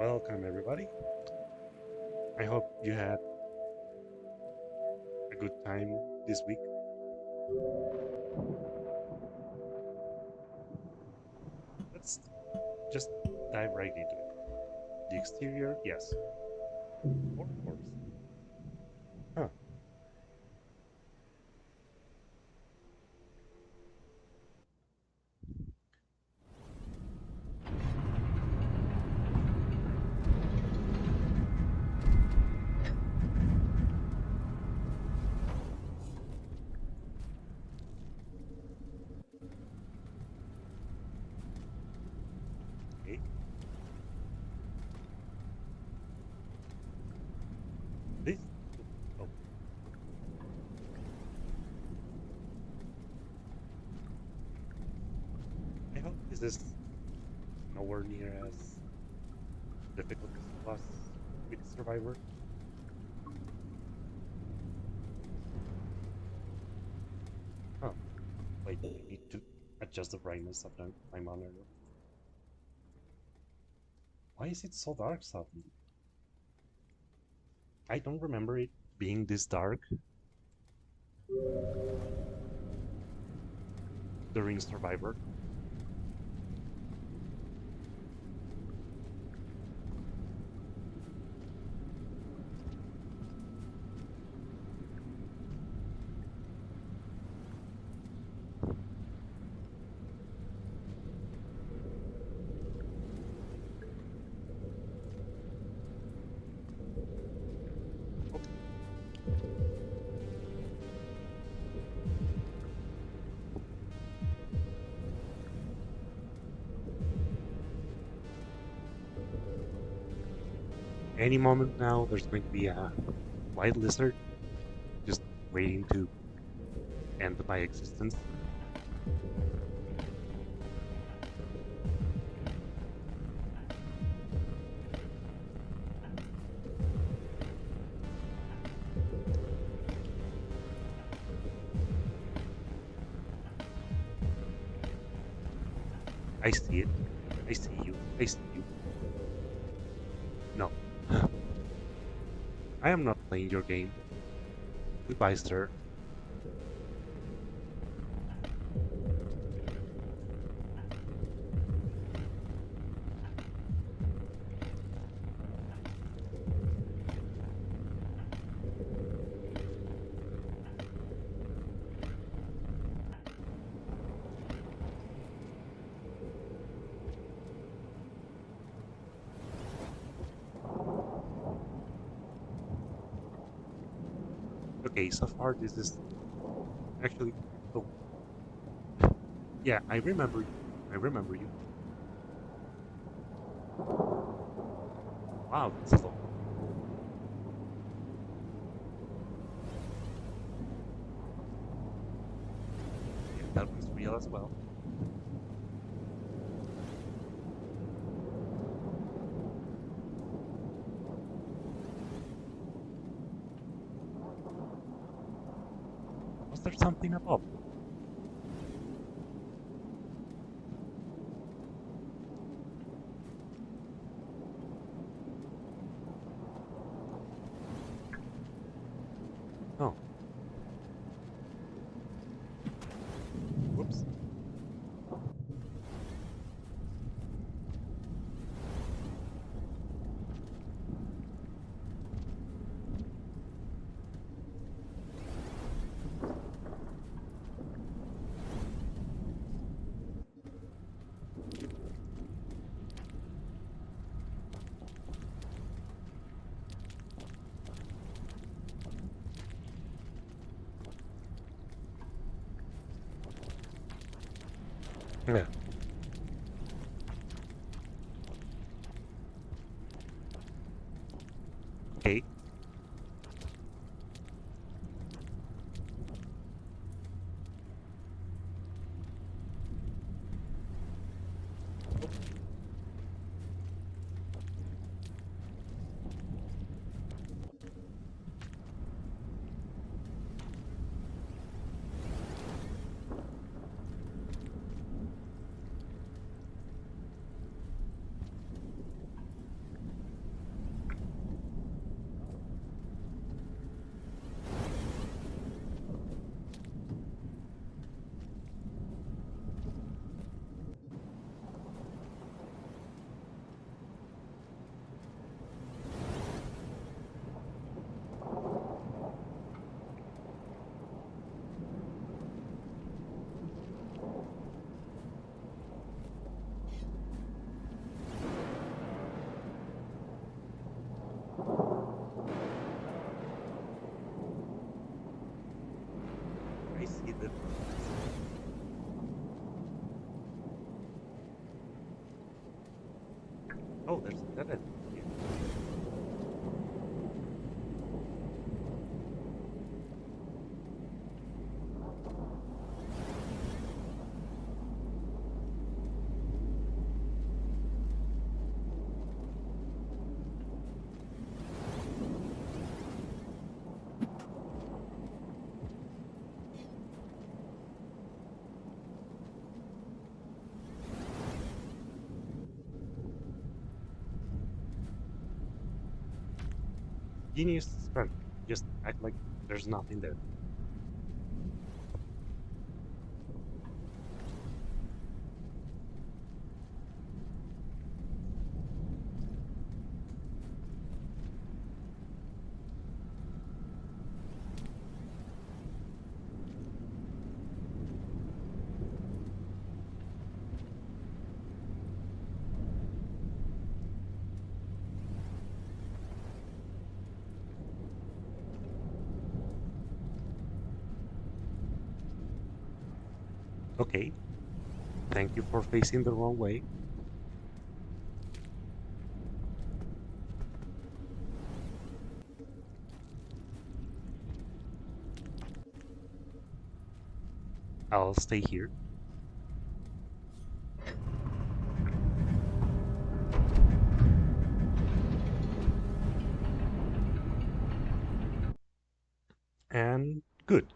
Welcome, everybody. I hope you had a good time this week. Let's just dive right into it. The exterior, yes. Of course. Huh. Okay. This. Oh, I hope this is nowhere near as difficult as it was with Survivor. Oh, wait, I need to adjust the brightness of my monitor. Why is it so dark suddenly? I don't remember it being this dark during Survivor. Any moment now, there's going to be a white lizard just waiting to end my existence. I see it. I see you. I see you. No. I am not playing your game. Goodbye, sir. Okay, so far this is actually. Oh, yeah, I remember you. I remember you. Wow, that's a lot. Yeah, that was real as well. Was there something above? No. Whoops. Yeah. Okay. Oh, there's a dead end here. Genius strategy. Just act like there's nothing there. Okay, thank you for facing the wrong way. I'll stay here. And good.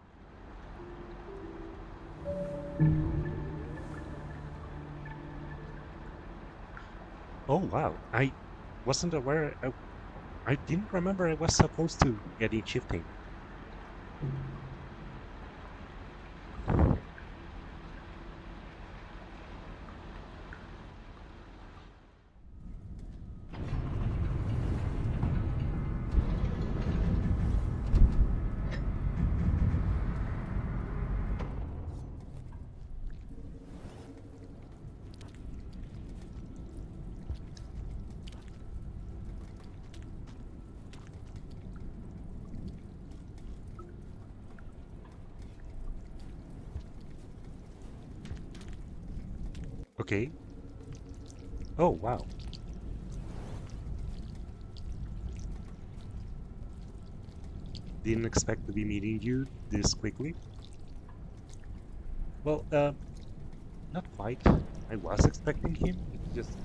Oh wow, I wasn't aware. I didn't remember I was supposed to get in shifting. Okay. Oh wow. Didn't expect to be meeting you this quickly. Well, not quite. I was expecting him. It's just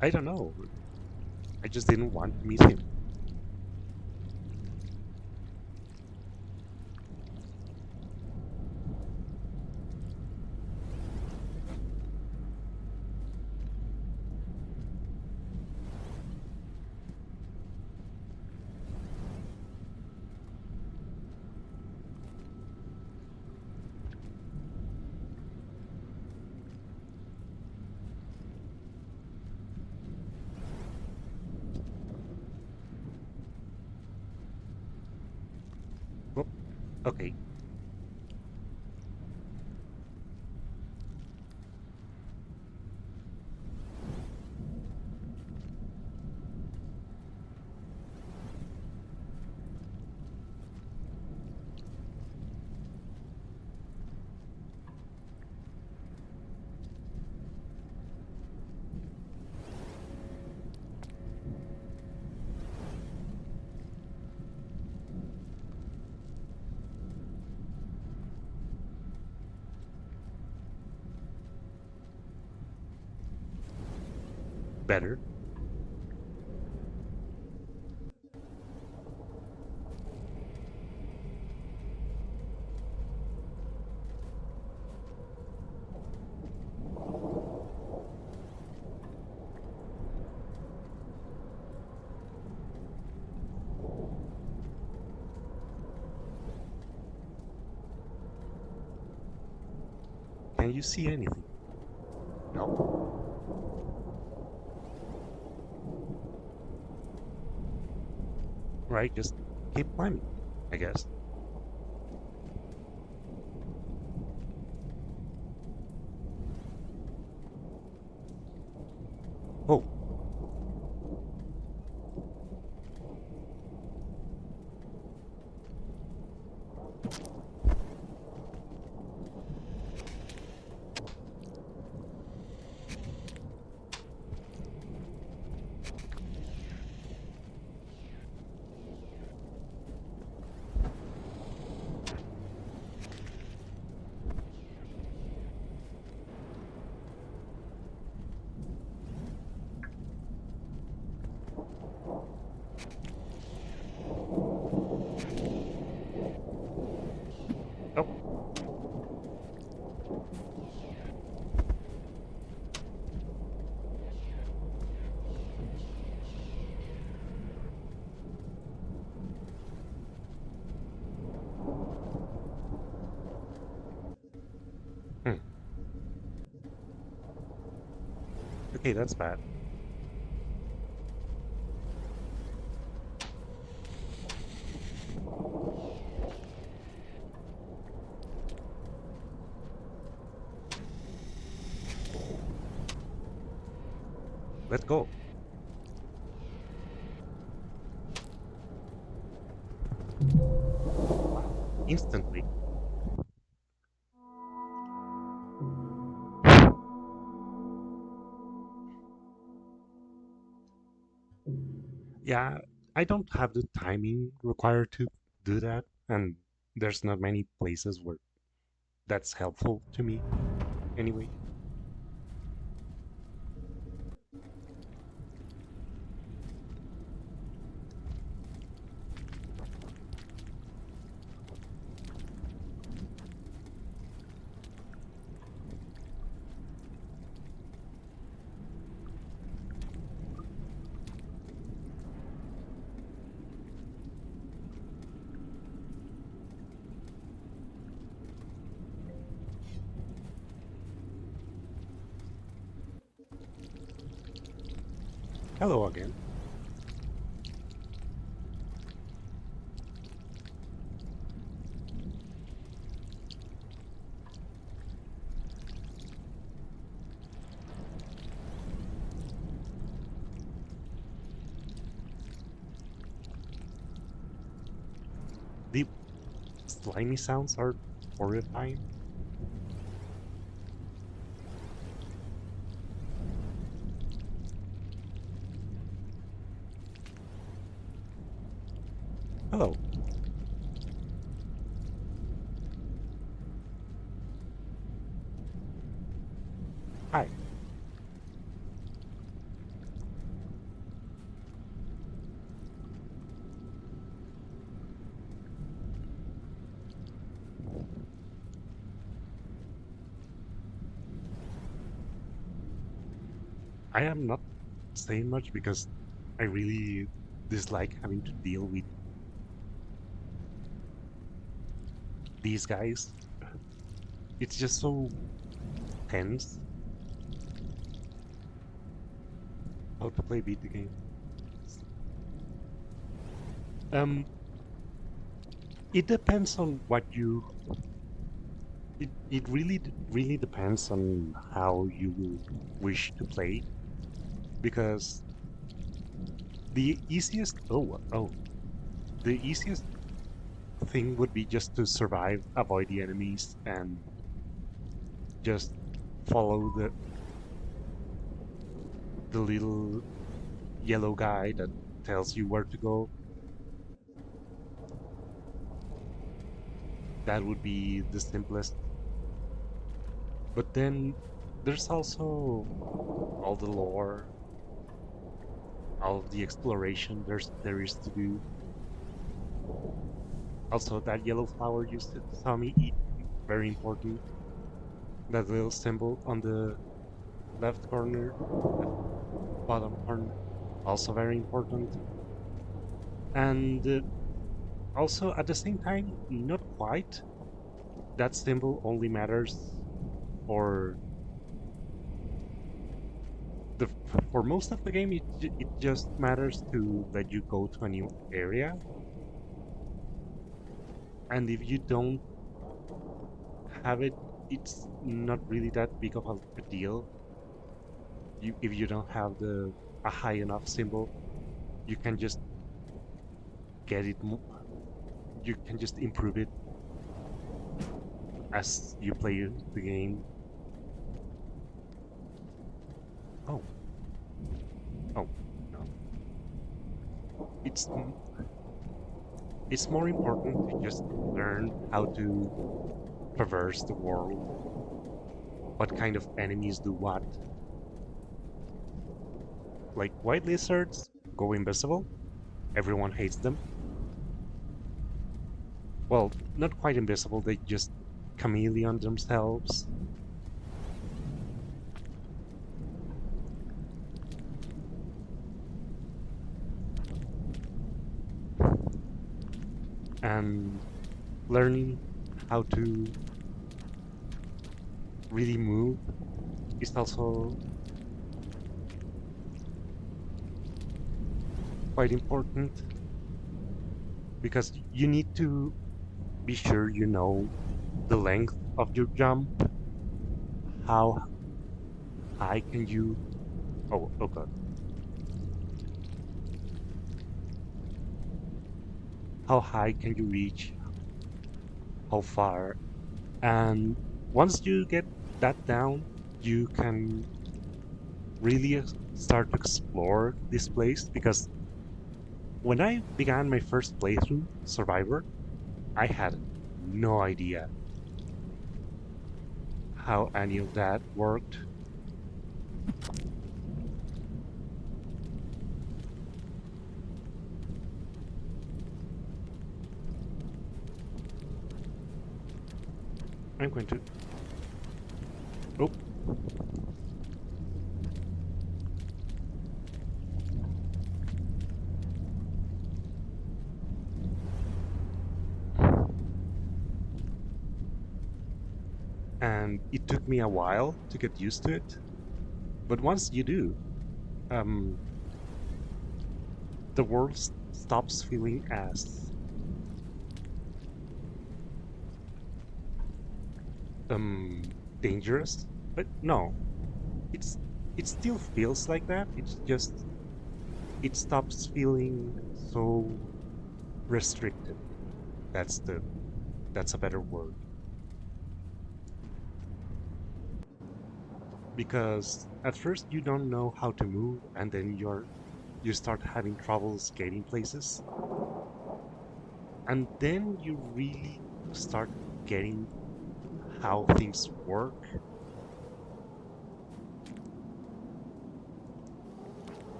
I don't know. I just didn't want to meet him. Well, okay, better. Can you see anything? No. Right, just keep climbing, I guess. Oh, Oh, hmm. Okay, that's bad. Let's go. Wow, instantly. Yeah, I don't have the timing required to do that, and there's not many places where that's helpful to me anyway. Hello again. The slimy sounds are horrifying. Hello. Hi. I am not saying much because I really dislike having to deal with these guys. It's just so tense how to play video games. Um, it depends on what you. It really really depends on how you wish to play because the easiest the easiest thing would be just to survive, avoid the enemies, and just follow the little yellow guy that tells you where to go. That would be the simplest. But then there's also all the lore, all of the exploration there is to do. Also, that yellow flower you saw me eat, very important. That little symbol on the left corner, left bottom corner, also very important. And also at the same time, not quite. That symbol only matters for the for most of the game. It just matters to let you go to a new area. And if you don't have it, it's not really that big of a deal. If you don't have the a high enough symbol, you can just get it. You can just improve it as you play the game. Oh, oh, no. It's it's more important to just learn how to traverse the world. What kind of enemies do what? Like white lizards go invisible. Everyone hates them. well, not quite invisible, they just chameleon themselves. And learning how to really move is also quite important because you need to be sure you know the length of your jump. How high can you? Oh god! How high can you reach? How far? And once you get that down, you can really start to explore this place because when I began my first playthrough, Survivor, I had no idea how any of that worked. I'm going to. Oh, and it took me a while to get used to it. But once you do, um, the world stops feeling as dangerous. But no, it's it still feels like that. It's just it stops feeling so restricted. That's the that's a better word because at first you don't know how to move, and then you start having trouble skating places, and then you really start getting how things work.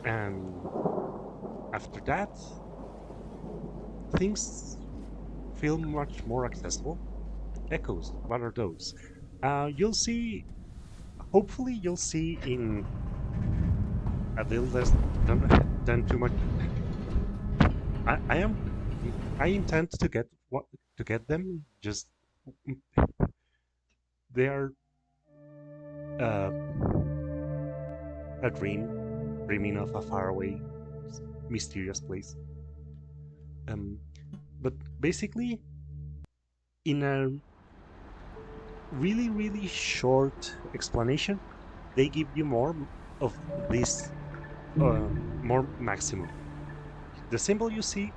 And after that, things feel much more accessible. Echoes, what are those? You'll see, hopefully, you'll see in a little less than too much. I am, I intend to get what to get them. Just they are uh, a dreaming of a faraway, mysterious place. Um, but basically, in a really short explanation, they give you more of this, more maximum. The symbol you see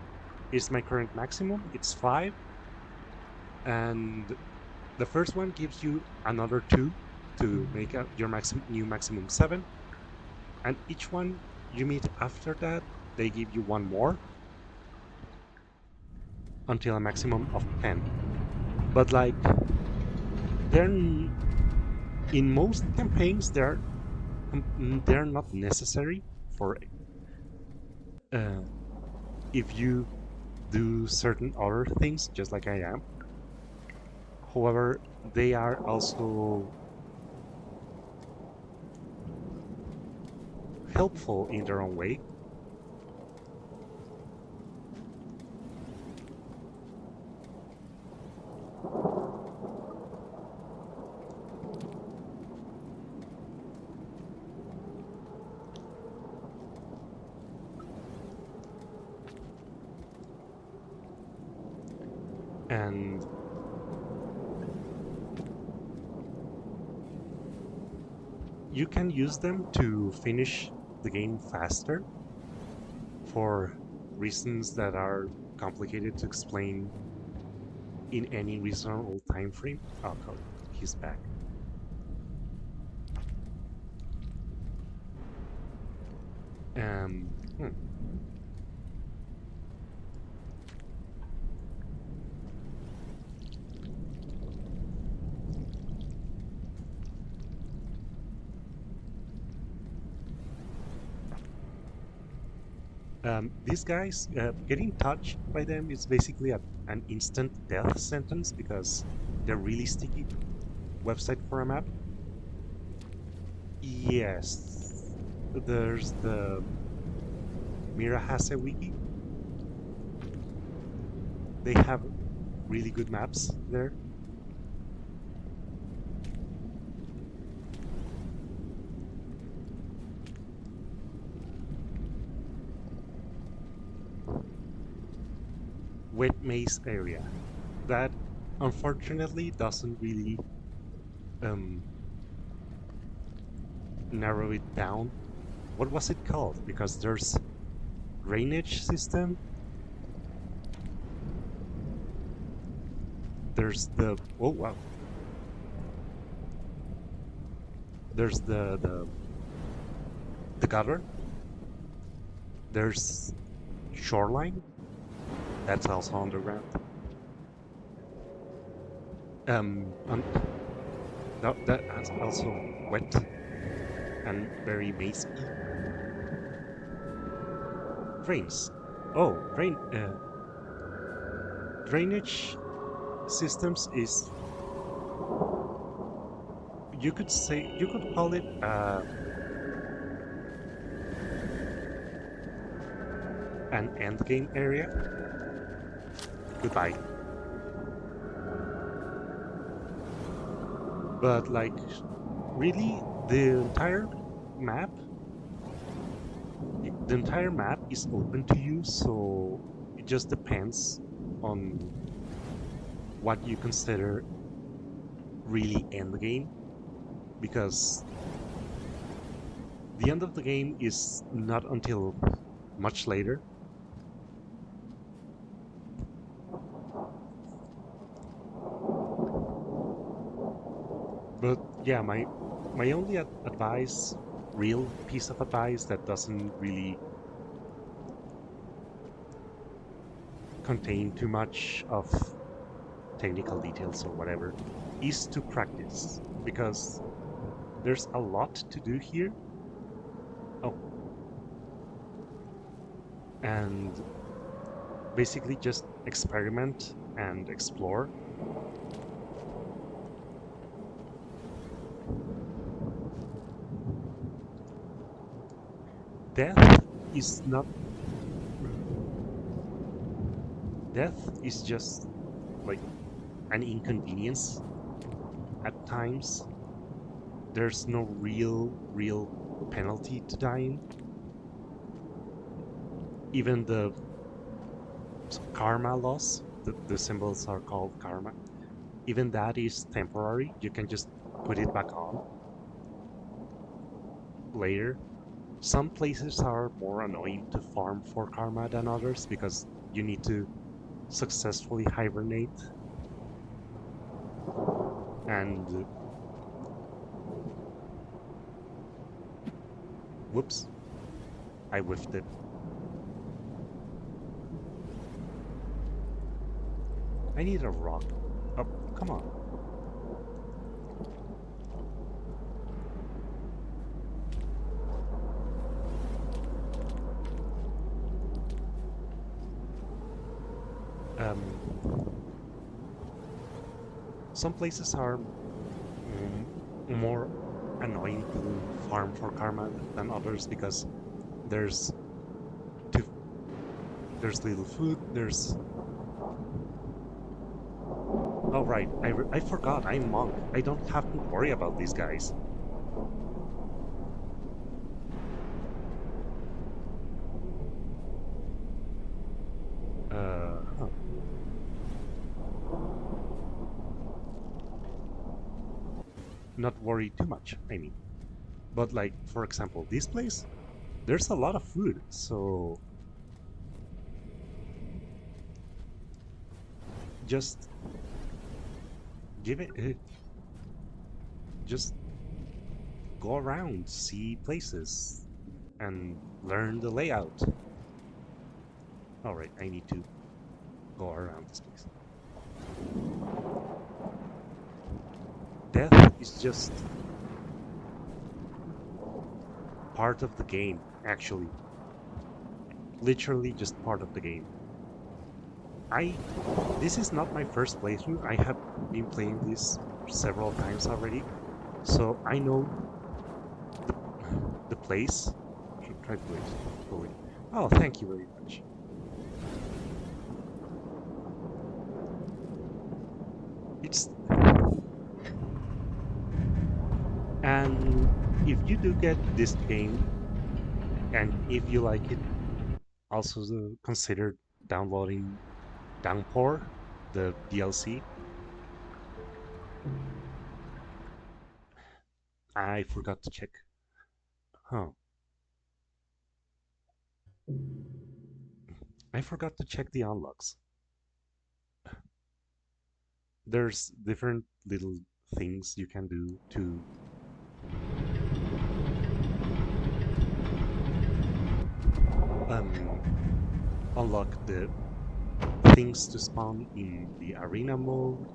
is my current maximum. It's 5, and the first one gives you another 2 to make your new maximum 7, and each one you meet after that, they give you one more until a maximum of 10. But like they're in most campaigns, they're not necessary for uh, if you do certain other things, just like I am. However, they are also helpful in their own way. And you can use them to finish the game faster for reasons that are complicated to explain in any reasonable time frame. Oh, God, he's back. Um, hmm. These guys, getting touched by them is basically an instant death sentence because they're really sticky website for a map. Yes, there's the Mirahase wiki. They have really good maps there. Wet maze area. That unfortunately doesn't really um, narrow it down. What was it called? Because there's drainage system. There's the oh wow. There's the gutter. There's shoreline. That's also underground. And that's also wet and very mazy. Drains. Oh, drainage systems is, you could call it an end game area. Goodbye. But like, really, map, the entire map is open to you, so it just depends on what you consider really end game, because the end of the game is not until much later. But yeah, my only advice, real piece of advice that doesn't really contain too much of technical details or whatever, is to practice, because there's a lot to do here. Oh, and basically just experiment and explore. Death is not. Death is just like an inconvenience at times. There's no real penalty to dying. Even the karma loss, the symbols are called karma. Even that is temporary. You can just put it back on later. Some places are more annoying to farm for karma than others because you need to successfully hibernate. And whoops, I whiffed it. I need a rock. Oh, come on. Um, some places are more annoying to farm for karma than others because there's too, there's little food. There's oh right, I forgot. I'm monk. I don't have to worry about these guys. Huh. Not worry too much. I mean, but like for example, this place, there's a lot of food, so just give it. Just go around, see places, and learn the layout. All right, I need to go around this place. Death is just part of the game, actually. literally just part of the game. I This is not my first playthrough. I have been playing this several times already, so I know the the place. Should try to do it fully. Oh, thank you very much. It's And if you do get this game and if you like it, also consider downloading Downpour, the DLC. I forgot to check. Huh. I forgot to check the unlocks. There's different little things you can do to um, unlock the things to spawn in the arena mode.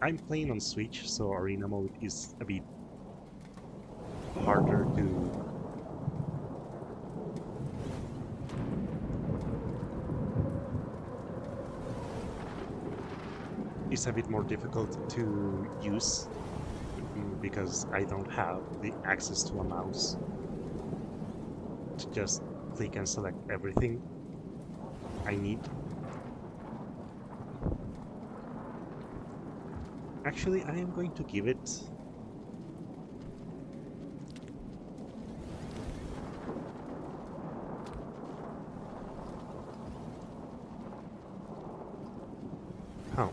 I'm playing on Switch, so arena mode is a bit harder to. It's a bit more difficult to use because I don't have the access to a mouse to just click and select everything I need. Actually, I am going to give it Oh,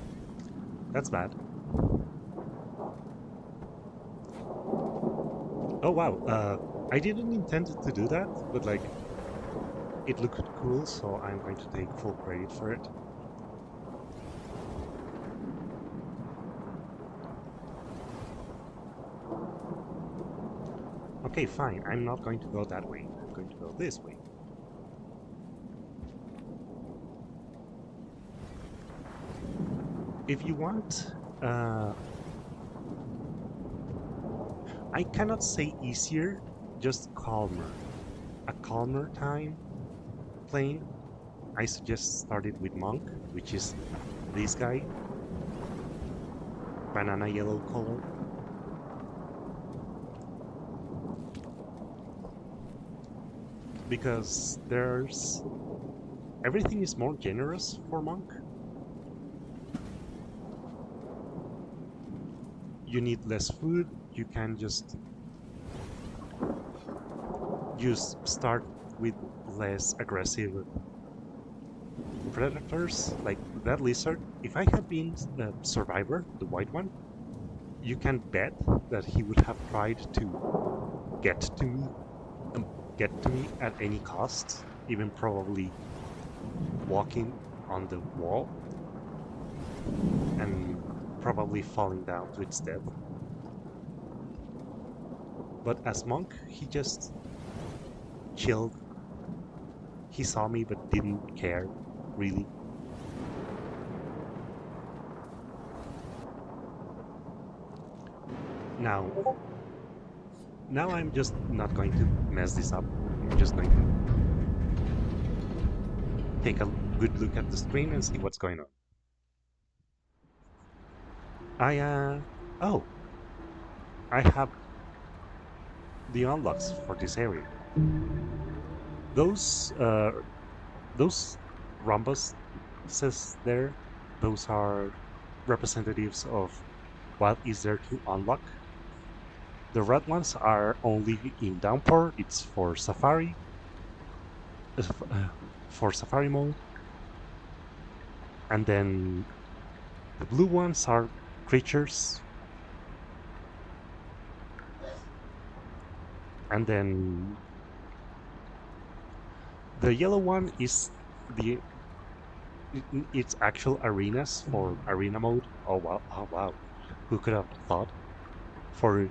that's bad. Oh wow, I didn't intend to do that, but like, it looked cool, so I'm going to take full credit for it. Okay, fine, I'm not going to go that way. I'm going to go this way. If you want, I cannot say easier, just calmer. A calmer time playing. I suggest started with Monk, which is this guy, banana yellow color. Because everything is more generous for Monk. You need less food, you can just start with less aggressive predators, like that lizard. If I had been the survivor, the white one, you can bet that he would have tried to get to me, get to me at any cost, even probably walking on the wall and probably falling down to its death. But as Monk, he just chilled. He saw me but didn't care, really. Now, now I'm just not going to mess this up. I'm just going to take a good look at the screen and see what's going on. Oh, I have the unlocks for this area. Those, uh, those rhombus says there, those are representatives of what is there to unlock. The red ones are only in Downpour. It's for Safari, for Safari mode, and then the blue ones are creatures, and then the yellow one is the it's actual arenas for arena mode. Oh wow, who could have thought? For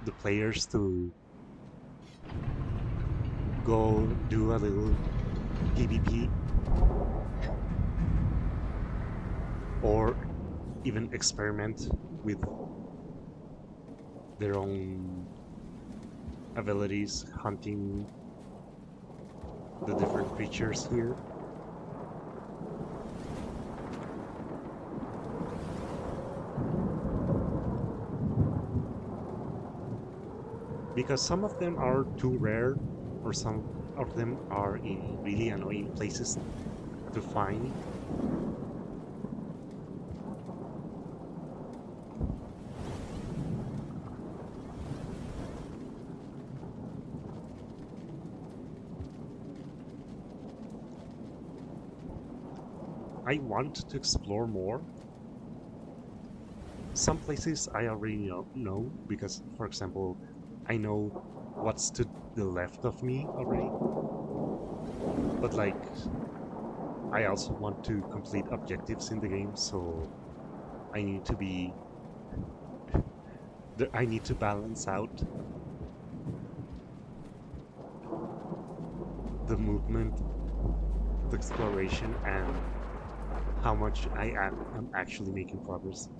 the players to go do a little PvP or even experiment with their own abilities hunting the different creatures here. Because some of them are too rare, or some of them are in really annoying places to find. I want to explore more. Some places I already know because, for example, I know what's to the left of me already. But like, I also want to complete objectives in the game, so I need to be. I need to balance out the movement, the exploration, and how much am actually making progress.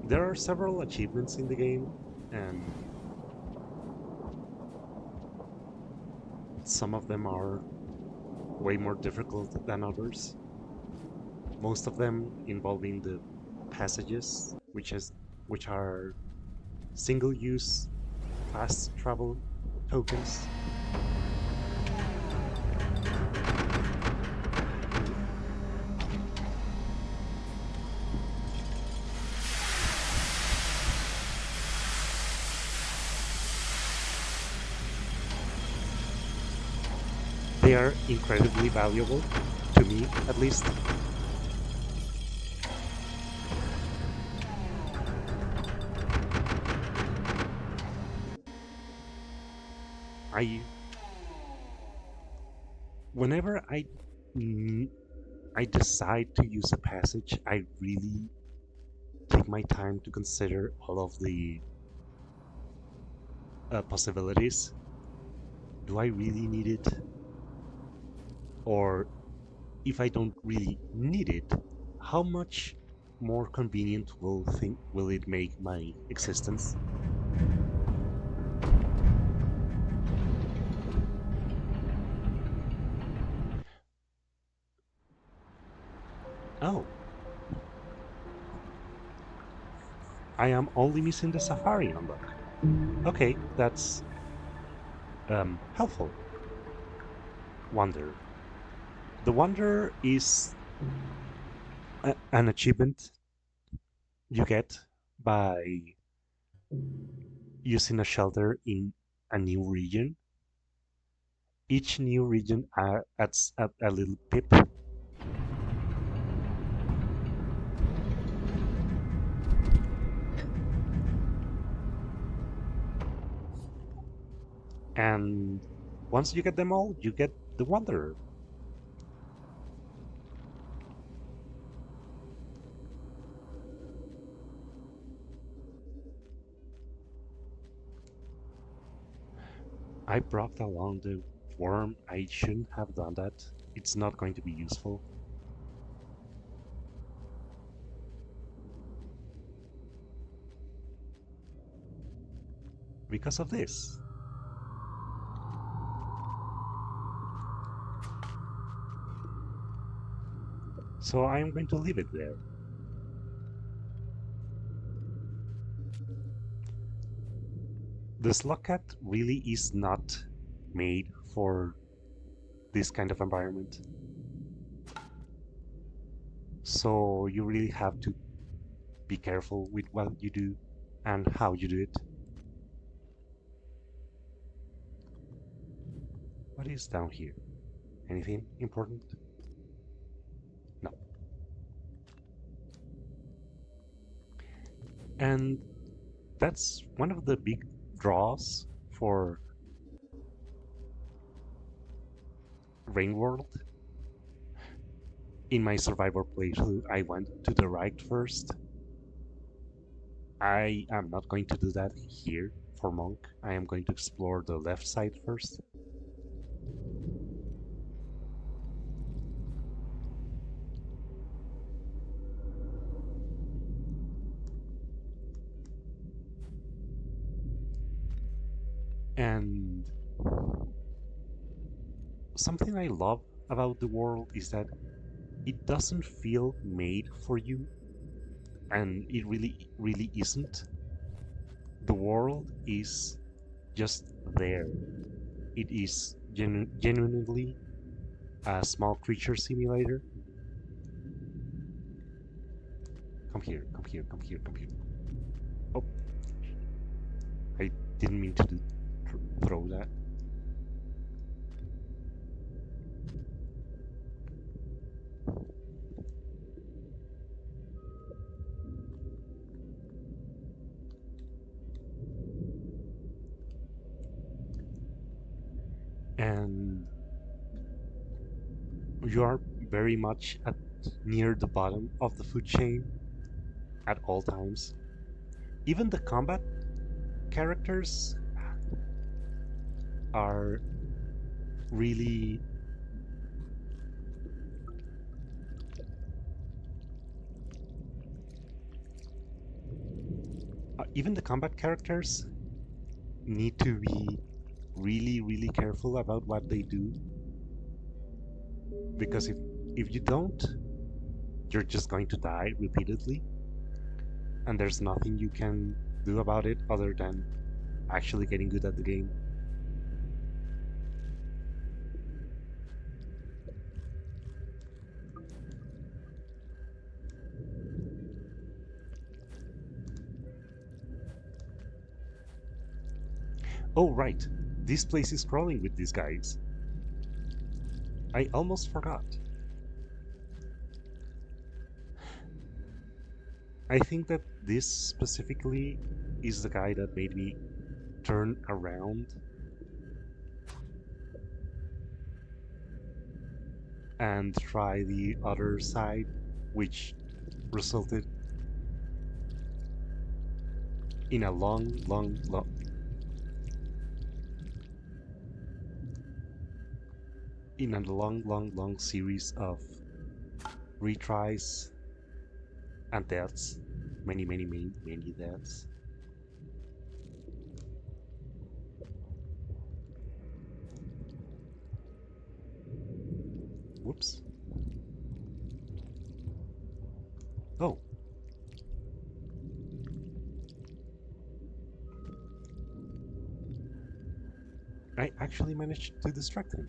There are several achievements in the game, and some of them are way more difficult than others. Most of them involving the passages, which are single-use fast travel tokens. They are incredibly valuable, to me at least. I whenever I decide to use a passage, I really take my time to consider all of the possibilities. Do I really need it? Or if I don't really need it, how much more convenient will it make my existence? Oh, I am only missing the Safari unlock. Okay, that's helpful. Wonder. The Wonder is an achievement you get by using a shelter in a new region. Each new region adds a little pip, and once you get them all, you get the Wanderer. I brought along the worm. I shouldn't have done that. It's not going to be useful because of this. So I'm going to leave it there. The Slugcat really is not made for this kind of environment. So you really have to be careful with what you do and how you do it. What is down here? Anything important? No. And that's one of the big draws for Rain World. In my survivor playthrough, I went to the right first. I am not going to do that here for Monk. I am going to explore the left side first. And something I love about the world is that it doesn't feel made for you, and it really isn't. The world is just there. It is genuinely a small creature simulator. Come here, come here, come here, come here. Oh, I didn't mean to throw that. And you are very much at near the bottom of the food chain at all times. Even the combat characters are really even the combat characters need to be really careful about what they do, because if you don't, you're just going to die repeatedly, and there's nothing you can do about it other than actually getting good at the game. Oh right, this place is crawling with these guys. I almost forgot. I think that this specifically is the guy that made me turn around and try the other side, which resulted in a long series of retries and deaths. Many deaths. Whoops. Oh. I actually managed to distract him.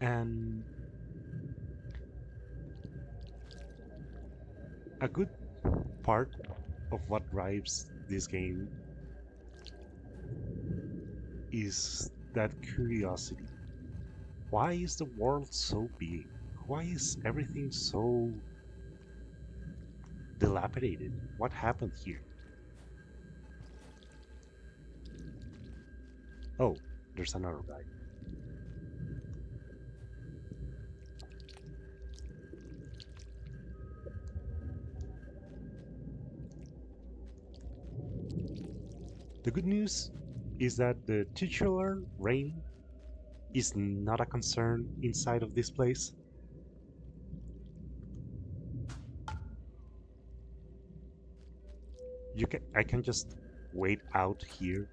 And a good part of what drives this game is that curiosity. Why is the world so big? Why is everything so dilapidated? What happened here? Oh, there's another guy. The good news is that the titular rain is not a concern inside of this place. I can just wait out here.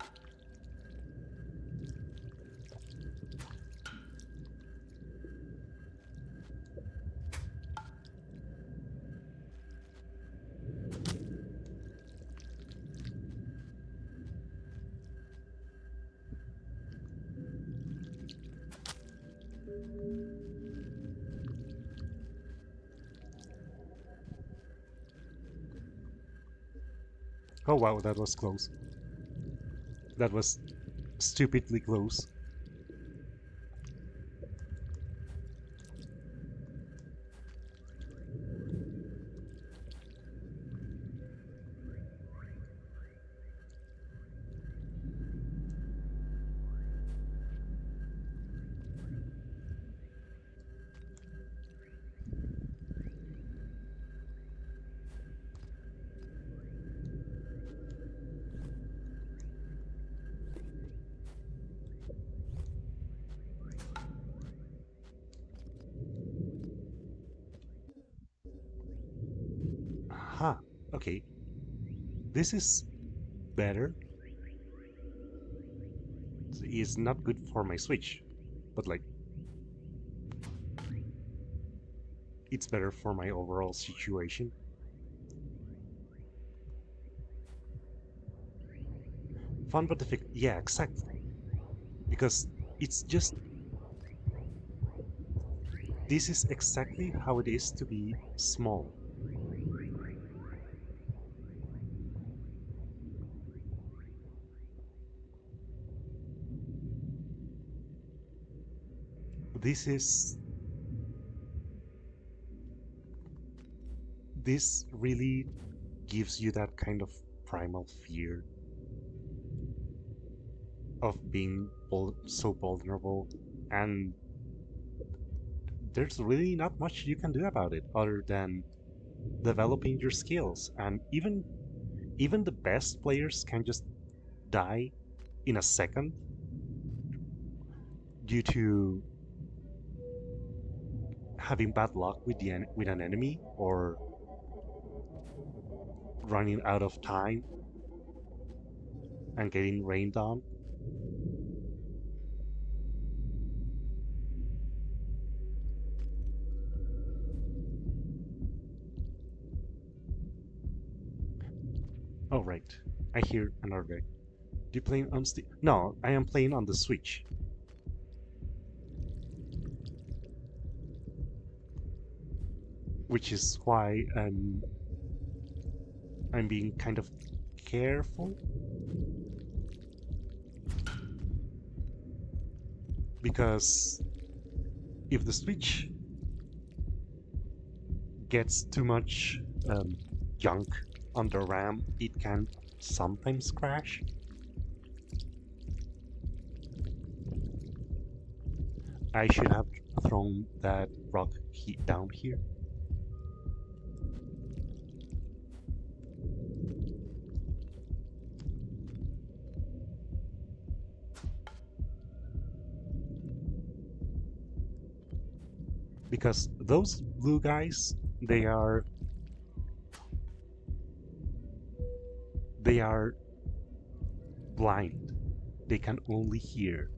Oh wow, that was close. That was stupidly close. Okay, this is better. It's not good for my Switch, but like it's better for my overall situation. Fun but effective. Yeah, exactly. Because it's just this is exactly how it is to be small. This is this really gives you that kind of primal fear of being so vulnerable, and there's really not much you can do about it other than developing your skills. And even the best players can just die in a second due to having bad luck with with an enemy or running out of time and getting rained on. Oh right, I hear another guy. Do you playing on Steam? No, I am playing on the Switch, which is why I'm being kind of careful because if the Switch gets too much um, junk on the RAM, it can sometimes crash. I should have thrown that rock down here. Because those blue guys, they are blind. They can only hear.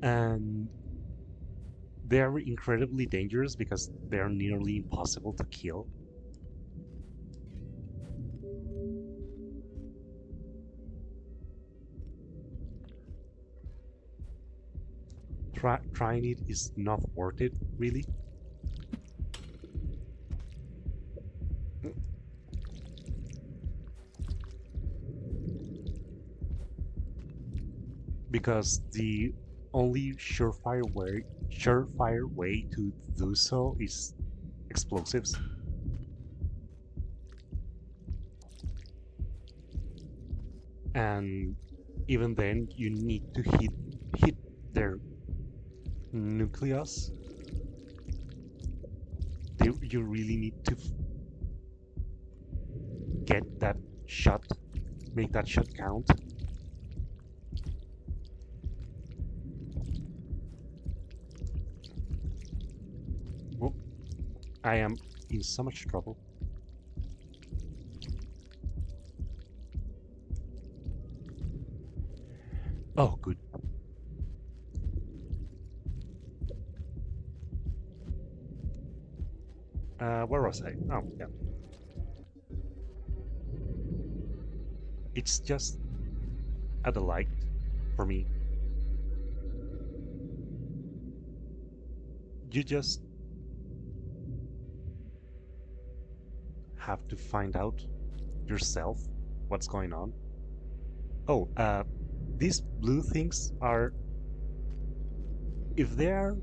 And they're incredibly dangerous because they're nearly impossible to kill. Trying it is not worth it, really, because the only surefire way to do so is explosives. And even then, you need to hit their nucleus. You really need to get that shot, make that shot count. Oh, I am in so much trouble. Oh, good. Where was I? Oh, yeah. It's just a delight for me. You just have to find out yourself what's going on. Oh, these blue things are, if they're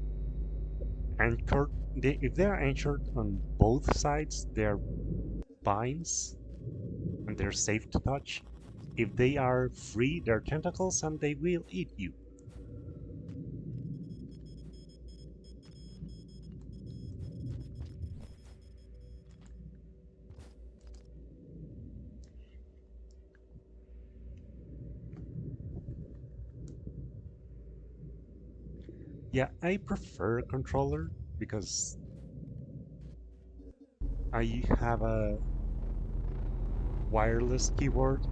anchored, if they're anchored on both sides, they're vines and they're safe to touch. If they are free, they're tentacles and they will eat you. Yeah, I prefer a controller because I have a wireless keyboard.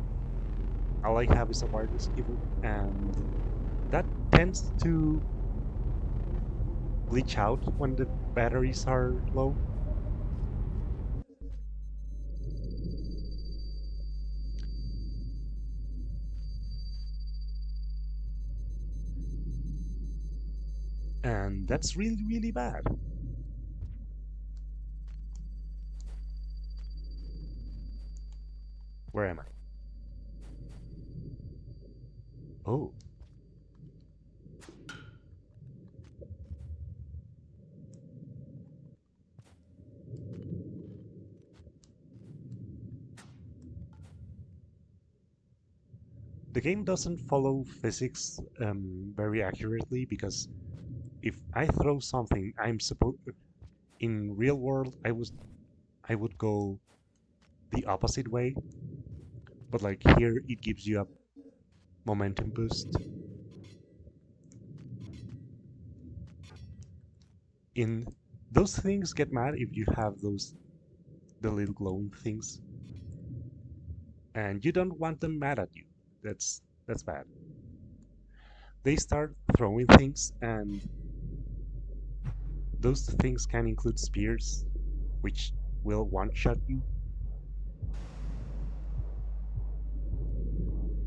All I have is a wireless keyboard, and that tends to glitch out when the batteries are low. And that's really, really bad. Where am I? Oh, the game doesn't follow physics very accurately because if I throw something, I'm supposed in real world I would go the opposite way, but like here it gives you a momentum boost. In those things get mad if you have those the little glowing things, and you don't want them mad at you. That's bad. They start throwing things, and those things can include spears, which will one-shot you.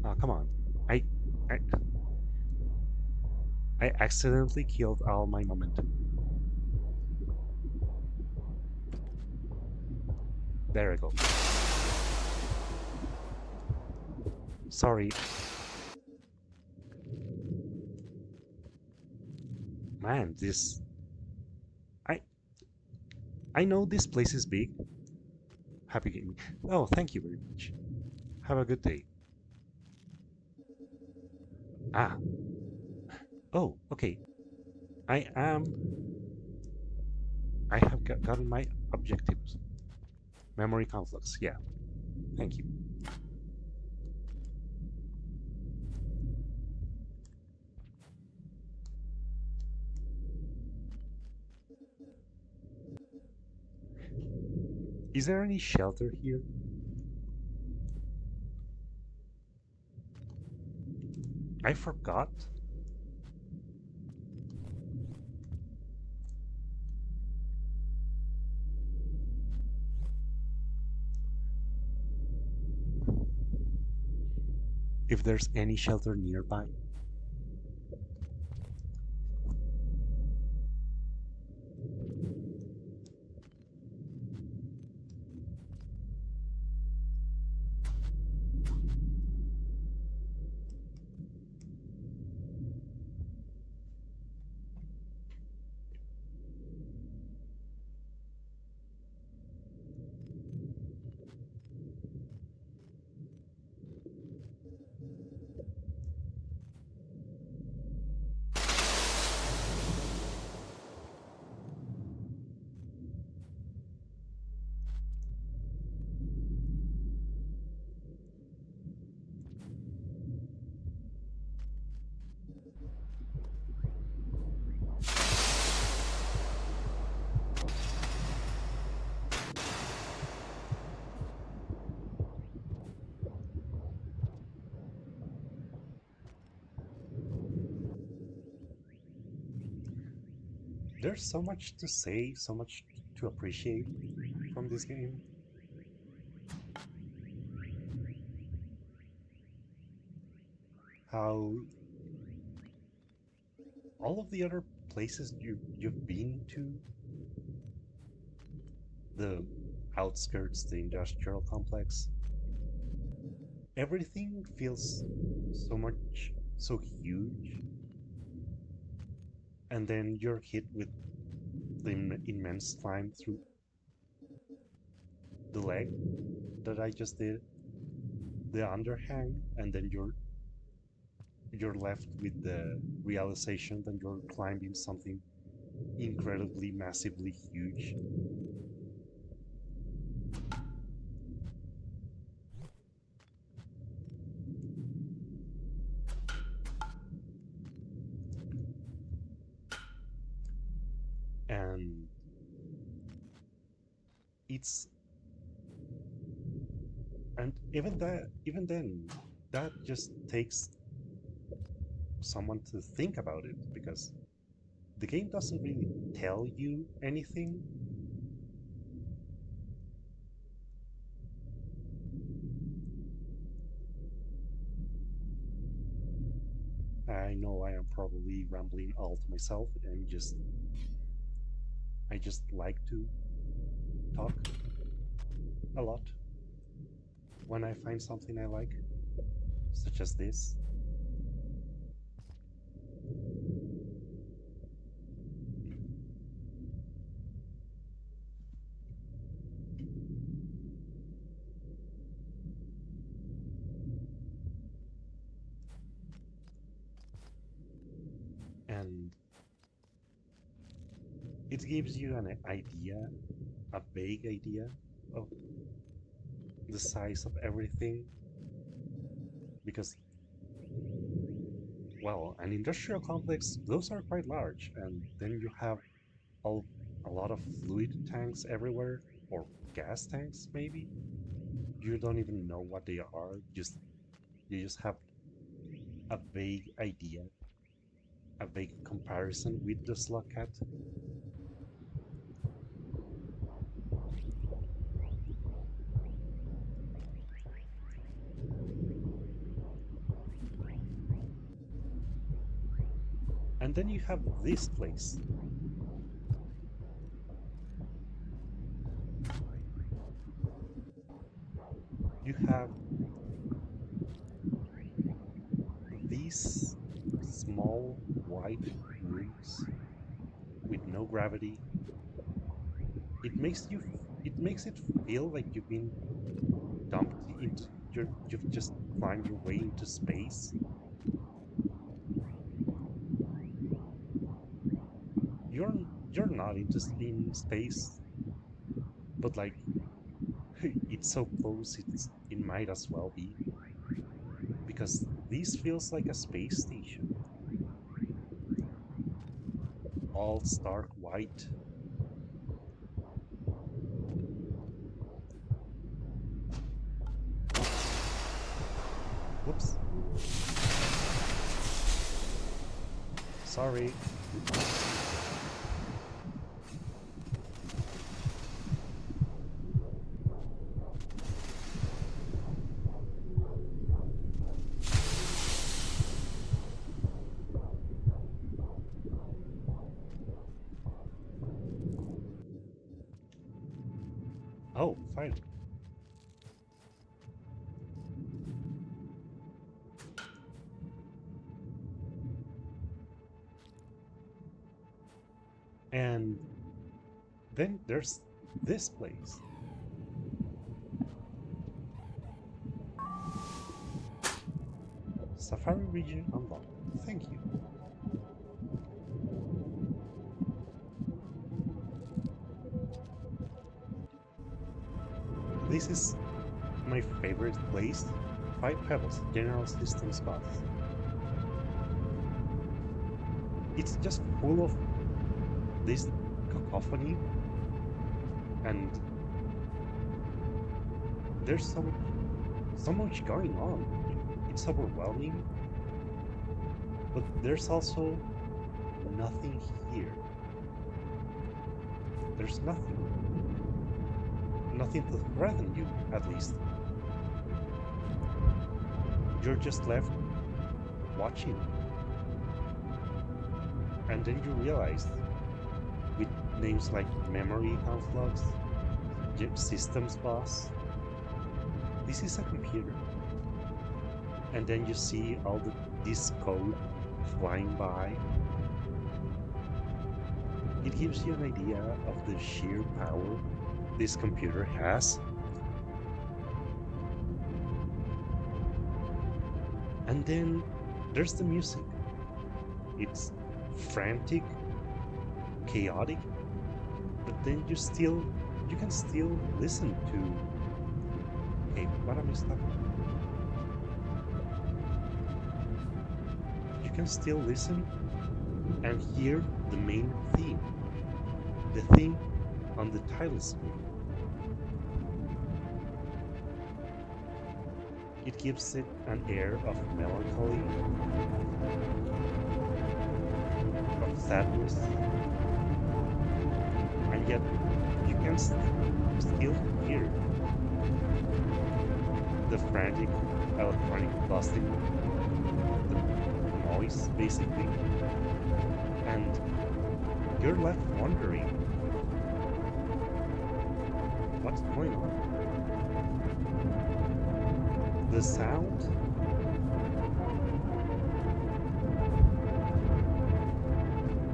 Oh, come on. I, I, I accidentally killed all my momentum. There I go. Sorry, man. I, I know this place is big. Happy gaming. Oh, thank you very much. Have a good day. Ah, oh, okay. I am. I have gotten my objectives. Memory conflicts. Yeah. Thank you. Is there any shelter here? I forgot. If there's any shelter nearby. There's so much to say, so much to appreciate from this game. How all of the other places you've been to, the outskirts, the industrial complex, everything feels so much so huge, and then you're hit with the immense climb through the leg that I just did, the underhang, and then you're left with the realization that you're climbing something incredibly massively huge. And it's and even then that just takes someone to think about it, because the game doesn't really tell you anything. I know I am probably rambling all to myself, and I just like to talk a lot when I find something I like, such as this. And it gives you an idea, a vague idea of the size of everything, because, well, an industrial complex, those are quite large, and then you have all, a lot of fluid tanks everywhere, or gas tanks maybe. You don't even know what they are, just you just have a vague idea, a vague comparison with the slug cat. And then you have this place. You have these small white rooms with no gravity. It makes you it makes it feel like you've been dumped into you've just climbed your way into space. You're you're not into in space, but like it's so close it might as well be, because this feels like a space station, all stark white. Whoops. Sorry. Oh, fine. And then there's this place. Safari region unlocked. Thank you. This is my favorite place. 5 Pebbles, General Systems Bus. It's just full of this cacophony, and there's so much going on. It's overwhelming, but there's also nothing here. There's nothing. Nothing to threaten you, at least. You're just left watching. And then you realize, with names like Memory Conflux, Systems Boss, this is a computer. And then you see all this code flying by. It gives you an idea of the sheer power this computer has. And then there's the music. It's frantic, chaotic, but then you can still listen to, hey, what am I stuck on? You can still listen and hear the main theme. The theme on the title screen, it gives it an air of melancholy, of sadness, and yet you can still hear the frantic electronic blasting, the noise basically, and you're left wondering what's going on. The sound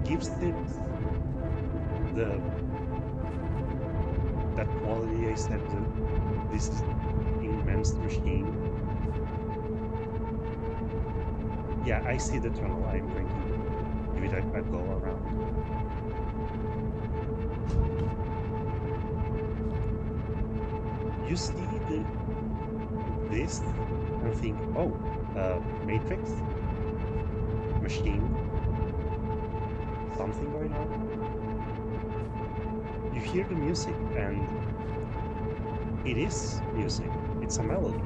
gives it the that quality I said that this is immense machine. Yeah, I see the tunnel. I'm going to give it a go around. You see this and think, oh, Matrix, machine, something going on. You hear the music, and it is music. It's a melody.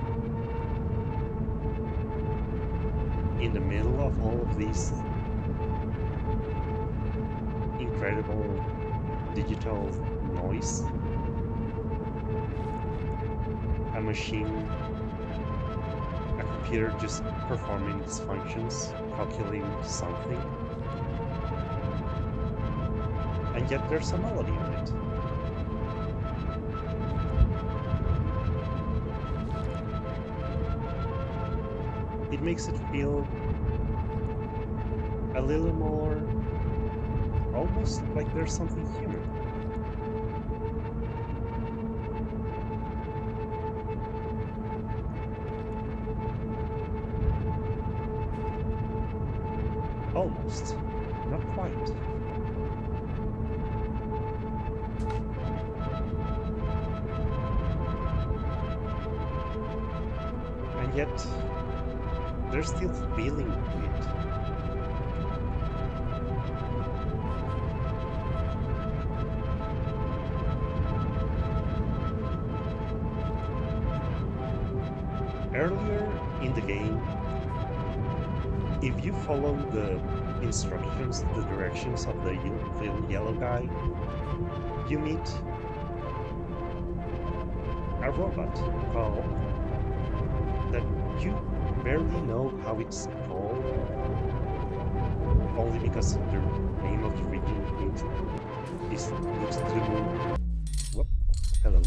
In the middle of all of this incredible digital noise, a machine, a computer just performing its functions, calculating something, and yet there's a melody in it. It makes it feel a little more almost like there's something human. Almost, not quite. And yet, there's still feeling to it. Earlier in the game, if you follow the instructions, the directions of the yellow guy, you meet a robot called that you barely know how it's called, only because the name of the region is looks to the moon. Whoop, hello.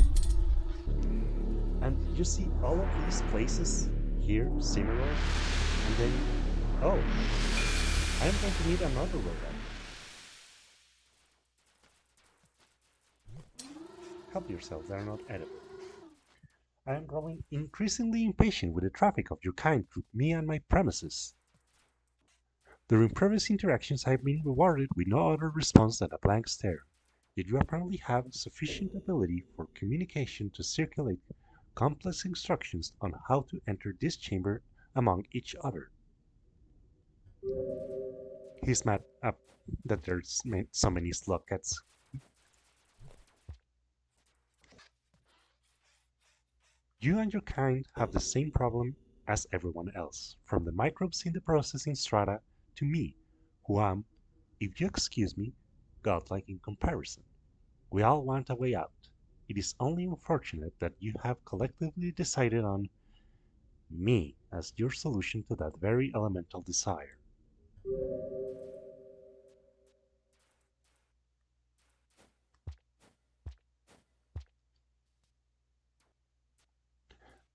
And you see all of these places here similar, and then, oh, I'm going to meet another robot. Help yourself, they are not edible. I am growing increasingly impatient with the traffic of your kind through me and my premises. During previous interactions I have been rewarded with no other response than a blank stare, yet you apparently have sufficient ability for communication to circulate complex instructions on how to enter this chamber among each other. He's mad up that there's so many slug cats. You and your kind have the same problem as everyone else, from the microbes in the processing strata to me, who am, if you excuse me, godlike in comparison. We all want a way out. It is only unfortunate that you have collectively decided on me as your solution to that very elemental desire.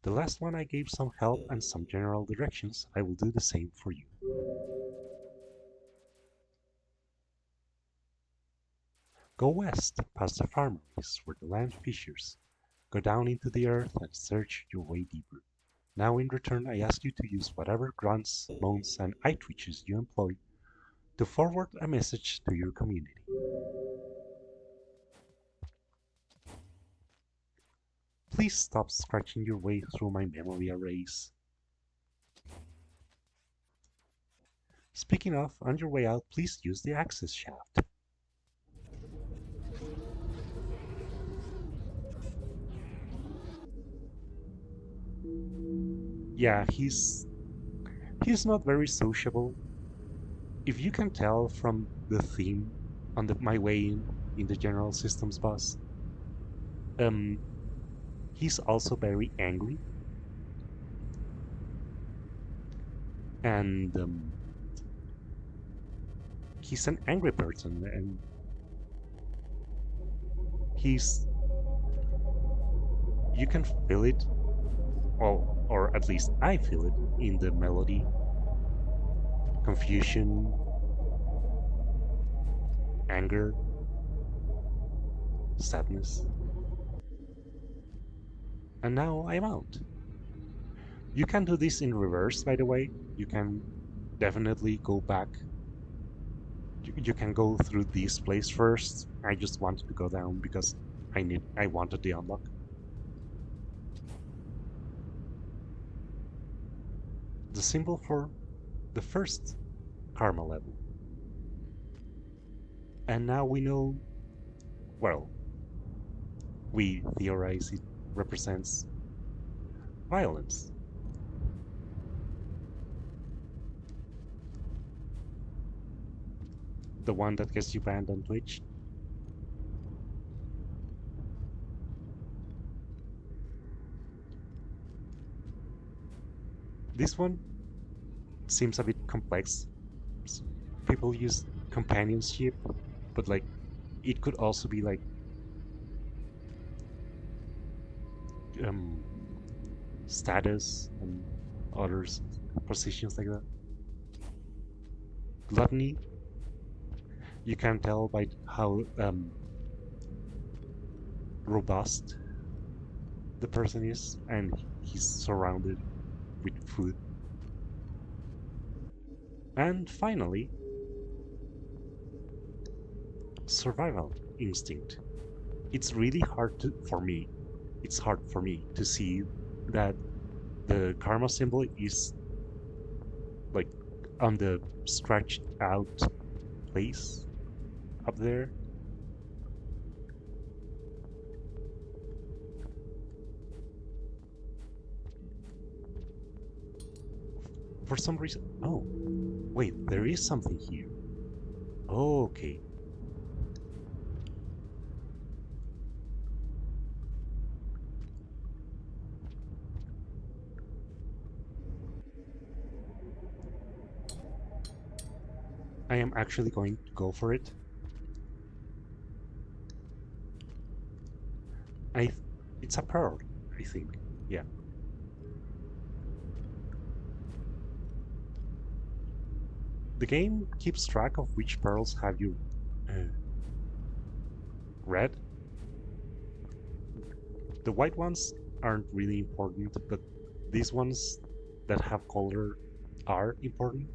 The last one I gave some help and some general directions. I will do the same for you. Go west, past the farmeries, where the land fissures. Go down into the earth and search your way deeper. Now in return I ask you to use whatever grunts, moans, and eye twitches you employ to forward a message to your community. Please stop scratching your way through my memory arrays. Speaking of, on your way out, please use the access shaft. Yeah, he's not very sociable. If you can tell from the theme on my way in the general systems boss, um, he's also very angry, and he's an angry person, and he's you can feel it, or at least I feel it in the melody, confusion, anger, sadness. And now I'm out. You can do this in reverse, by the way. You can definitely go back. You can go through this place first. I just wanted to go down because I wanted the unlock. The symbol for the first karma level. And now we know, well, we theorize it represents violence. The one that gets you banned on Twitch. This one seems a bit complex. People use companionship, but like it could also be like um, status and others positions like that. Gluttony, you can tell by how robust the person is, and he's surrounded with food. And finally, survival instinct. It's really hard for me. It's hard for me to see that the karma symbol is like on the stretched out place up there. For some reason. Oh, wait, there is something here. Oh, okay. I am actually going to go for it. I, it's a pearl, I think. Yeah. The game keeps track of which pearls have you uh, read. The white ones aren't really important, but these ones that have color are important.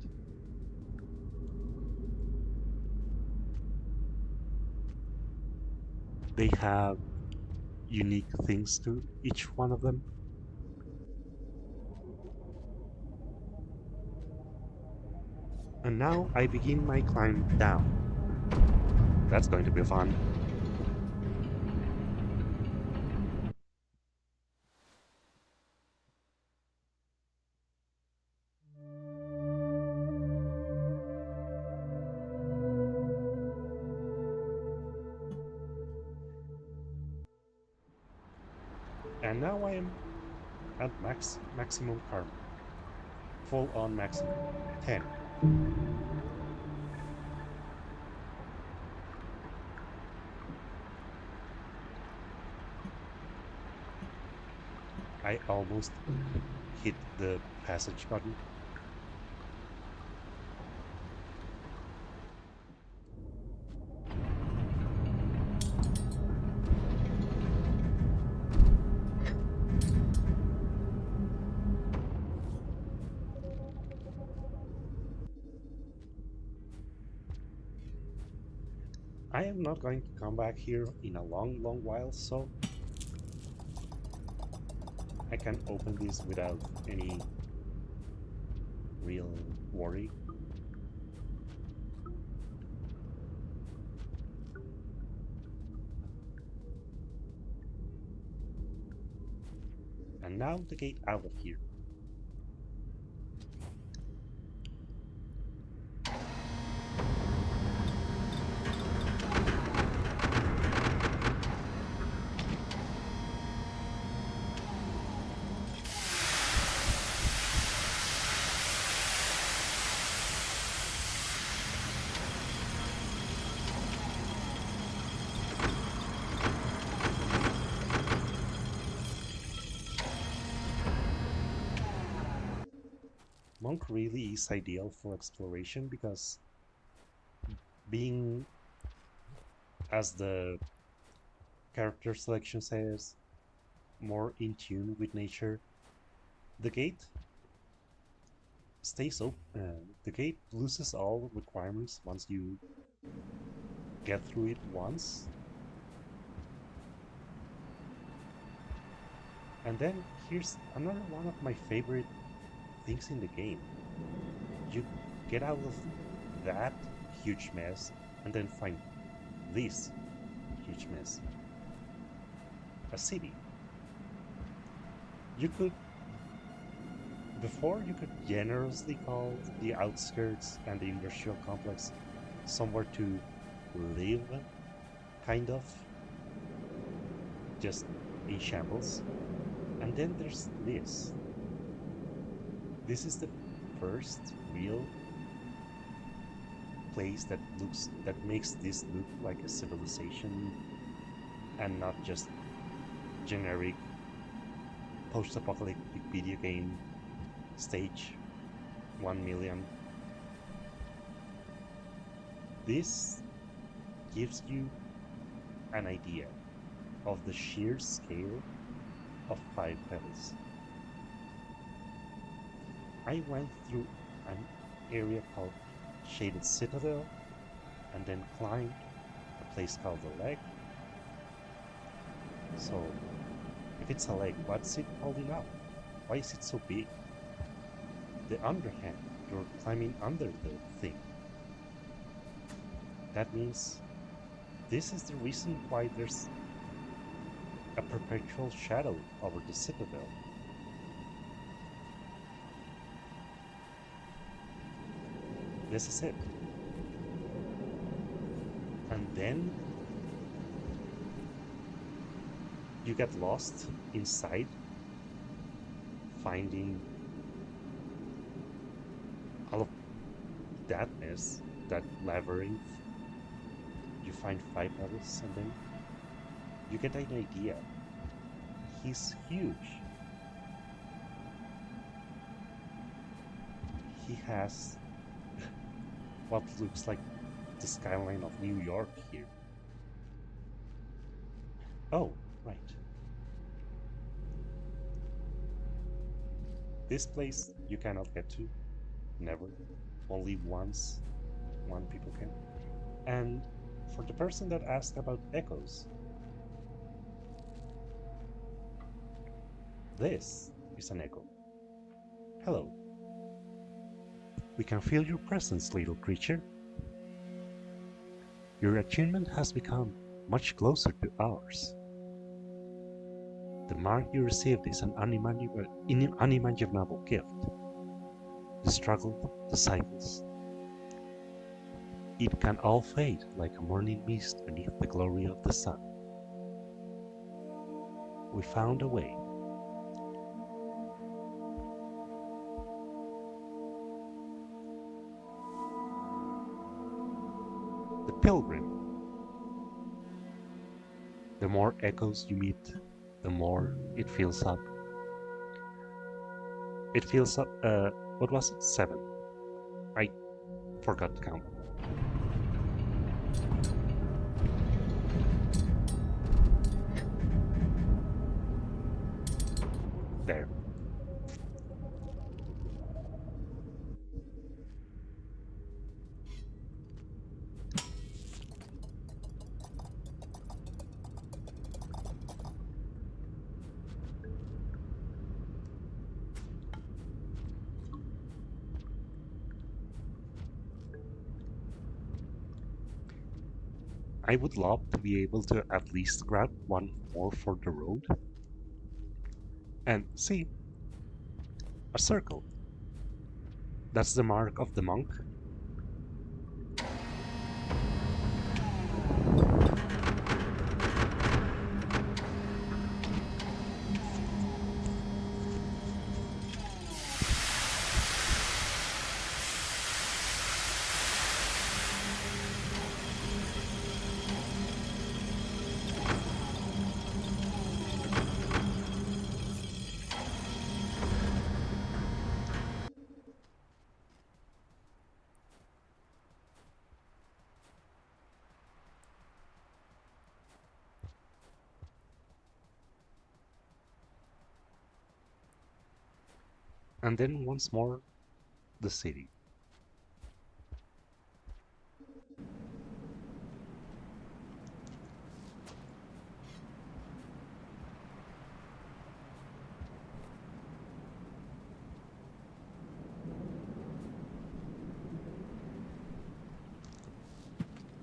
They have unique things to each one of them. And now I begin my climb down. That's going to be fun. And now I am at maximum karma. Full on maximum. 10. I almost hit the passage button. I am not going to come back here in a long while, so I can open this without any real worry. And And now the gate out of here. Monk really is ideal for exploration because being, as the character selection says, more in tune with nature, the gate stays open. The gate loses all requirements once you get through it once. And then here's another one of my favorite things in the game. You get out of that huge mess and then find this huge mess. A city. You could, before, you could generously call the outskirts and the industrial complex somewhere to live, kind of, just in shambles. And then there's this. This is the first real place that makes this look like a civilization and not just generic post-apocalyptic video game stage 1 million. This gives you an idea of the sheer scale of Five Pebbles. I went through an area called Shaded Citadel and then climbed a place called the Leg. So, if it's a leg, what's it holding up? Why is it so big? The underhand, you're climbing under the thing. That means this is the reason why there's a perpetual shadow over the citadel. This is it. And then you get lost inside, finding all of that mess, that labyrinth. You find Five Pebbles, and then you get an idea. He's huge. He has what looks like the skyline of New York here. Oh, right. This place you cannot get to. Never. Only once one people can. And for the person that asked about echoes, this is an echo. Hello. We can feel your presence, little creature. Your attunement has become much closer to ours. The mark you received is an unimaginable gift. The struggle, the cycles. It can all fade like a morning mist beneath the glory of the sun. We found a way. The pilgrim. The more echoes you meet, the more it fills up. It fills up, what was it? 7. I forgot to count. There. I would love to be able to at least grab one more for the road. And see, a circle. That's the mark of the monk. And then once more, the city.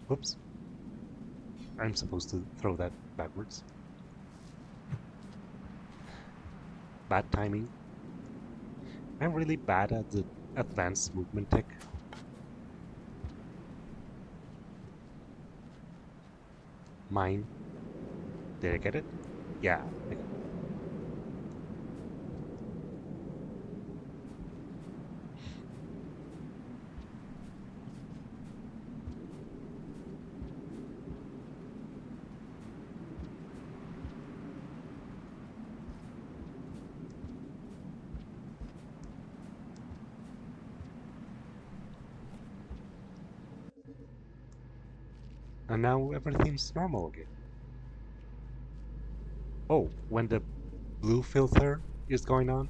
Whoops, I'm supposed to throw that backwards. Bad timing. I'm really bad at the advanced movement tech. Mine. Did I get it? Yeah, I got it. And now everything's normal again. Oh, when the blue filter is going on,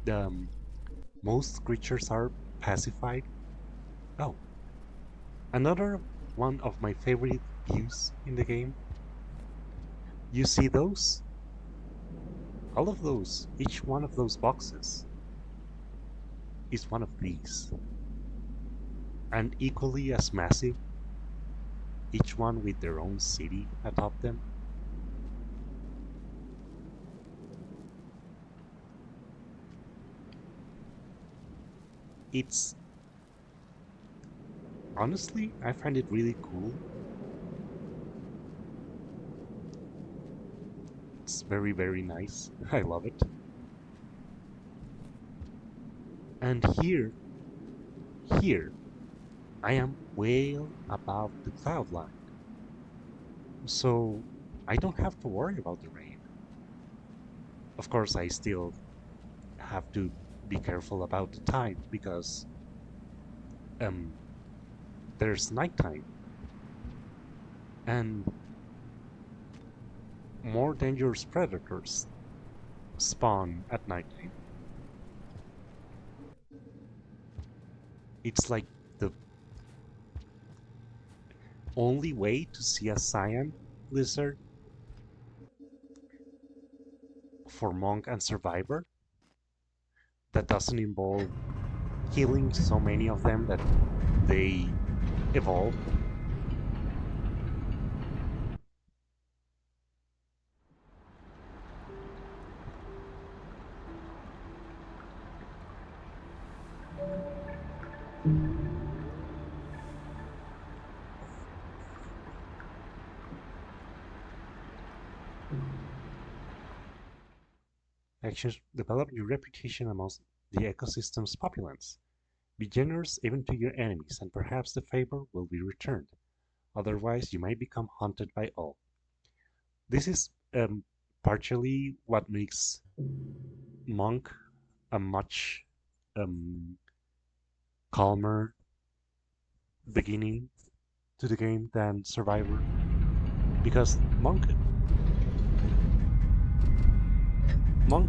the most creatures are pacified. Oh, another one of my favorite views in the game. You see those? All of those, each one of those boxes is one of these. And equally as massive, each one with their own city atop them. It's honestly, I find it really cool. It's very, very nice. I love it. And here, I am way above the cloud line. So I don't have to worry about the rain. Of course, I still have to be careful about the tide because um, there's nighttime and more dangerous predators spawn at nighttime. It's like the only way to see a cyan lizard for monk and survivor that doesn't involve killing so many of them that they evolve. Actions develop your reputation amongst the ecosystem's populace. Be generous even to your enemies, and perhaps the favor will be returned. Otherwise, you might become haunted by all. This is partially what makes Monk a much um, calmer beginning to the game than Survivor, because Monk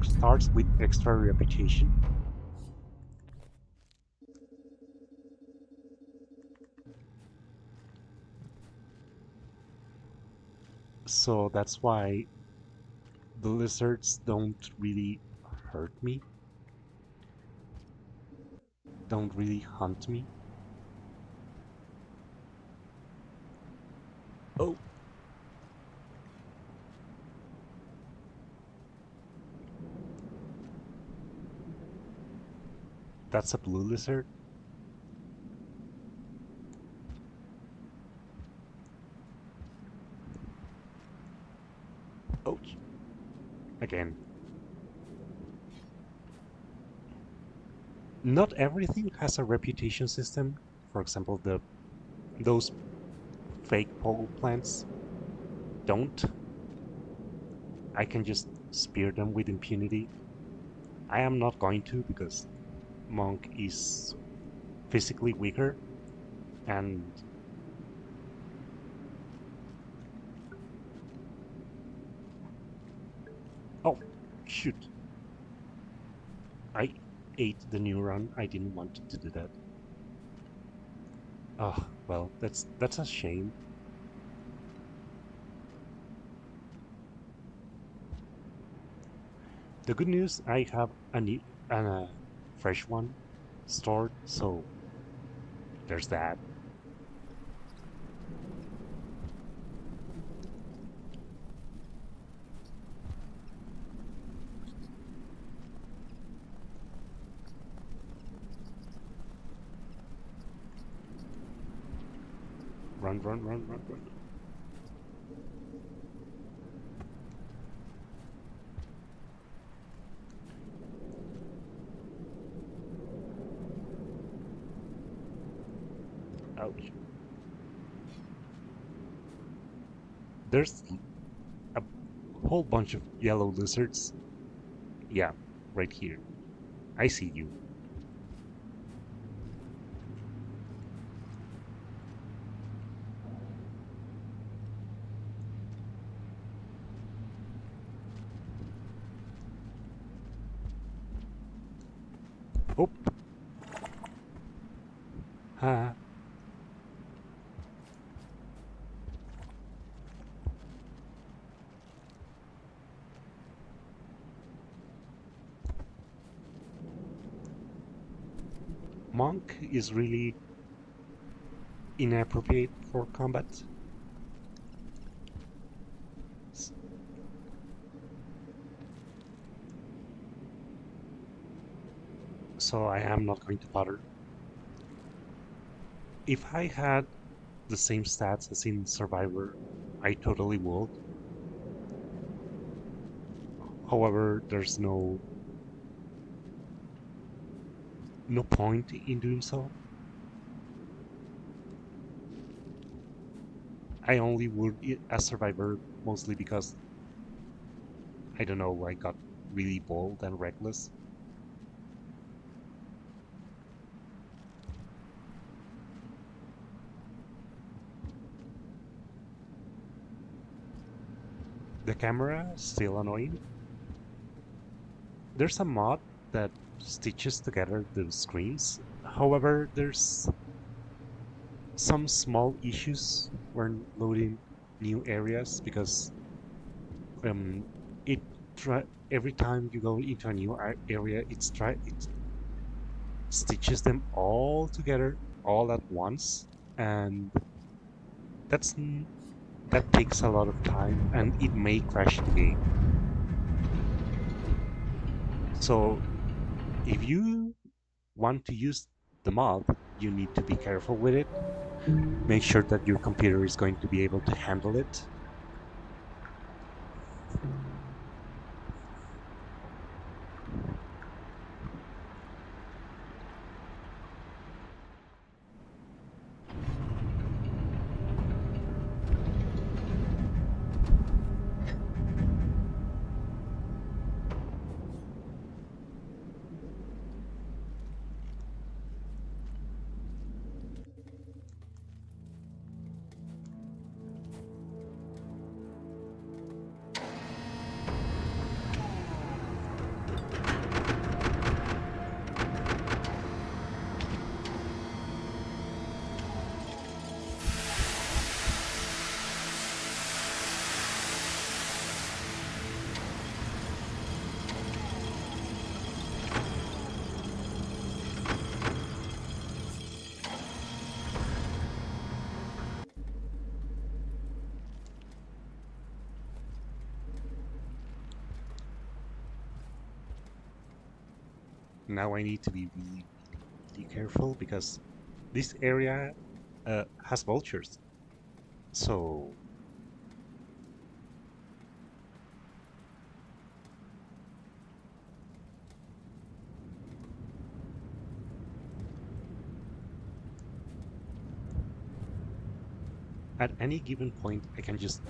starts with extra reputation, so that's why the lizards don't really hurt me, don't really hunt me. Oh, That's a blue lizard. Oh, again. Not everything has a reputation system. For example, the those fake pole plants don't. I can just spear them with impunity. I am not going to because Monk is physically weaker and oh shoot. I ate the neuron. I didn't want to do that. Oh well, that's a shame. The good news, I have a fresh one stored, so there's that. Run, run, run, run, run. Ouch. There's a whole bunch of yellow lizards. Yeah, right here. I see you. Oh, ha. Monk is really inappropriate for combat, so I am not going to bother. If I had the same stats as in Survivor, I totally would. However, there's no point in doing so. I only would as Survivor mostly because I don't know, I got really bold and reckless. The camera is still annoying. There's a mod that stitches together the screens. However, there's some small issues when loading new areas because um it try every time you go into a new area it stitches them all together all at once, and that's that takes a lot of time and it may crash the game. So if you want to use the mod, you need to be careful with it. Make sure that your computer is going to be able to handle it. Now I need to be really, really be careful because this area has vultures. So at any given point, I can just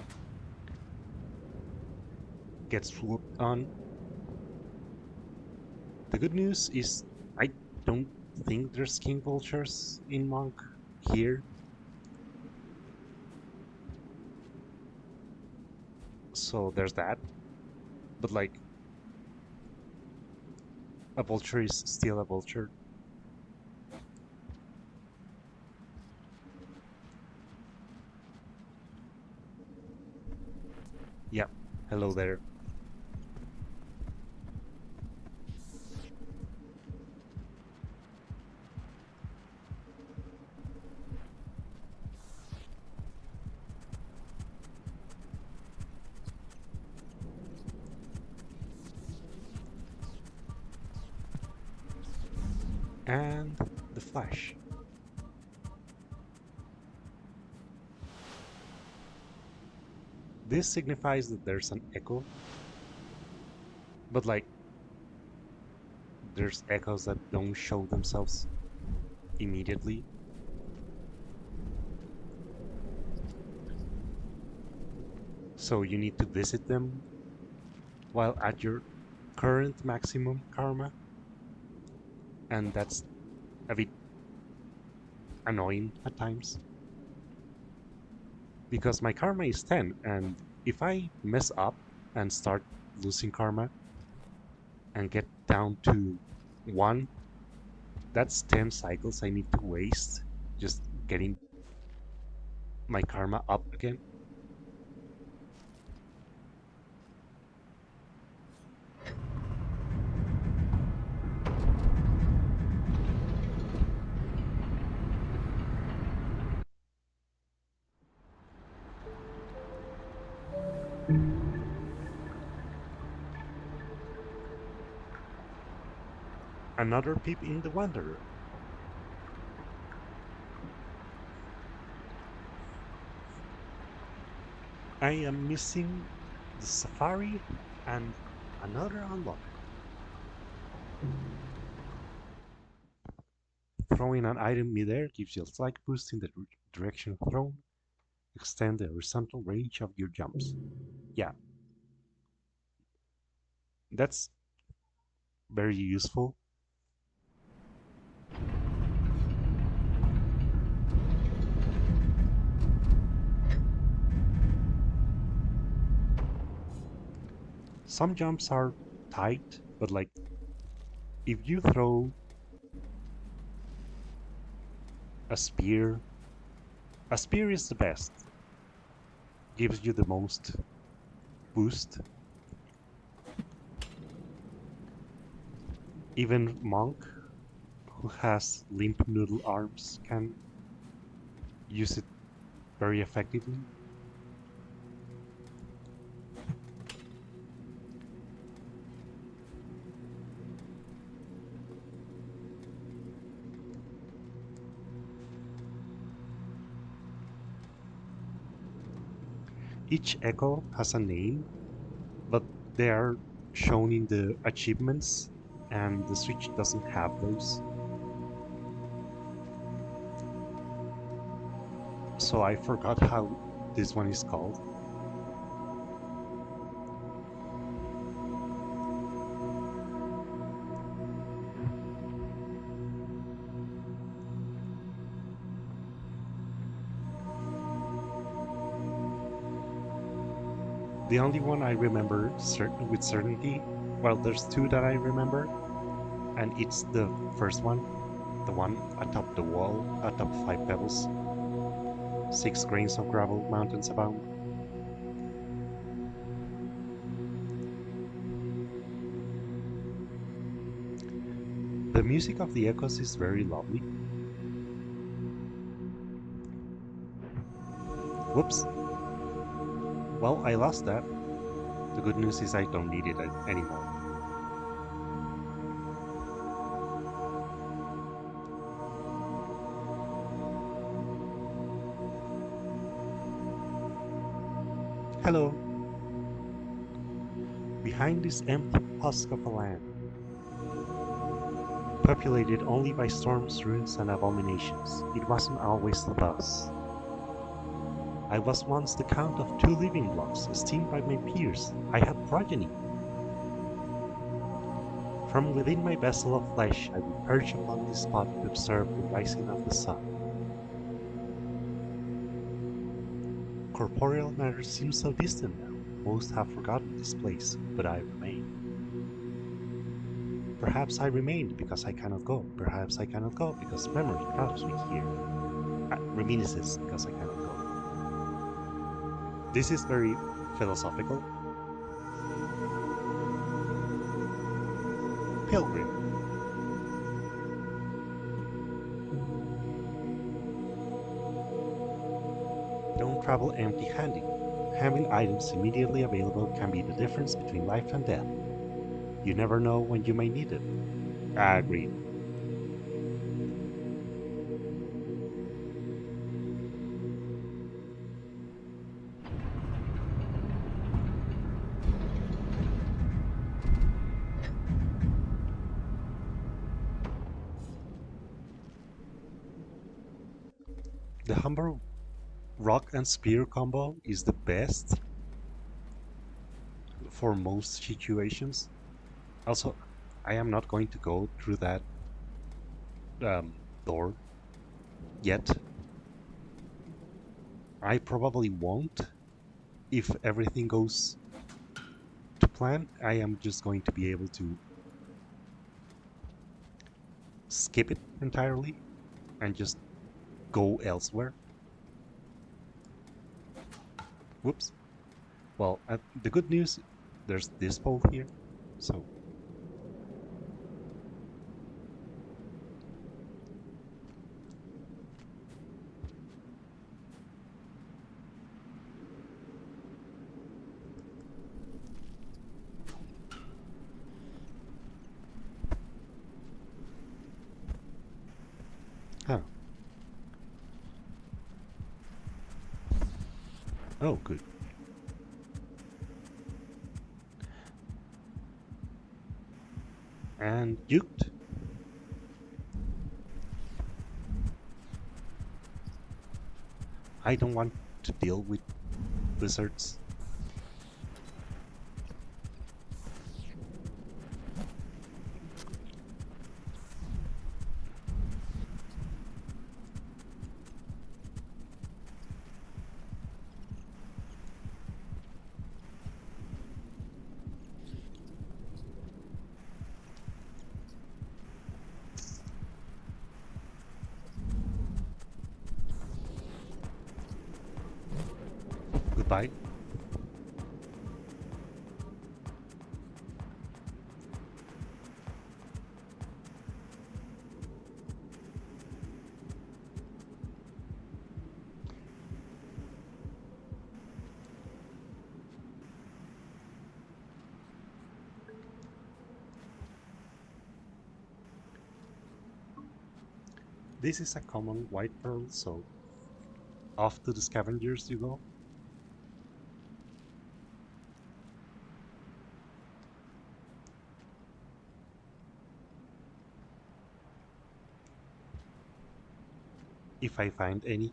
get swooped on. The good news is I don't think there's king vultures in Monk here. So there's that. But like a vulture is still a vulture. Yeah. Hello there. And the flash. This signifies that there's an echo, but like there's echoes that don't show themselves immediately. So you need to visit them while at your current maximum karma, and that's a bit annoying at times because my karma is 10, and if I mess up and start losing karma and get down to 1, that's 10 cycles I need to waste just getting my karma up again. Another peep in the Wanderer. I am missing the Safari and another unlock. Throwing an item midair gives you a slight boost in the direction thrown, extend the horizontal range of your jumps. Yeah, that's very useful. Some jumps are tight, but like if you throw a spear, a spear is the best, gives you the most boost. Even Monk, who has limp noodle arms, can use it very effectively. Each echo has a name, but they are shown in the achievements, and the Switch doesn't have those. So I forgot how this one is called. The only one I remember with certainty, well, there's two that I remember, and it's the first one, the one atop the wall, atop 5 pebbles, 6 grains of gravel, mountains abound. The music of the echoes is very lovely. Whoops. Well, I lost that. The good news is I don't need it anymore. Hello. Behind this empty husk of a land, populated only by storms, ruins, and abominations, it wasn't always the boss. I was once the count of two living blocks, esteemed by my peers. I had progeny. From within my vessel of flesh, I would perch upon this spot to observe the rising of the sun. Corporeal matter seems so distant now. Most have forgotten this place, but I remain. Perhaps I remained because I cannot go. Perhaps I cannot go because memory traps me here. Reminisces because I cannot go. This is very philosophical. Pilgrim. Don't travel empty-handed. Having items immediately available can be the difference between life and death. You never know when you may need it. Agreed. The Humber rock and spear combo is the best for most situations. Also, I am not going to go through that door yet. I probably won't. If everything goes to plan, I am just going to be able to skip it entirely and just go elsewhere. Whoops. Well, the good news, there's this pole here, so huh. Oh, good. And juked. I don't want to deal with lizards. Goodbye. This is a common white pearl, so off to the scavengers you go. If I find any.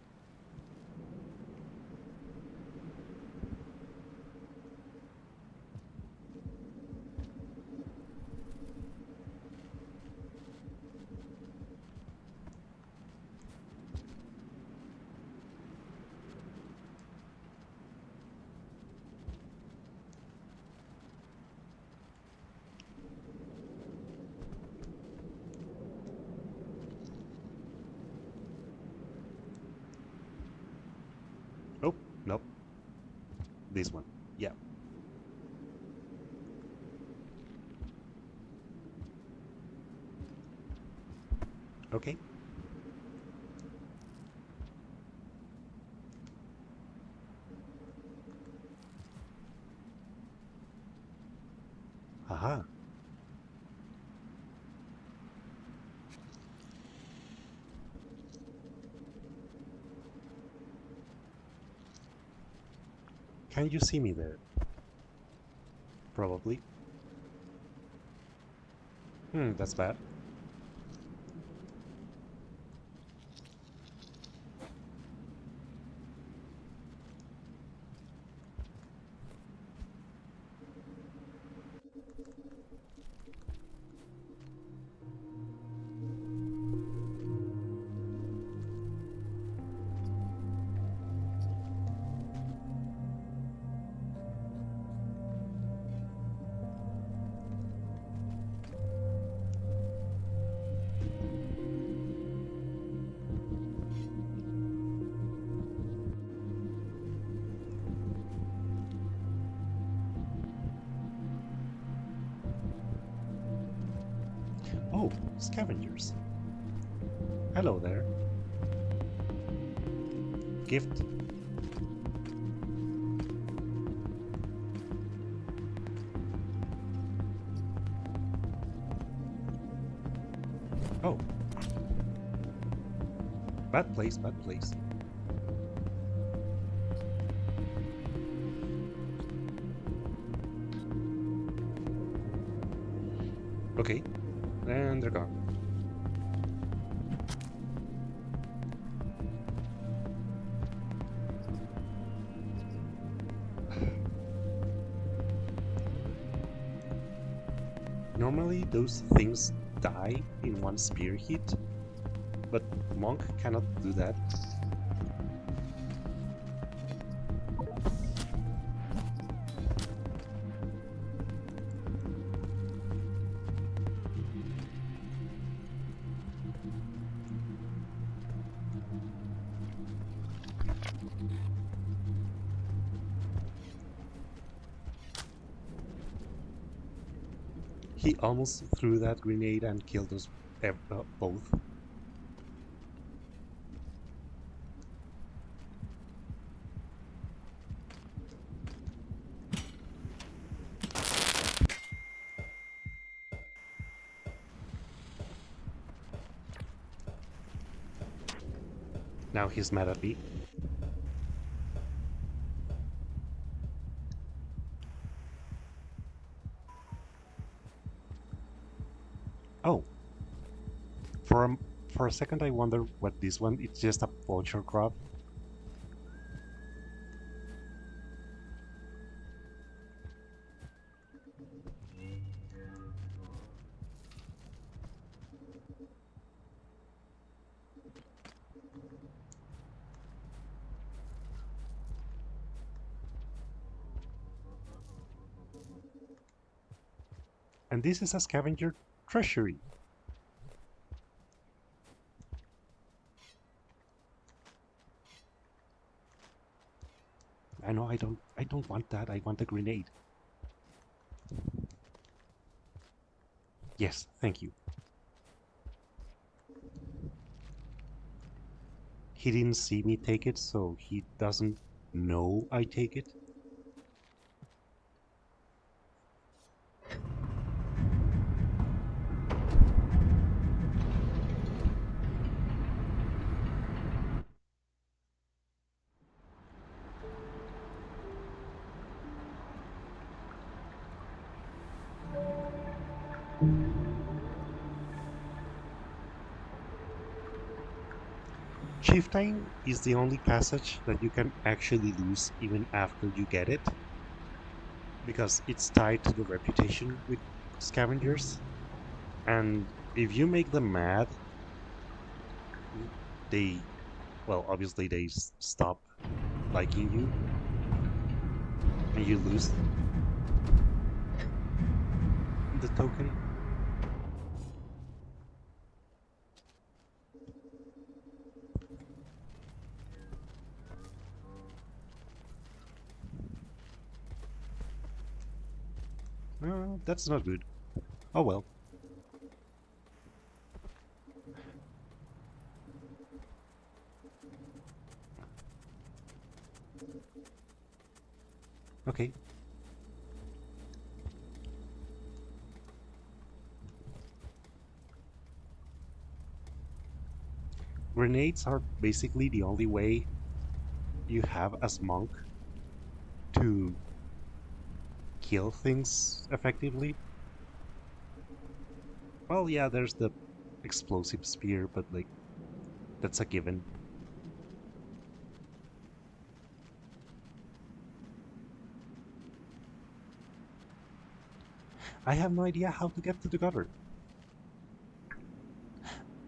Oh, nope. This one. Yeah. Okay. Haha. Can you see me there? Probably. That's bad. Oh, scavengers. Hello there. Gift. Oh, bad place, bad place. Okay, and they're gone. Normally those things die in one spear hit, but Monk cannot do that. He almost threw that grenade and killed us both. Now he's mad at me. Oh, for a, for a second I wonder what this one. It's just a vulture crop. And this is a scavenger treasury. I know I don't want that. I want a grenade. Yes, thank you. He didn't see me take it, so he doesn't know I take it. Chieftain is the only passage that you can actually lose even after you get it, because it's tied to the reputation with scavengers. And if you make them mad, they, well, obviously they stop liking you, and you lose the token. That's not good. Oh well. Okay. Grenades are basically the only way you have as monk to kill things effectively. Well, yeah, there's the explosive spear, but like that's a given. I have no idea how to get to the gutter.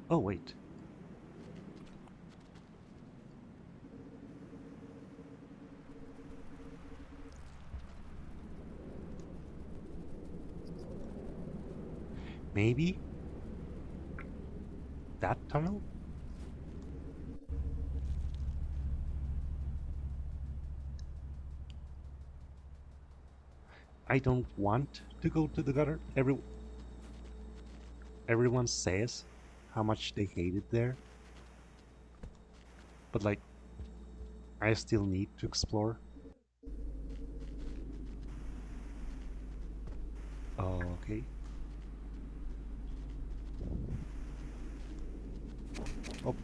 Oh, wait. Maybe that tunnel? I don't want to go to the gutter. Everyone says how much they hate it there, but like I still need to explore. Okay. Oh,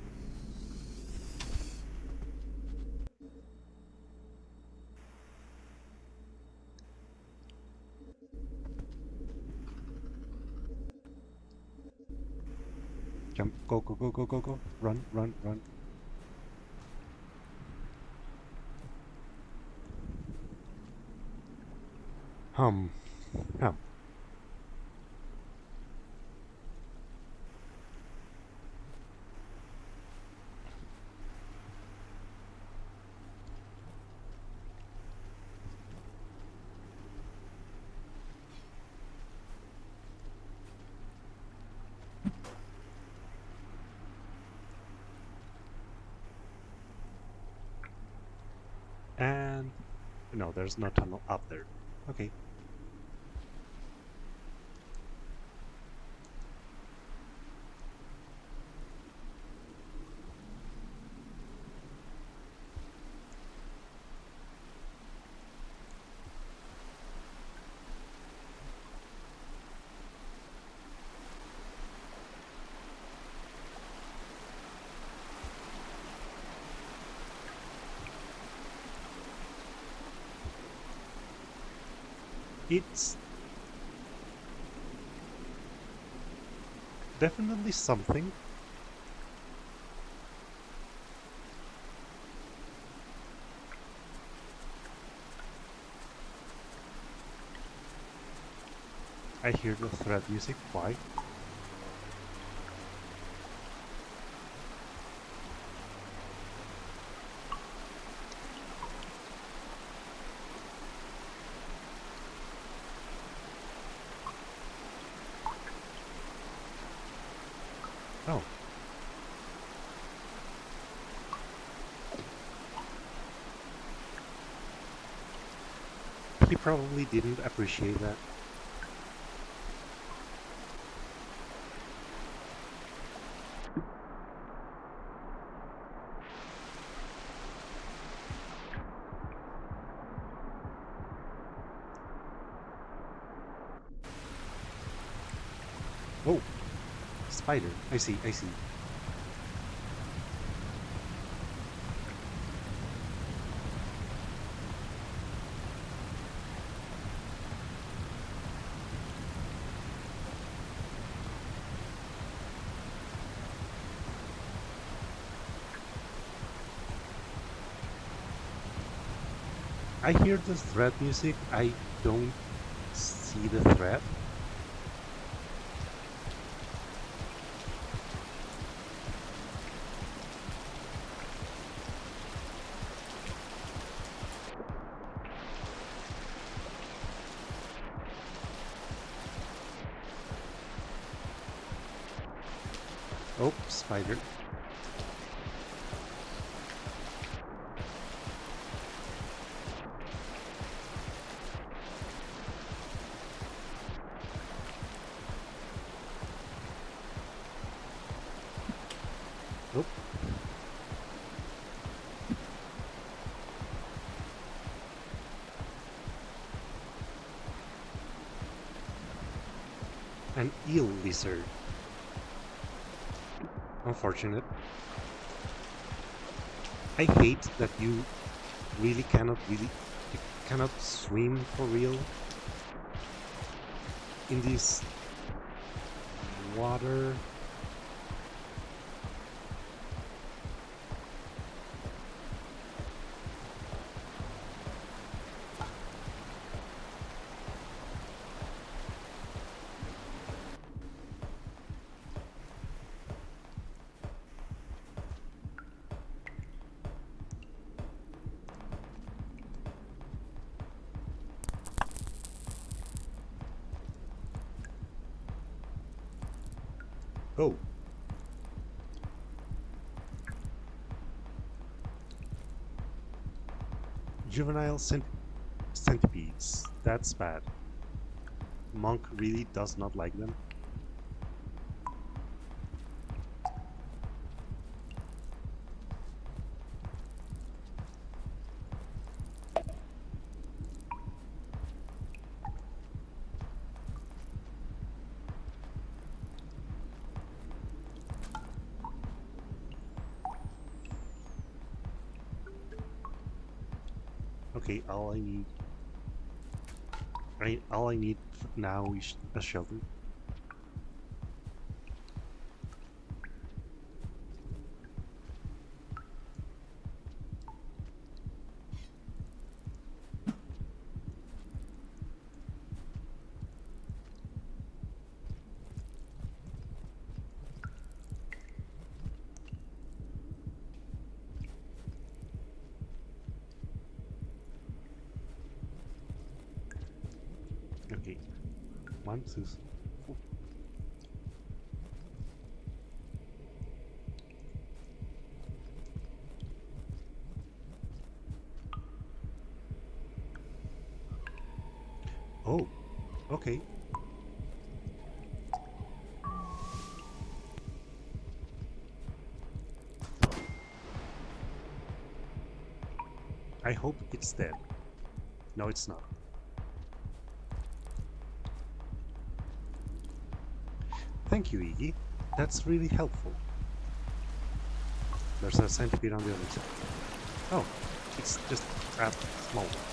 jump! Go! Go! Go! Go! Go! Go! Run! Run! Run! Hum. Hum. And no, there's no tunnel up there. Okay. It's definitely something. I hear the thread music. Why? Oh, he probably didn't appreciate that. Oh, spider. I see. I see. I hear the thread music. I don't see the thread. Oh, spider. Oh, an eel lizard. Unfortunate. I hate that you you cannot swim for real in this water. Oh, juvenile centipedes. That's bad. Monk really does not like them. Okay, all I need now is a shelter. Okay, one, two, four. Oh, okay. I hope it's dead. No, it's not. Thank you, Iggy. That's really helpful. There's a centipede on the other side. Oh, it's just a small one.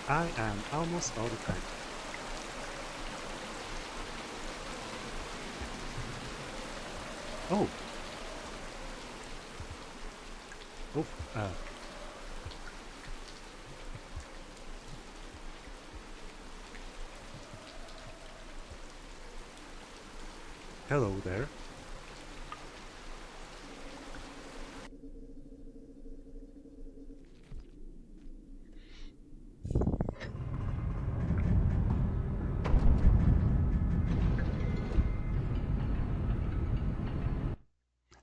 I am almost out of time. Oh. Oh, hello there.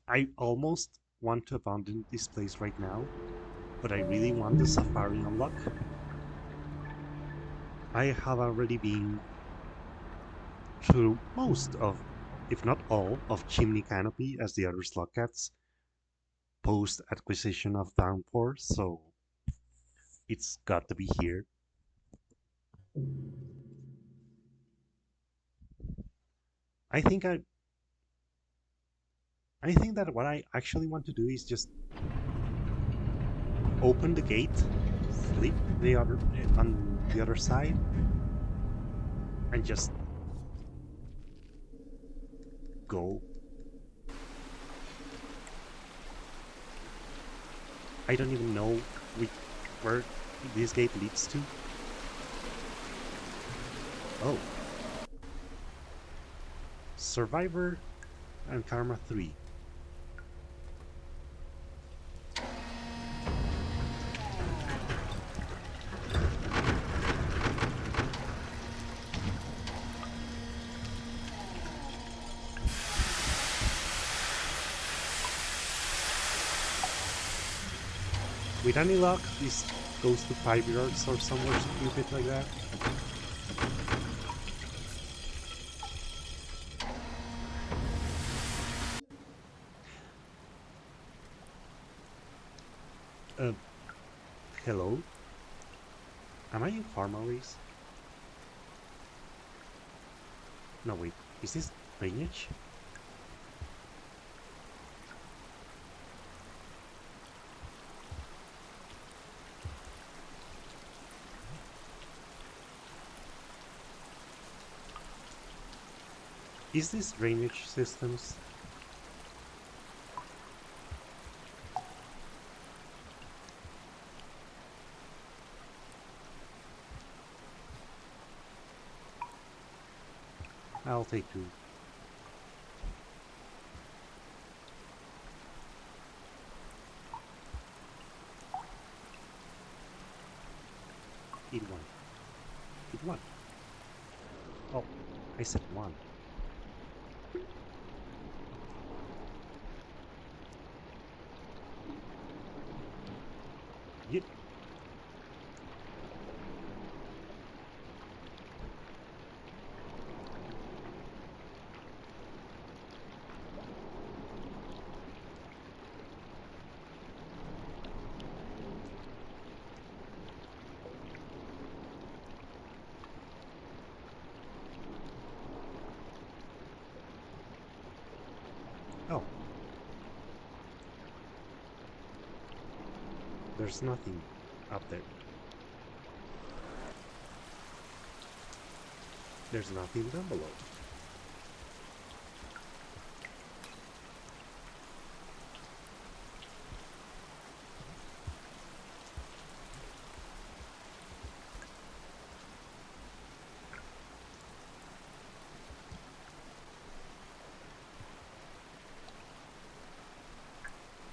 I almost want to abandon this place right now, but I really want the safari unlock. I have already been through most of, if not all, of Chimney Canopy as the other slug cats post acquisition of Downpour, so it's got to be here. I think I I think that what I actually want to do is just open the gate, sleep the other on the other side, and just go. I don't even know where this gate leads to. Oh. Survivor and Karma 3. With any luck, this goes to 5 yards or somewhere stupid like that. Uh, Hello? Am I in Farmaries? No, wait. Is this drainage? Is this drainage systems? I'll take two. Eat one. Eat one. Oh, I said one. Yep. Oh, there's nothing up there. There's nothing down below.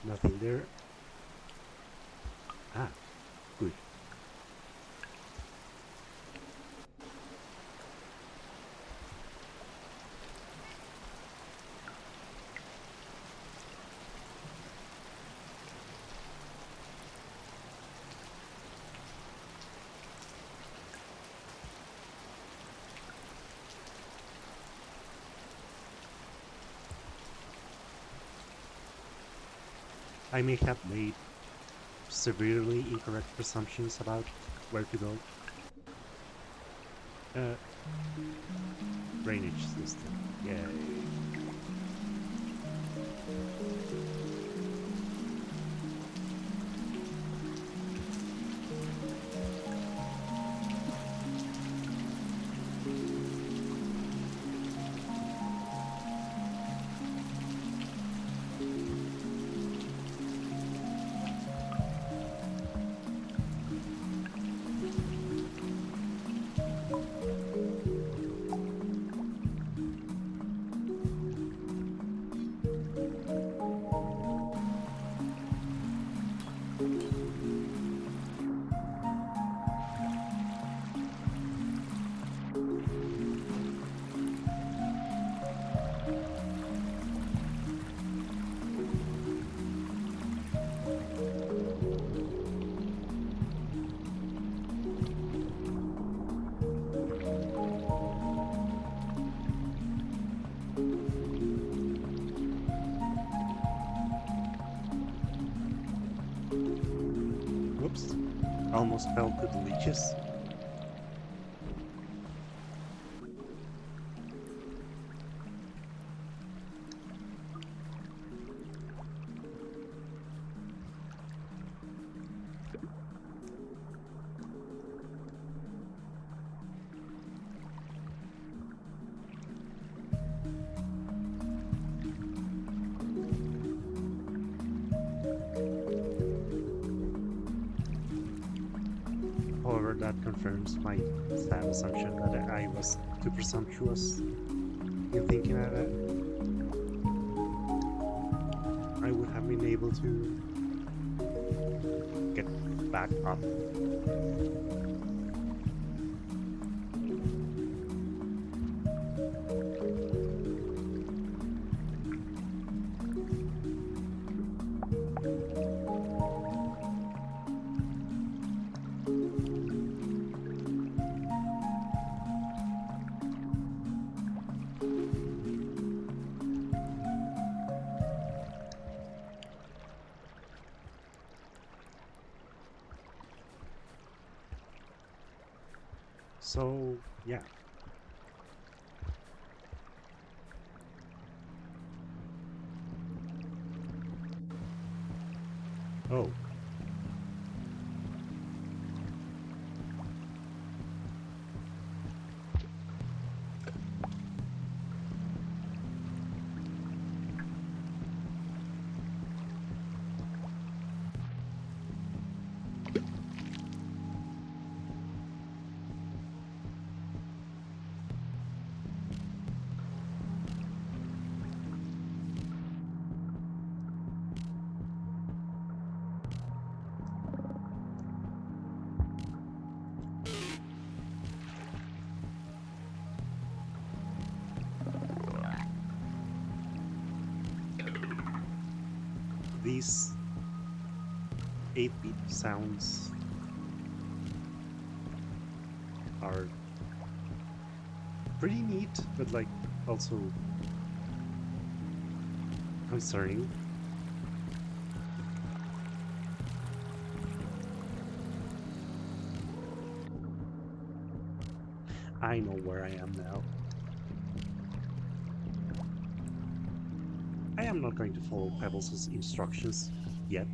Nothing there. Ah, good. I may have made severely incorrect presumptions about where to go. Uh, Drainage system. Yay. Whoops. Almost fell to the leeches. However, that confirms my sad assumption that I was too presumptuous in thinking that I would have been able to get back up. So, yeah. Oh, these 8-bit sounds are pretty neat, but like also concerning. I know where I am now. I am not going to follow Pebbles' instructions yet.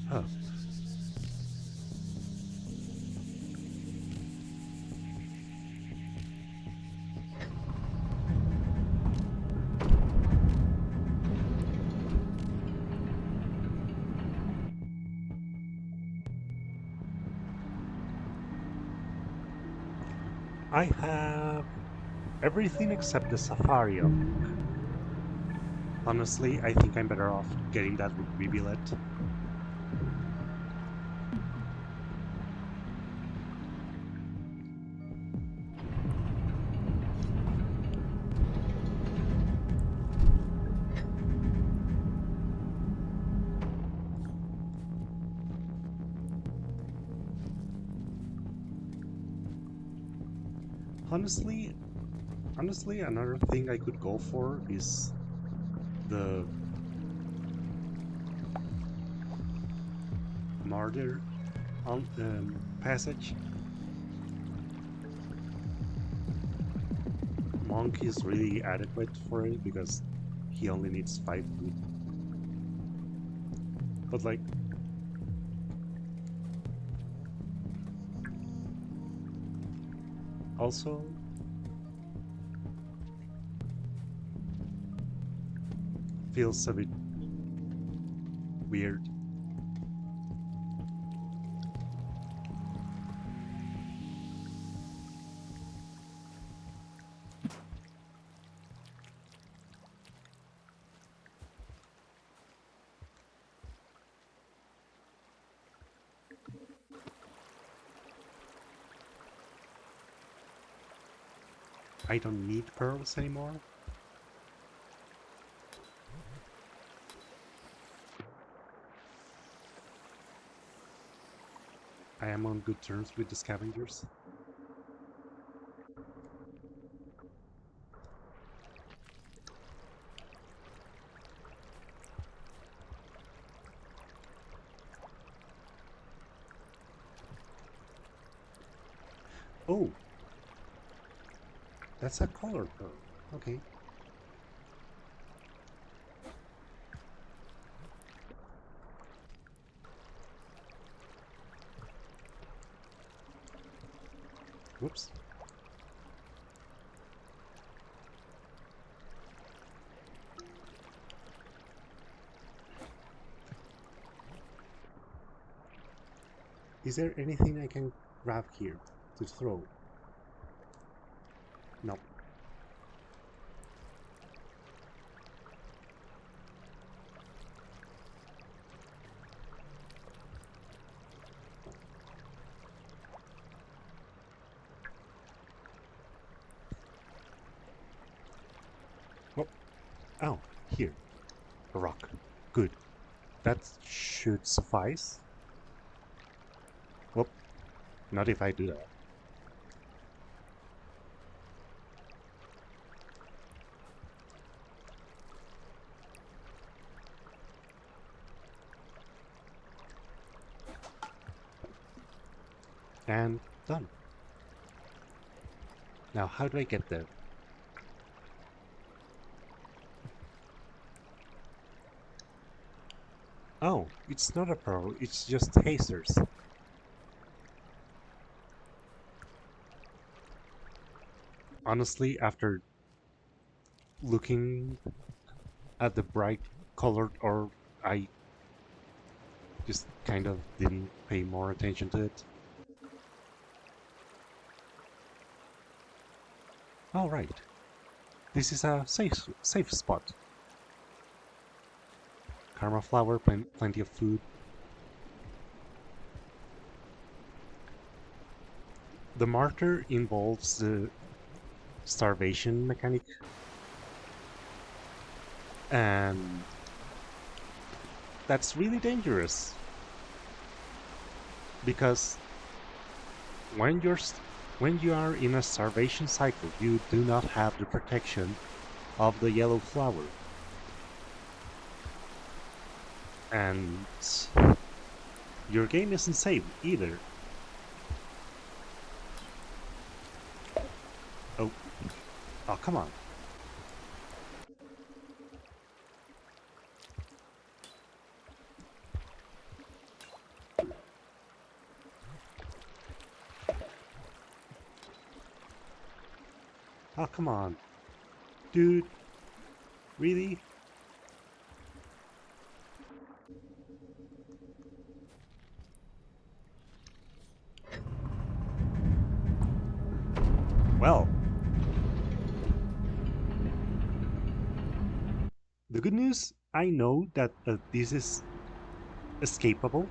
Huh. I have everything except the Safari unlock. Honestly, I think I'm better off getting that with Rivulet. Honestly, another thing I could go for is the Martyr passage. Monk is really adequate for it because he only needs 5 food. But like, also feels a bit weird. I don't need pearls anymore. I am on good terms with the scavengers. Oh, that's a color pearl. Okay. Whoops. Is there anything I can grab here to throw? No. Oh, oh, here. A rock. Good. That should suffice. Whoop. Not if I do that. and done. Now, how do I get there? Oh, it's not a pearl, it's just hazers. Honestly, after looking at the bright colored orb, I just kind of didn't pay more attention to it. All right, this is a safe spot. Karma flower, plenty of food. The martyr involves the starvation mechanic, and that's really dangerous because when you're when you are in a starvation cycle, you do not have the protection of the yellow flower, and your game isn't safe either. Oh, oh, come on. Oh, come on. Dude, really? Well, the good news, I know that this is escapable.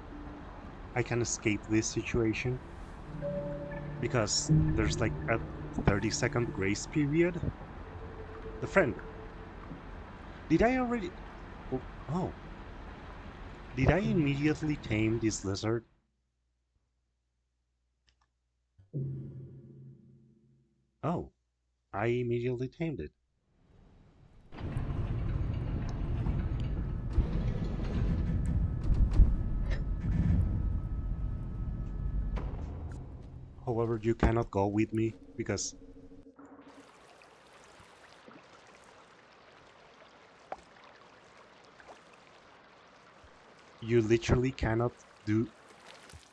I can escape this situation because there's like a 30-second grace period. The friend. Did I already. Oh, oh. Did I immediately tame this lizard? Oh, I immediately tamed it. However, you cannot go with me because you literally cannot do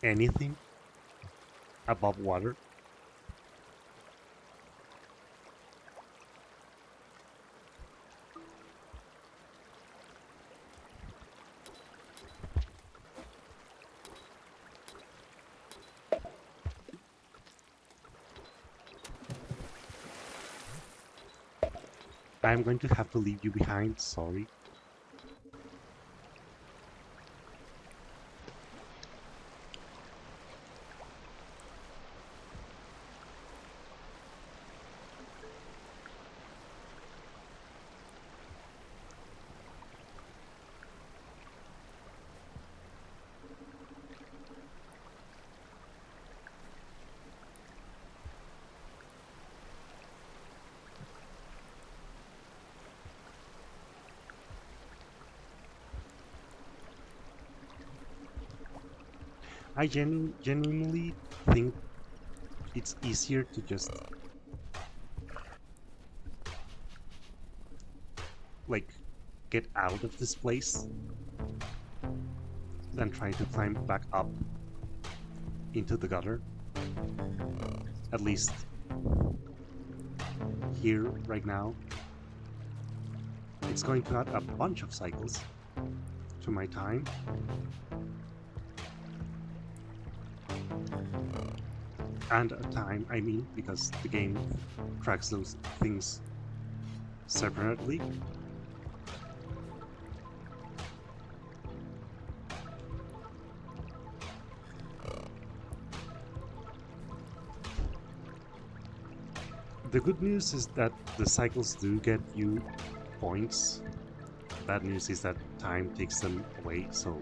anything above water. I'm going to have to leave you behind, sorry. I genuinely think it's easier to just like get out of this place than trying to climb back up into the gutter. At least here right now. It's going to add a bunch of cycles to my time. And a time, I mean, because the game tracks those things separately. The good news is that the cycles do get you points. Bad news is that time takes them away, so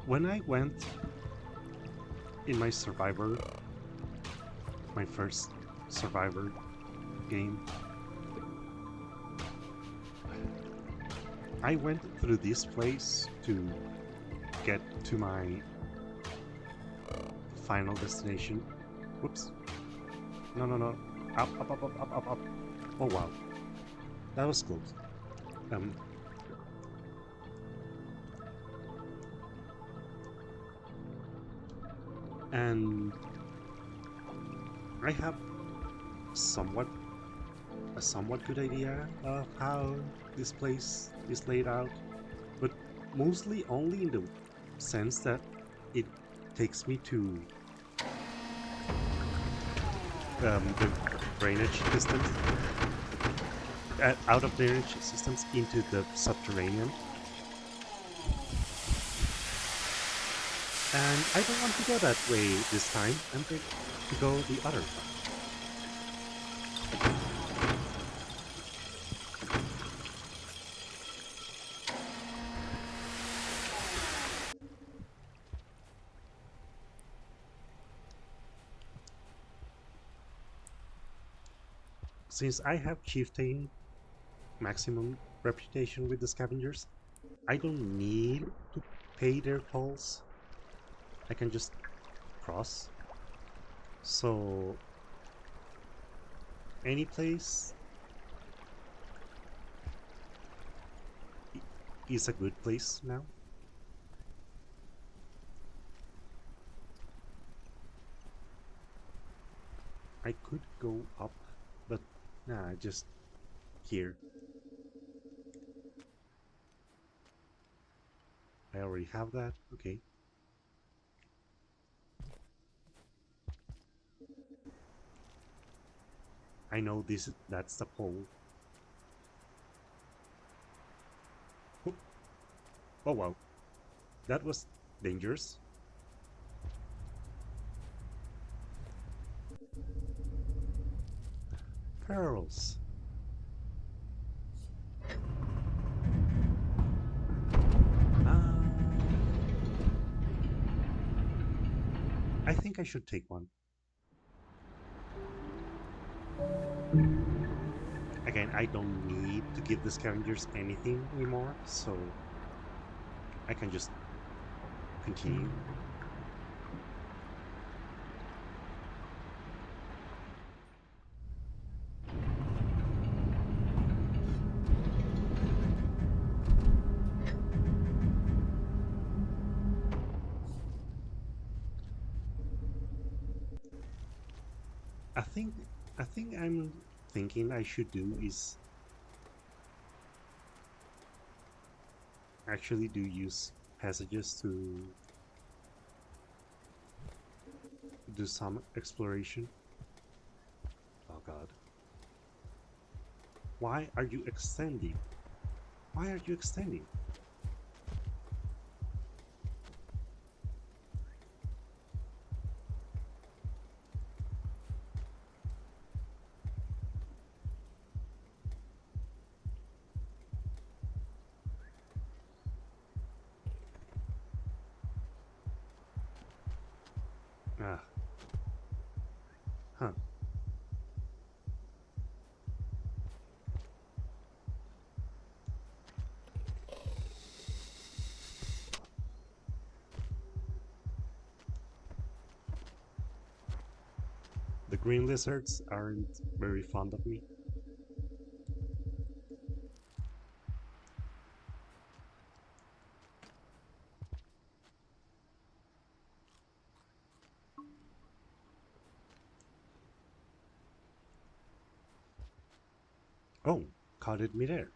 When I went in my Survivor, my first Survivor game, I went through this place to get to my final destination. Whoops. No, no, no. Up, up, up, up, up, up, up. Oh, wow. That was close. Um, and I have somewhat a somewhat good idea of how this place is laid out, but mostly only in the sense that it takes me to the drainage systems, out of drainage systems into the subterranean. And I don't want to go that way this time. I'm going to go the other way. Since I have chieftain maximum reputation with the scavengers, I don't need to pay their tolls. I can just cross. So any place is a good place now. I could go up, but nah, just here. I already have that. Okay. I know that's the pole. Oh, oh wow. That was dangerous. Pearls. I think I should take one. Again, I don't need to give the scavengers anything anymore, so I can just continue. I think I think I'm thinking I should do is actually do use passages to do some exploration. Oh god. Why are you extending? Why are you extending? Ah. Huh. The green lizards aren't very fond of me. Oh, caught it midair.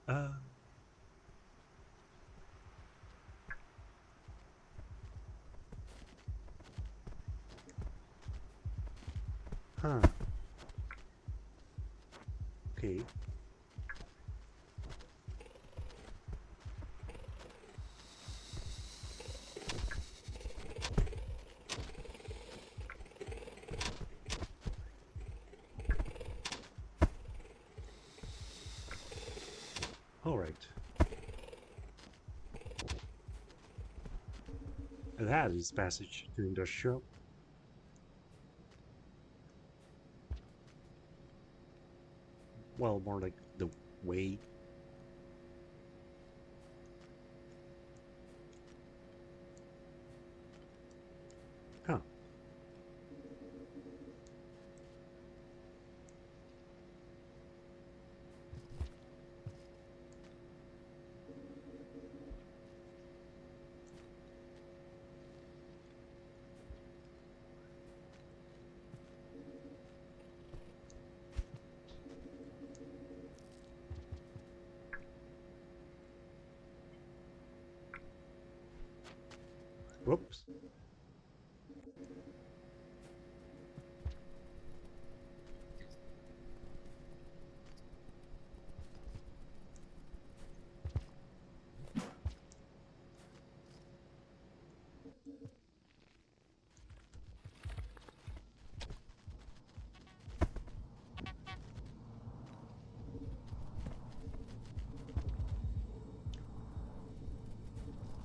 Uh, huh. Okay. All right. That is passage to industrial. Well, more like the way. Huh. Whoops.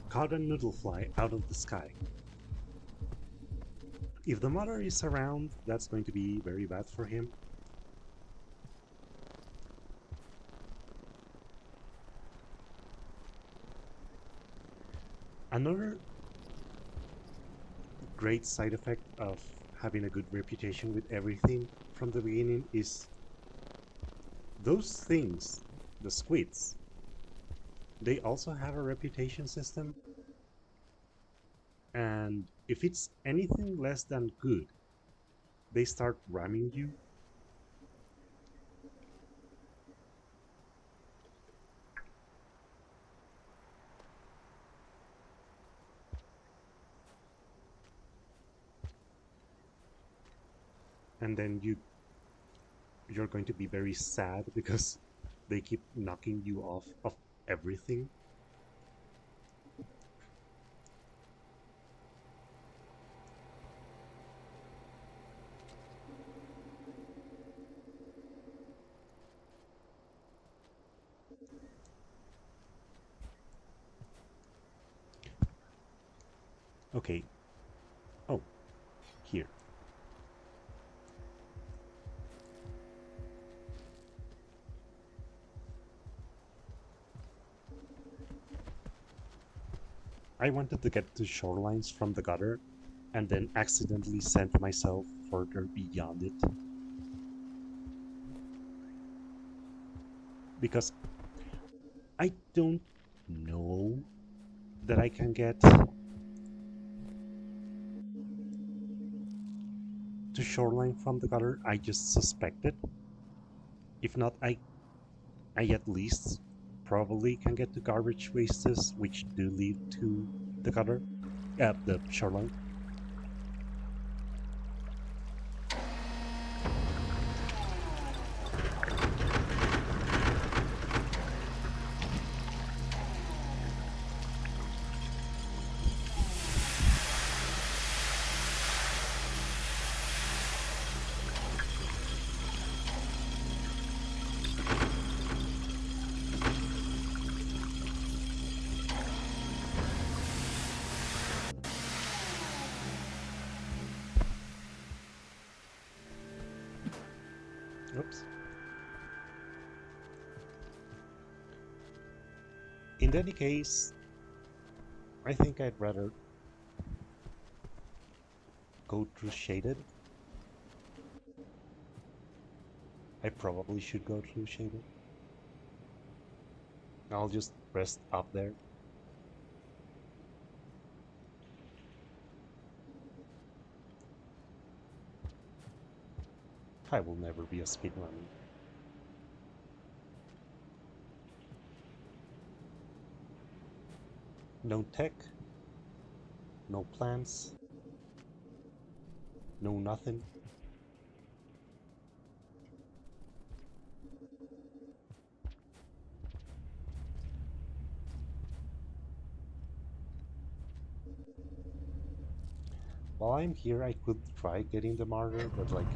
Caught a noodle fly out of the sky. If the mother is around, that's going to be very bad for him. Another great side effect of having a good reputation with everything from the beginning is those things, the squids, they also have a reputation system, and if it's anything less than good, they start ramming you. And then you're going to be very sad because they keep knocking you off of everything. Okay. Oh, here. I wanted to get to shorelines from the gutter and then accidentally sent myself further beyond it because I don't know that I can get to shoreline from the gutter. I just suspect it. If not, I at least probably can get to garbage wastes, which do lead to the gutter, the shoreline. Oops. In any case, I think I'd rather go through shaded. I probably should go through shaded. I'll just rest up there. I will never be a speedrunner. No tech, no plans, no nothing. While I'm here, I could try getting the martyr, but like,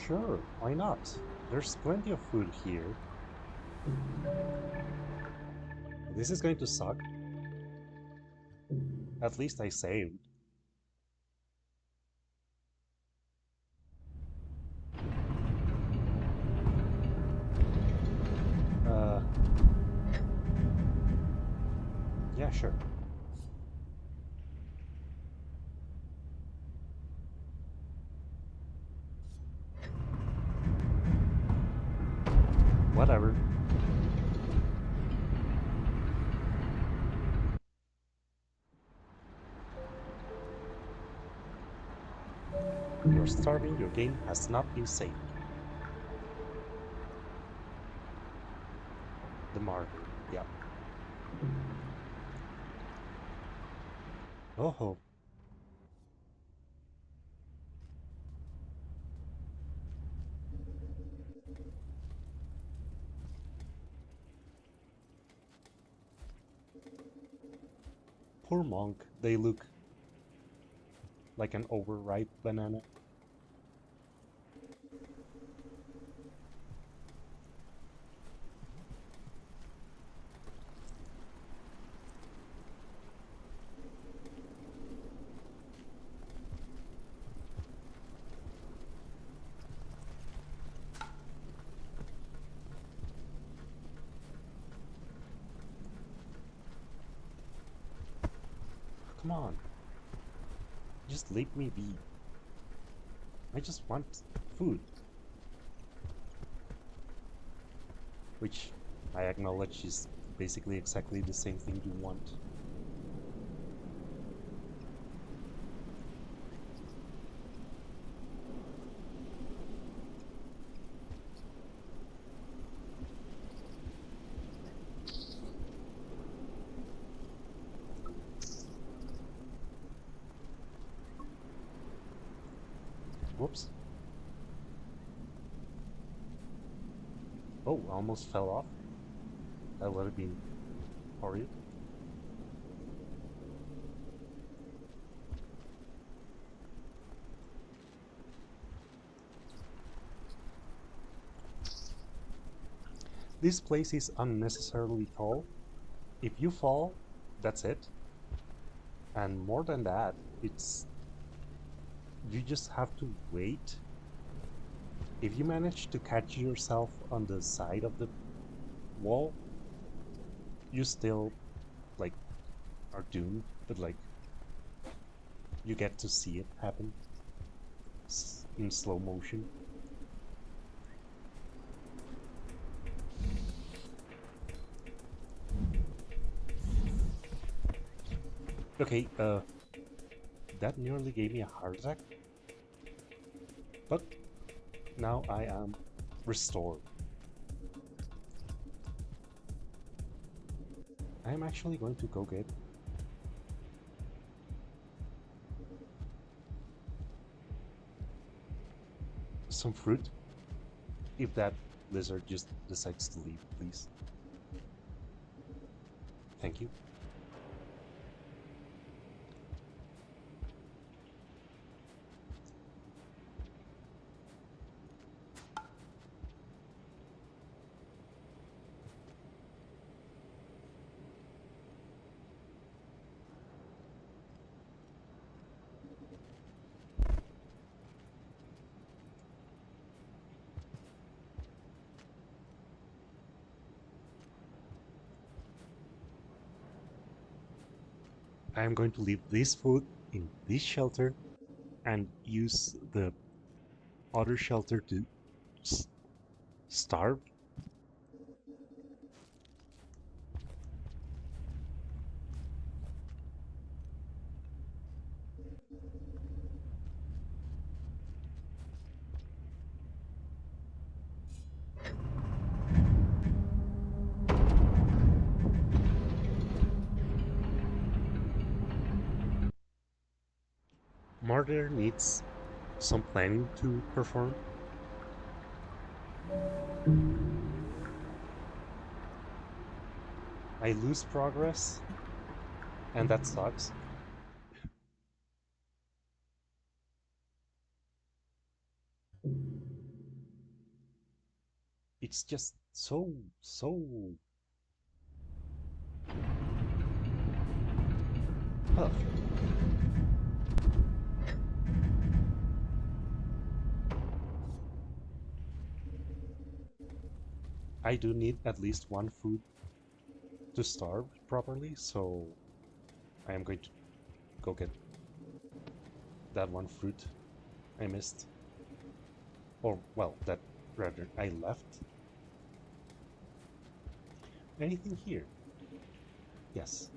sure, why not? There's plenty of food here. This is going to suck. At least I saved. Uh, yeah, sure. Whatever. You're starving, your game has not been saved. The martyr, yeah. Oh ho. Poor monk, they look like an overripe banana. Come on, just leave me be. I just want food. Which I acknowledge is basically exactly the same thing you want. Whoops. Oh, almost fell off. That would have been horrid. This place is unnecessarily tall. If you fall, that's it. And more than that, it's you just have to wait. If you manage to catch yourself on the side of the wall, you still like are doomed, but like you get to see it happen in slow motion. Okay, that nearly gave me a heart attack, but now I am restored. I am actually going to go get some fruit if that lizard just decides to leave, please. Thank you. I am going to leave this food in this shelter and use the other shelter to starve. Murder needs some planning to perform. I lose progress, and that sucks. It's just so tough. I do need at least one food to starve properly, so I am going to go get that one fruit I missed. Or, well, that rather I left. Anything here? Yes.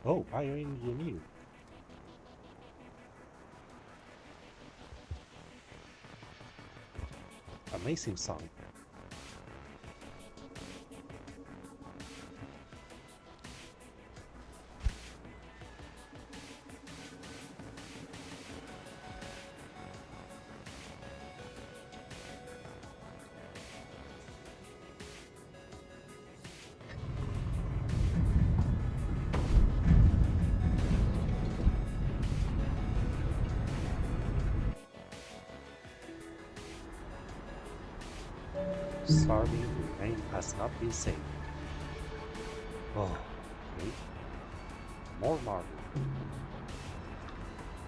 Oh, bioengineer. Amazing song. Starving, your name has not been saved. Oh, okay. More marble.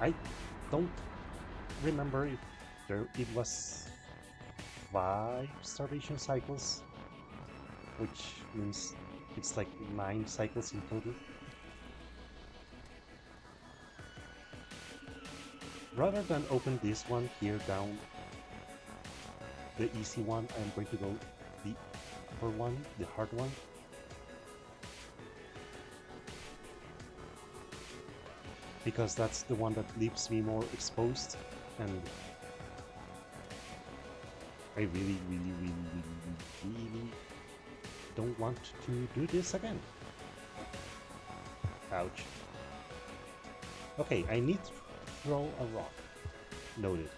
I don't remember if it was 5 starvation cycles, which means it's like 9 cycles in total. Rather than open this one here down, the easy one, I'm going to go the upper one, the hard one. Because that's the one that leaves me more exposed, and I really don't want to do this again. Ouch. Okay, I need to throw a rock. Noted.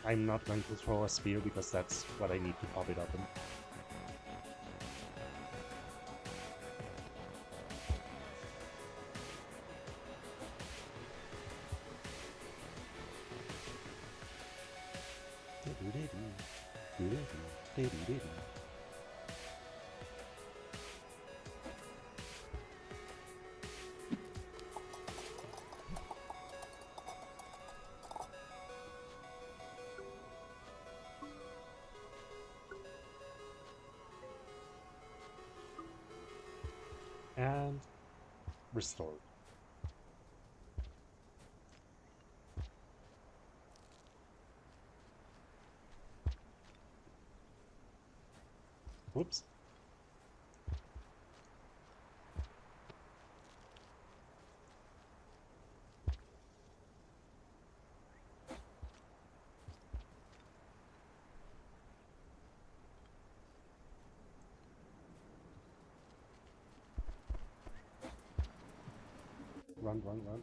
I'm not going to throw a spear because that's what I need to pop it up in. And restored. Whoops. Run, run, run.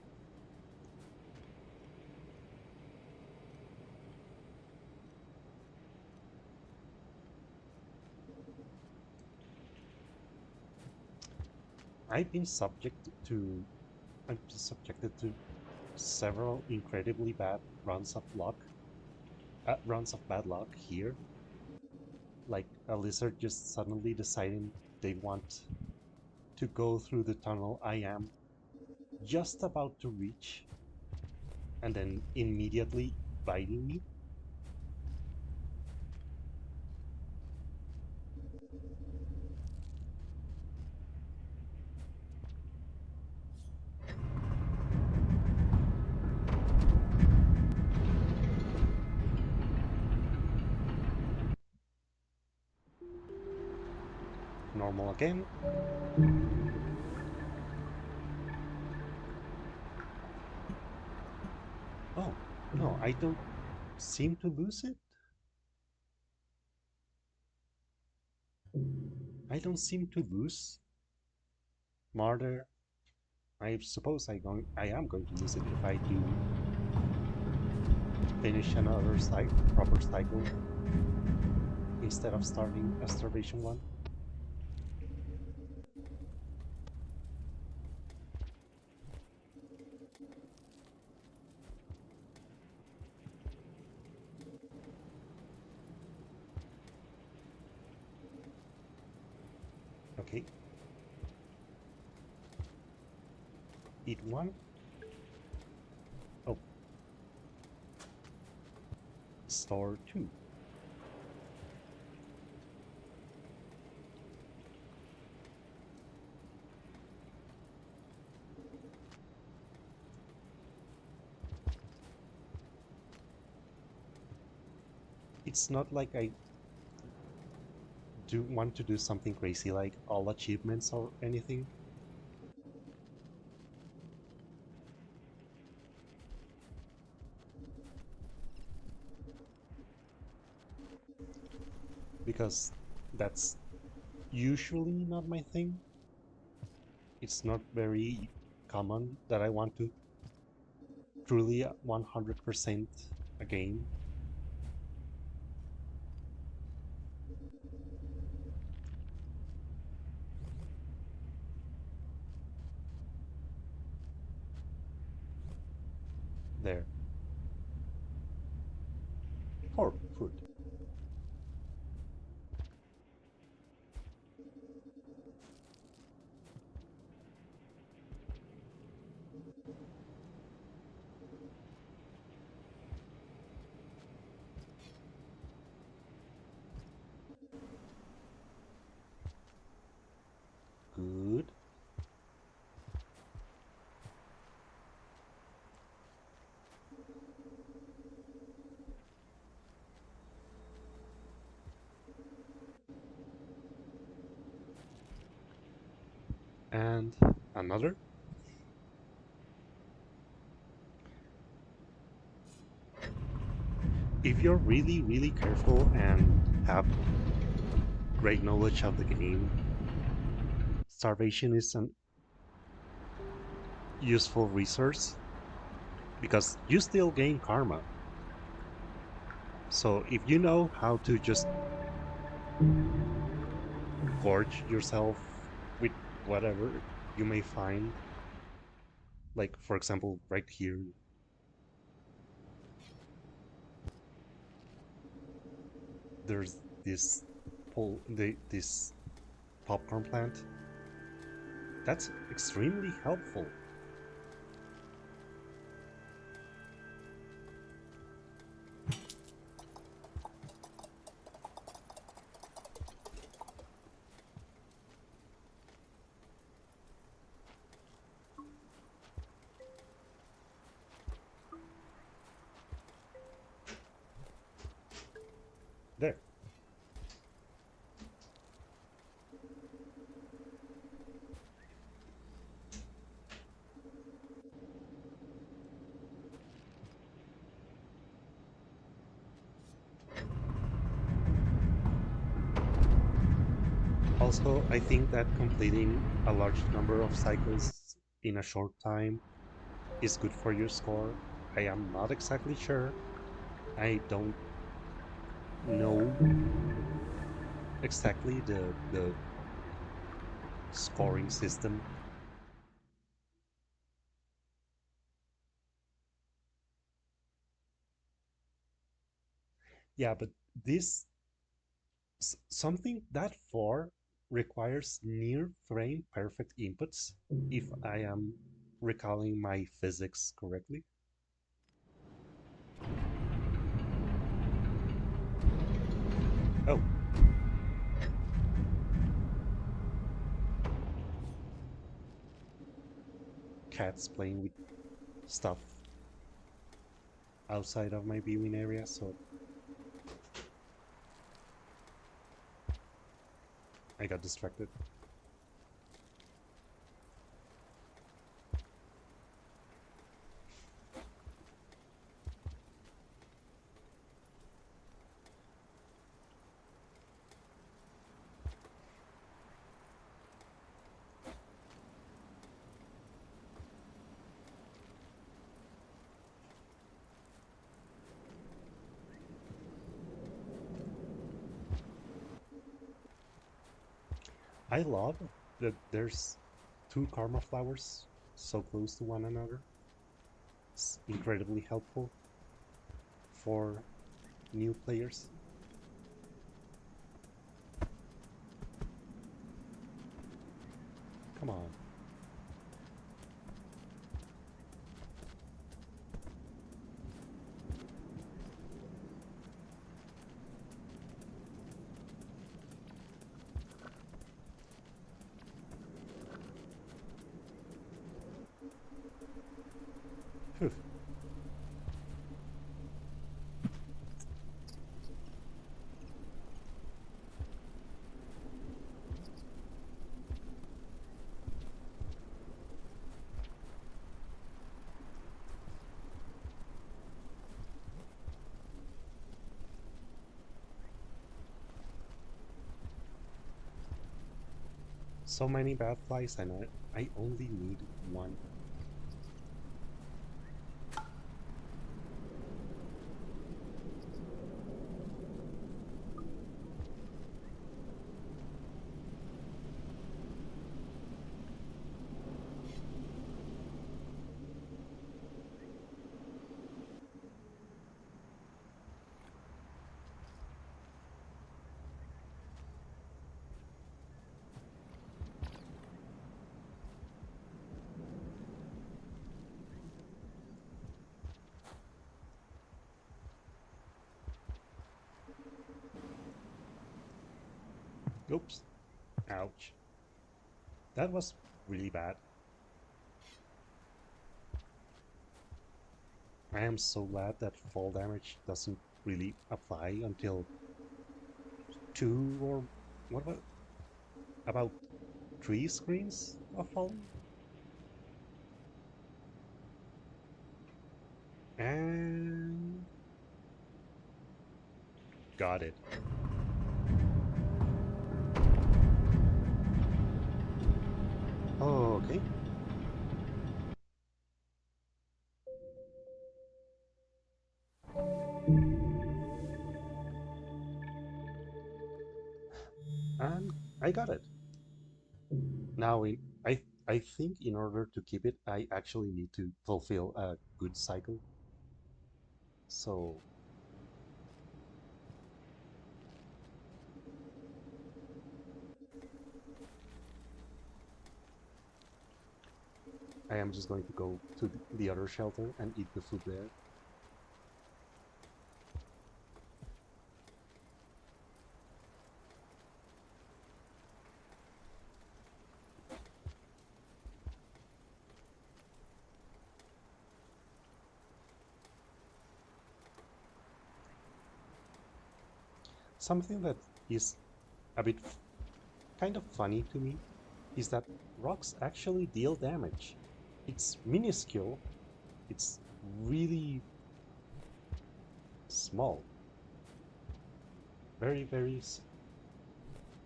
I've been subjected to several incredibly bad runs of bad luck here. Like a lizard just suddenly deciding they want to go through the tunnel I am just about to reach, and then immediately biting me. Normal again. I don't seem to lose it. I don't seem to lose Martyr. I suppose I am going to lose it if I do finish another proper cycle instead of starting a starvation one. Okay. Eat one. Oh, store two. It's not like I do want to do something crazy like all achievements or anything. Because that's usually not my thing. It's not very common that I want to truly 100% a game. There. Or fruit. Good. And another. If you're really, really careful and have great knowledge of the game, starvation is an useful resource because you still gain karma. So if you know how to just gorge yourself with whatever you may find, like for example, right here, there's this popcorn plant. That's extremely helpful. There. Also, I think that completing a large number of cycles in a short time is good for your score. I am not exactly sure. I don't know exactly the scoring system. Yeah, but this something that far requires near frame perfect inputs, if I am recalling my physics correctly. Oh, cats playing with stuff outside of my viewing area, so I got distracted. I love that there's two karma flowers so close to one another. It's incredibly helpful for new players. Come on. Phew. So many bad flies, and I only need one. Oops. Ouch. That was really bad. I am so glad that fall damage doesn't really apply until two or what about three screens of falling? And got it. Okay. And I got it. Now I think in order to keep it, I actually need to fulfill a good cycle. So I am just going to go to the other shelter and eat the food there. Something that is a bit kind of funny to me is that rocks actually deal damage. It's minuscule, it's really small, very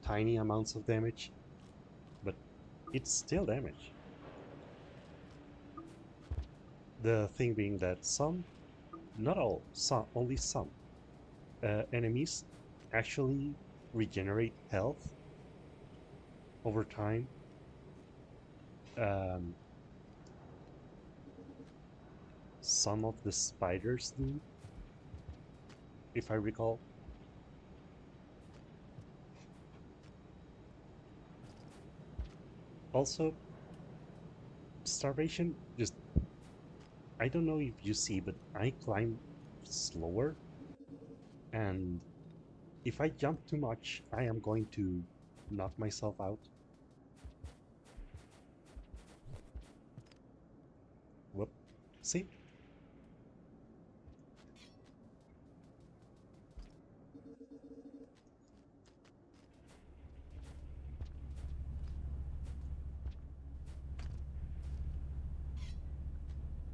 tiny amounts of damage, but it's still damage. The thing being that some, not all, some, only some enemies actually regenerate health over time. Um, some of the spiders do, if I recall. Also, starvation just, I don't know if you see, but I climb slower, and if I jump too much, I am going to knock myself out. Whoop. See?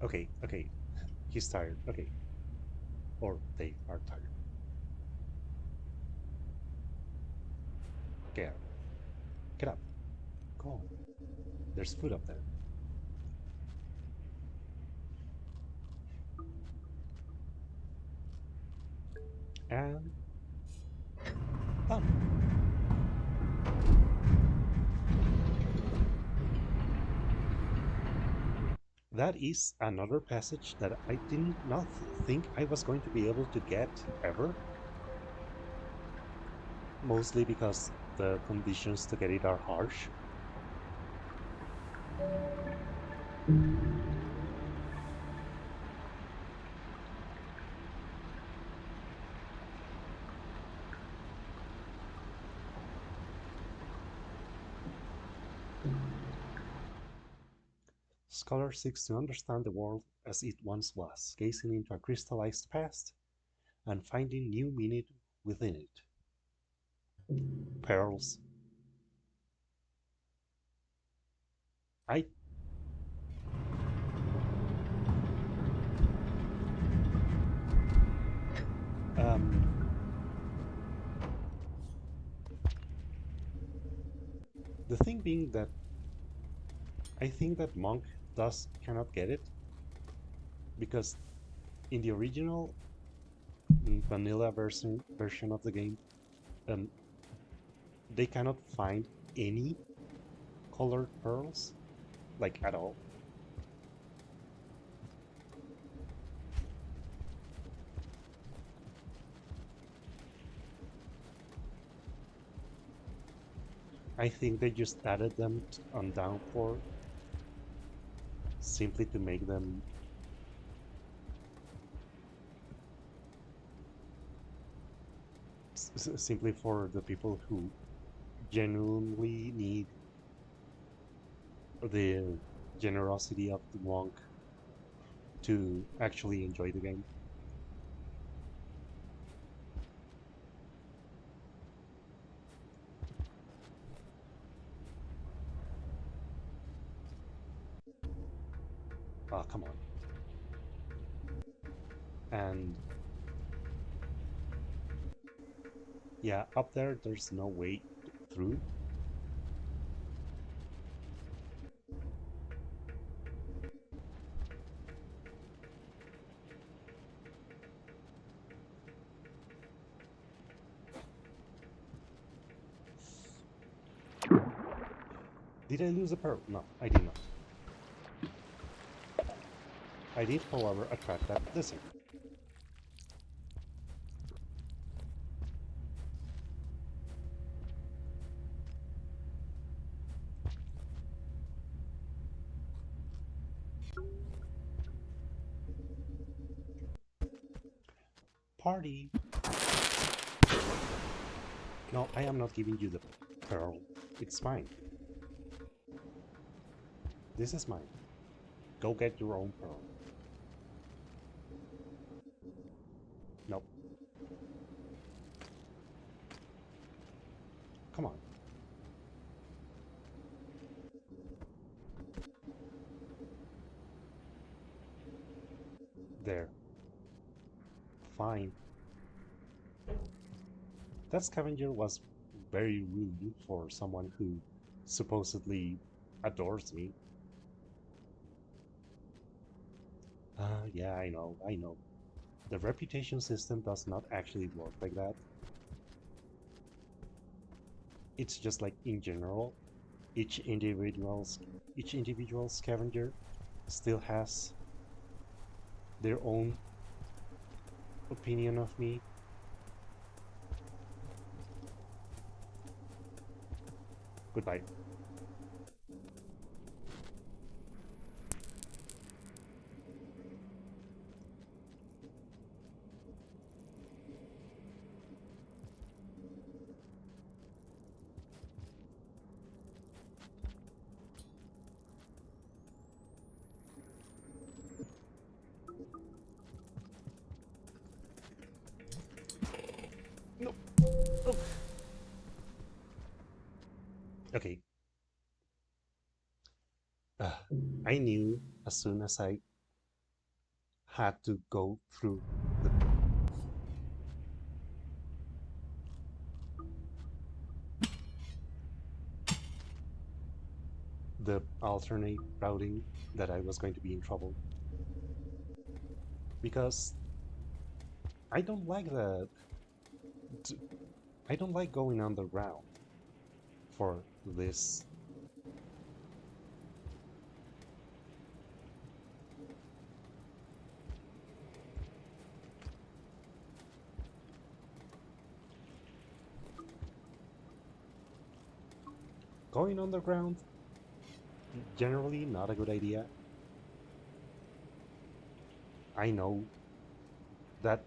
Okay, okay. He's tired. Okay. Or they are tired. Get up. Get up. Go on. There's food up there. And done. That is another passage that I did not think I was going to be able to get ever, mostly because the conditions to get it are harsh. Scholar seeks to understand the world as it once was, gazing into a crystallized past and finding new meaning within it. Pearls. I um the thing being that I think that Monk does cannot get it because in the original vanilla version of the game, um, they cannot find any colored pearls, like at all. I think they just added them on Downpour simply to make them simply for the people who genuinely need the generosity of the monk to actually enjoy the game. Ah, come on. And yeah, up there, there's no way through. Did I lose a pearl? No, I did not. I did, however, attract that lizard. Party! No, I am not giving you the pearl. It's mine. This is mine. Go get your own pearl. Nope. Come on. There. Fine. That scavenger was very rude for someone who supposedly adores me. Yeah, I know. The reputation system does not actually work like that. It's just like in general, each individual's each individual scavenger still has their own opinion of me. Goodbye. No. Oh. Okay. Uh, I knew as soon as I had to go through the alternate routing that I was going to be in trouble because I don't like that. I don't like going underground for this. Going underground, generally not a good idea. I know that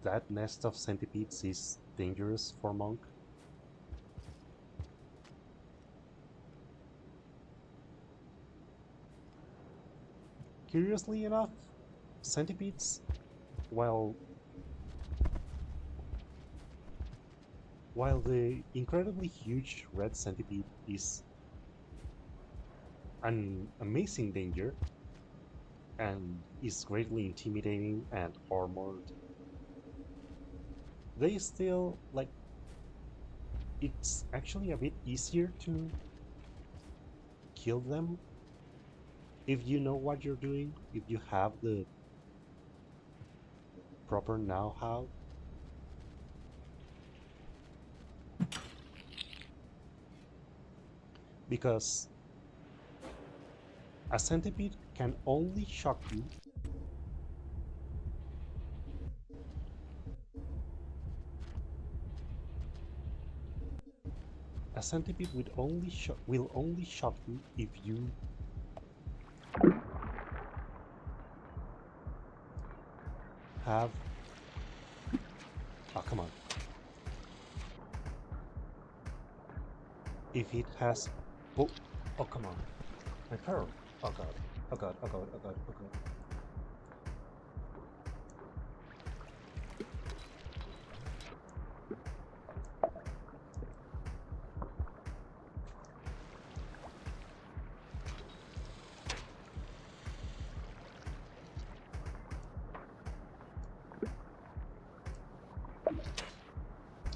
that nest of centipedes is dangerous for Monk. Curiously enough, centipedes, while while the incredibly huge red centipede is an amazing danger and is greatly intimidating and armored, they still like it's actually a bit easier to kill them if you know what you're doing, if you have the proper know-how. Because a centipede can only shock you. A centipede will only shock you if you have. Oh, come on. If it has. Oh, oh come on. My pearl. Oh god. Oh god. Oh god. Oh god. Oh god.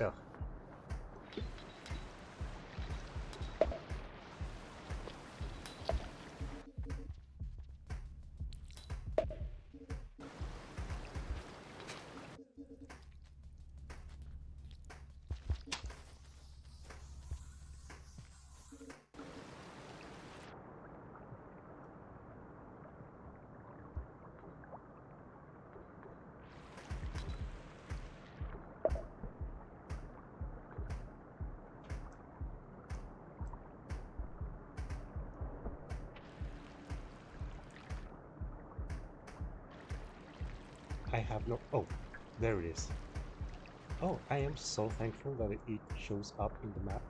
Ugh. I have no. Oh, there it is. Oh, I am so thankful that it shows up in the map.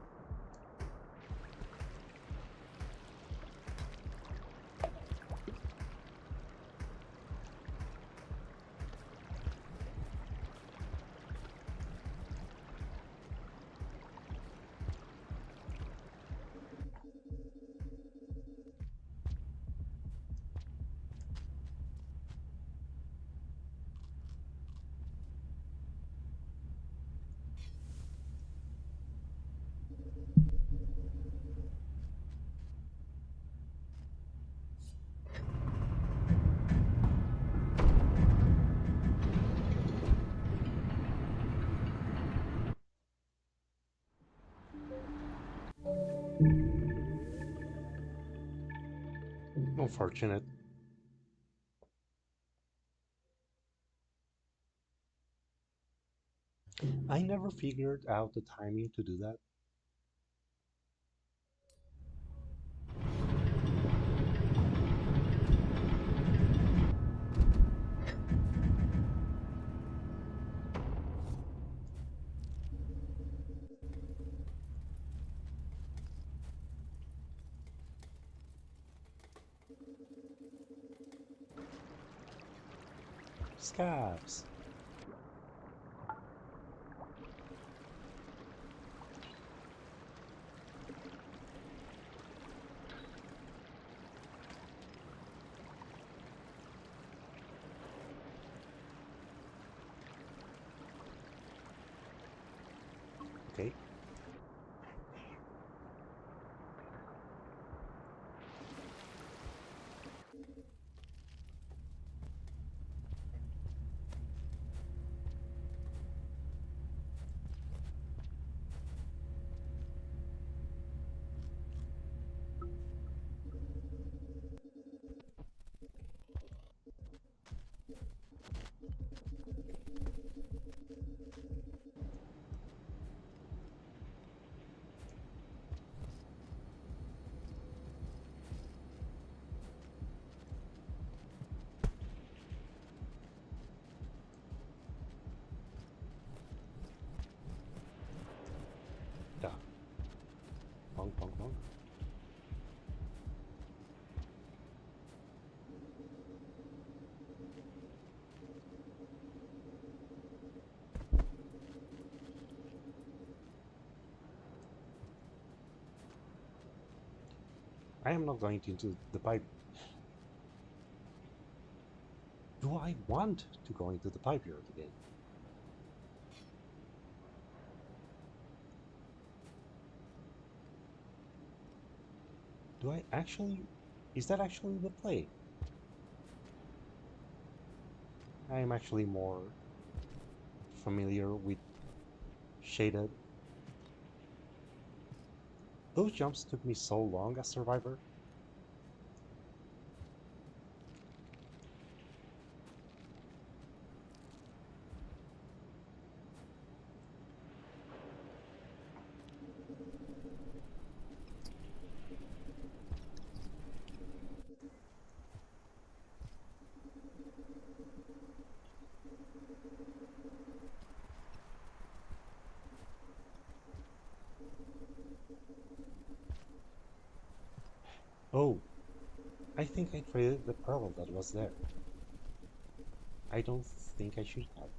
Unfortunate. I never figured out the timing to do that. Scabs. Okay. I am not going into the pipe. Do I want to go into the pipe yard again? Do I actually? Is that actually the play? I am actually more familiar with shaded. Those jumps took me so long as Survivor. Oh, I think I traded the pearl that was there. I don't think I should have.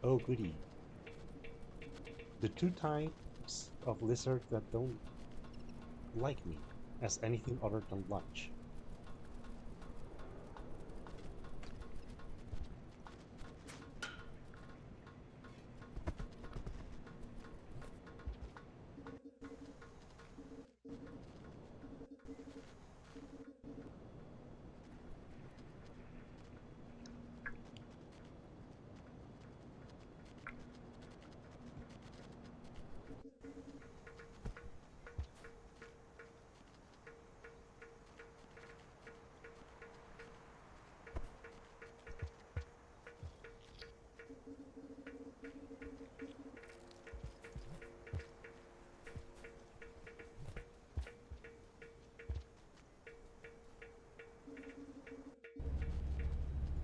Oh, goody. The two types of lizard that don't like me as anything other than lunch.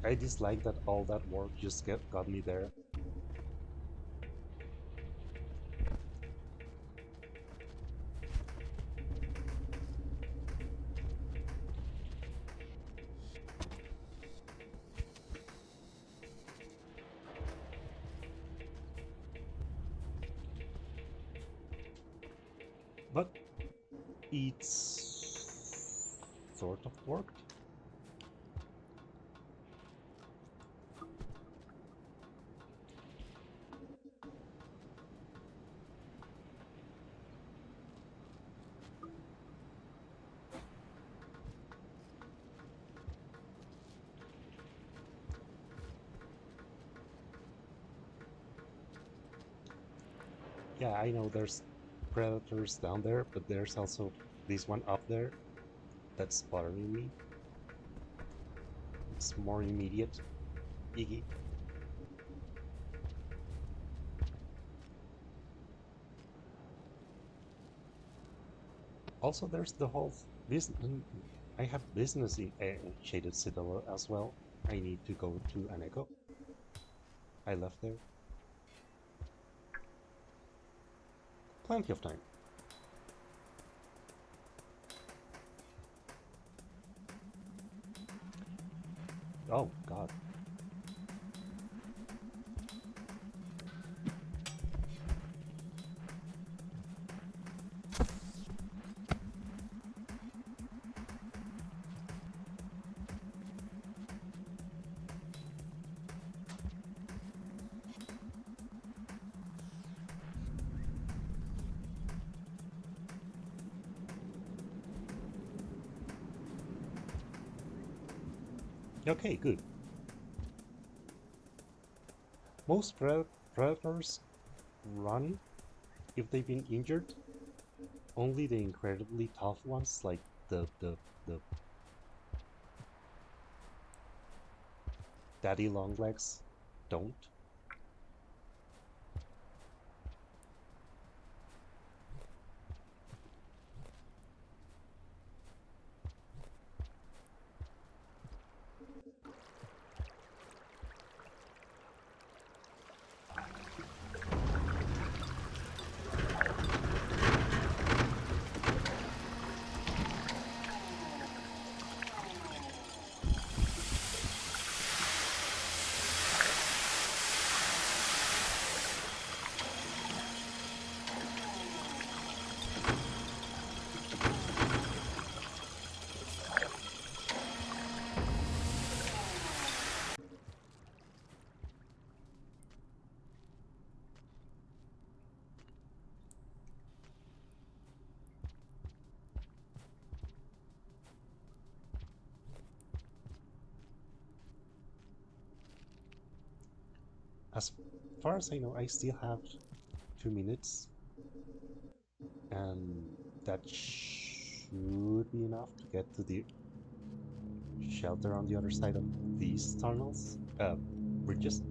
I dislike that all that work just got me there. But it's sort of worked. Yeah, I know there's predators down there, but there's also this one up there that's bothering me. It's more immediate. Iggy. Also, there's the whole business. I have business in Shaded Citadel as well. I need to go to an echo. I left there. Plenty of time. Oh, God. Okay, good. Most predators run if they've been injured. Only the incredibly tough ones, like the daddy long legs, don't. As far as I know, I still have 2 minutes, and that should be enough to get to the shelter on the other side of these tunnels, bridges.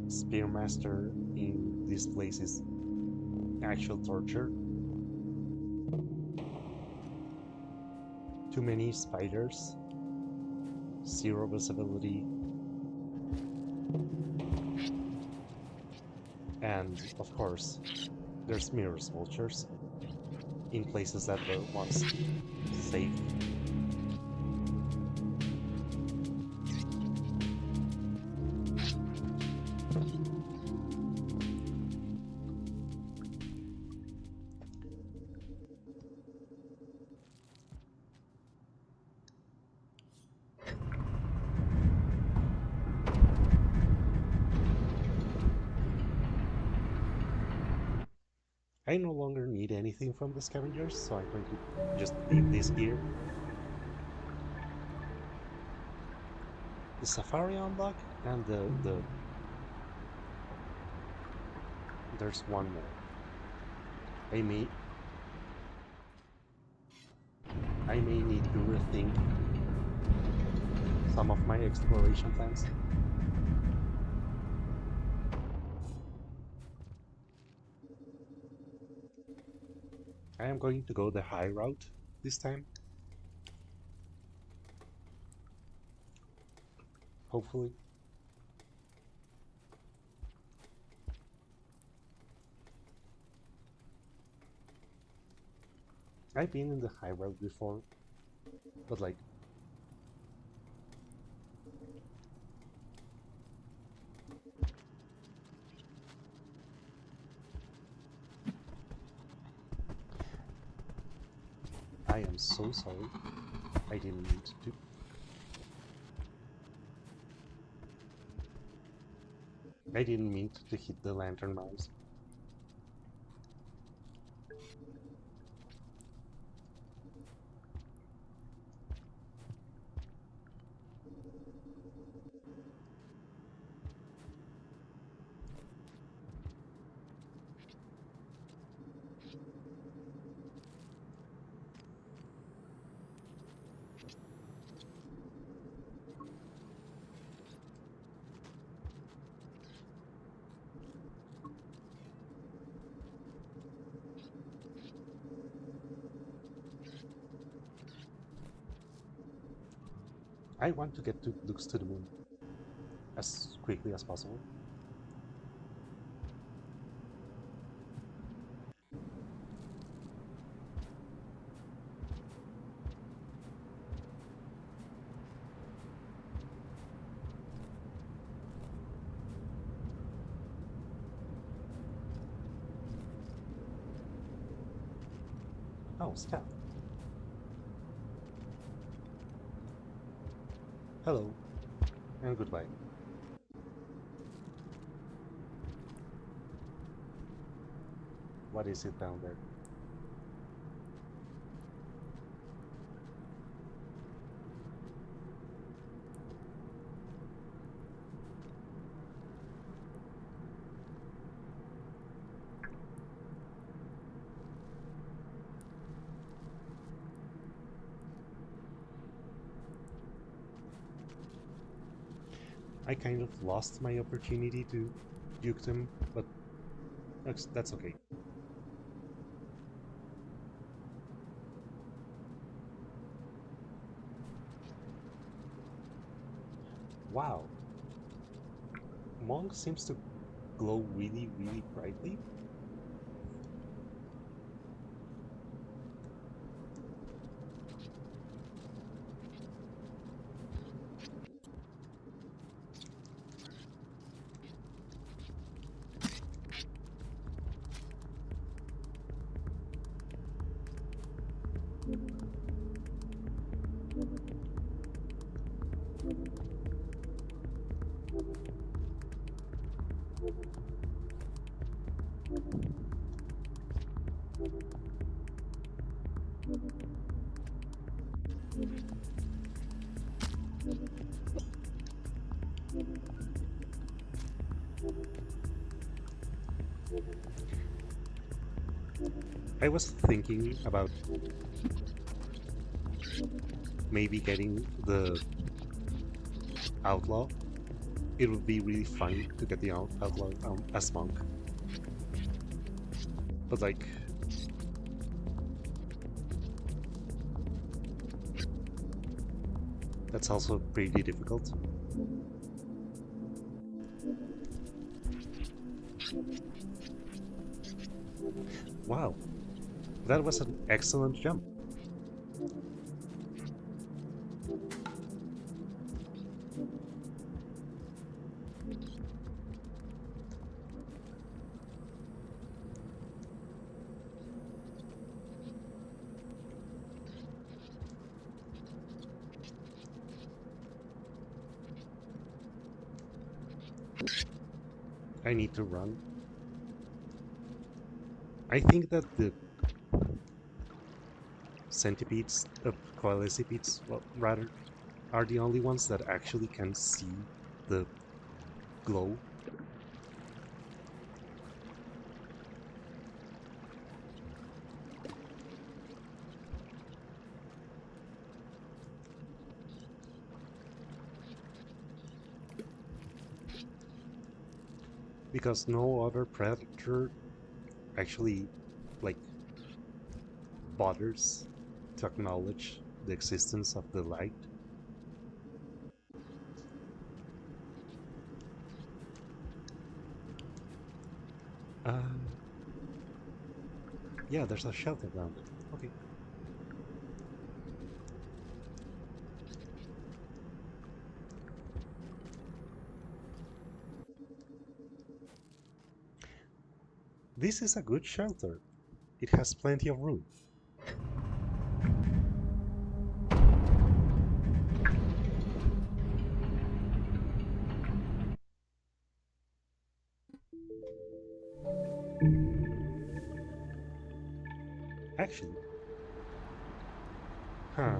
Spearmaster in this place is actual torture. Too many spiders, zero visibility, and of course, there's mirrors vultures in places that were once safe. I no longer need anything from the scavengers, so I'm going to just leave this here. The safari unlock and there's one more. I may need to rethink some of my exploration plans. I am going to go the high route this time. Hopefully. I've been in the high road before, but like I am so sorry. I didn't mean to. I didn't mean to hit the lantern mouse. I want to get to looks to the moon as quickly as possible. Oh, scout. Hello, and goodbye. What is it down there? I kind of lost my opportunity to juke them, but that's okay. Wow. Monk seems to glow really, really brightly. I was thinking about maybe getting the outlaw. It would be really funny to get the outlaw as monk, but like that's also pretty difficult. Wow, that was an excellent jump. I need to run. I think that the centipedes, coalescipedes, well, rather, are the only ones that actually can see the glow. Because no other predator actually, like, bothers to acknowledge the existence of the light. Uh, yeah, there's a shelter down there. Okay. This is a good shelter. It has plenty of room. Actually, huh,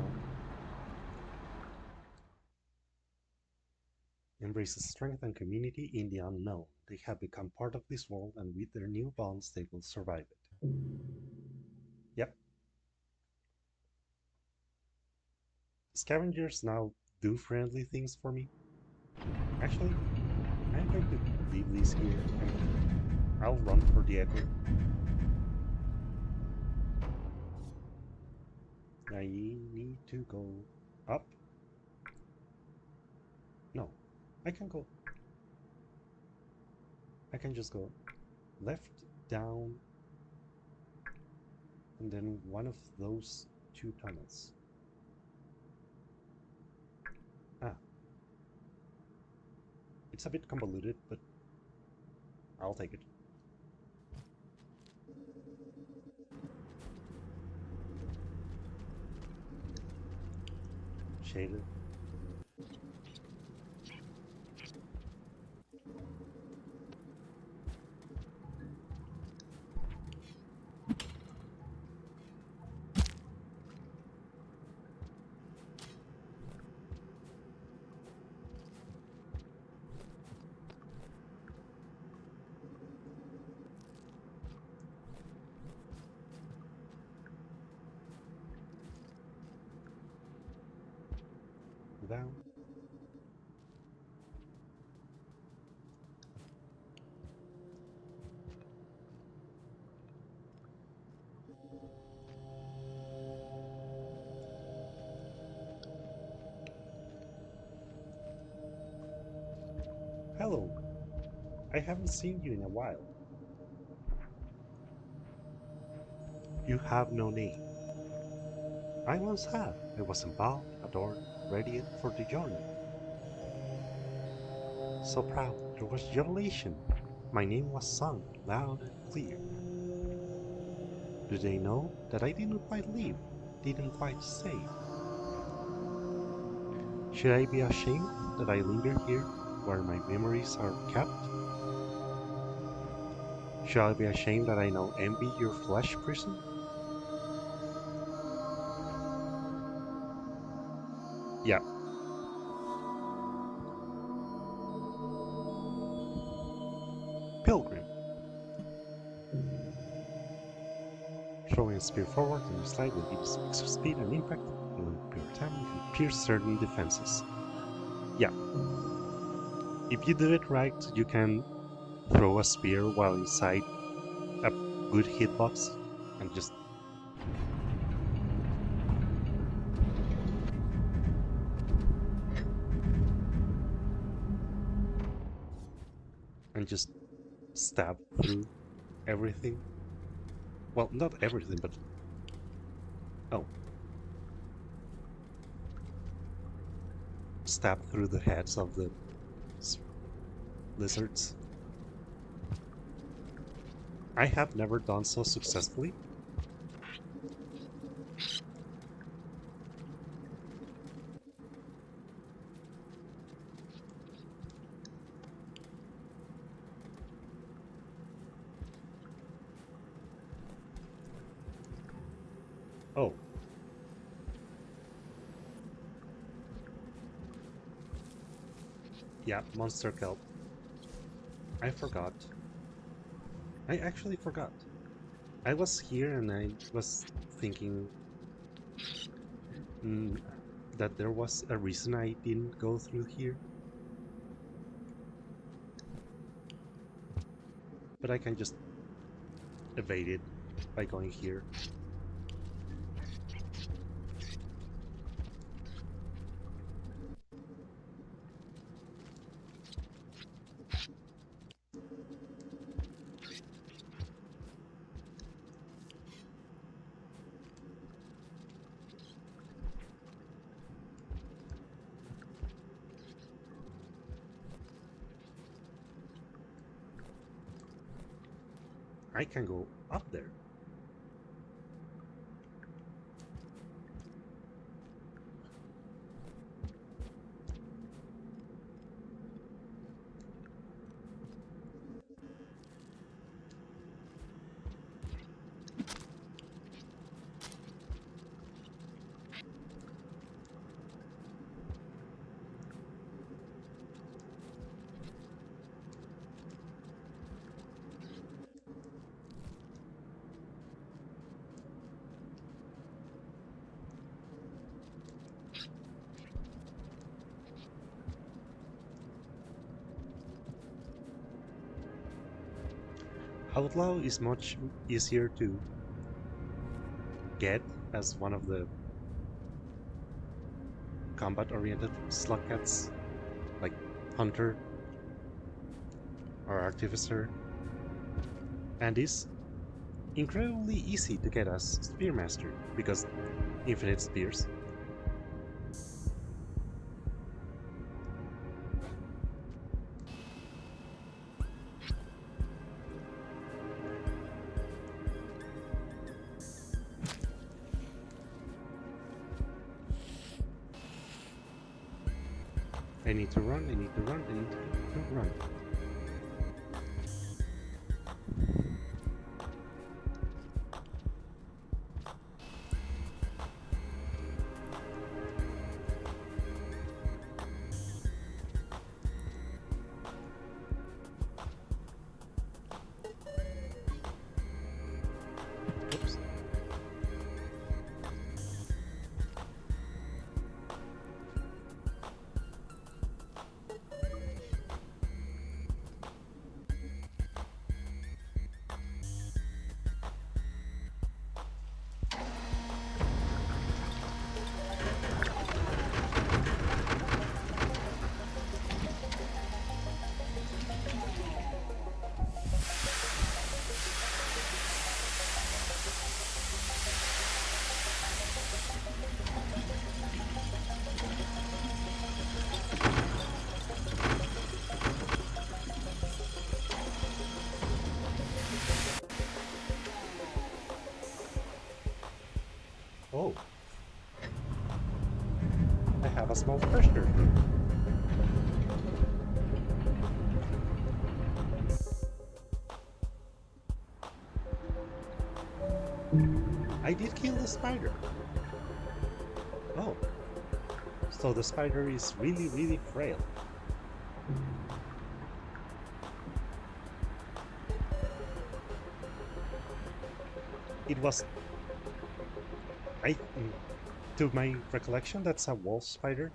embraces strength and community in the unknown. They have become part of this world, and with their new bonds, they will survive it. Yep. Scavengers now do friendly things for me. Actually, I'm going to leave this here and I'll run for the echo. I need to go up. No, I can go. I can just go left, down, and then one of those two tunnels. Ah, it's a bit convoluted, but I'll take it. Shaded. Down. Hello. I haven't seen you in a while. You have no name. I once had. I was embalmed, adored, ready for the journey. So proud, there was jubilation. My name was sung loud and clear. Do they know that I didn't quite live, didn't quite save? Should I be ashamed that I linger here where my memories are kept? Should I be ashamed that I know envy your flesh prison? Yeah, pilgrim. Throwing a spear forward and you slide will give you some extra speed and impact, and when pure time you can pierce certain defenses. Yeah, if you do it right, you can throw a spear while inside a good hitbox and just stab through everything. Well, not everything, but oh, stab through the heads of the lizards. I have never done so successfully. Oh, yeah, monster kelp. I forgot. I actually forgot. I was here and I was thinking mm, that there was a reason I didn't go through here. But I can just evade it by going here. I can go up there. Outlaw is much easier to get as one of the combat-oriented slug cats, like Hunter or Artificer, and is incredibly easy to get as Spearmaster because infinite spears. I need to run, I need to run, I need to run. Oops. Oh, I have a small treasure. I did kill the spider. Oh, so the spider is really, really frail. It was, to my recollection, that's a wolf spider.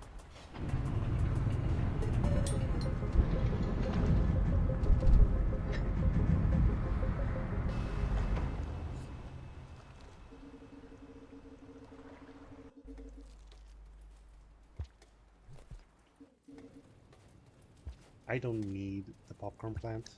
I don't need the popcorn plant.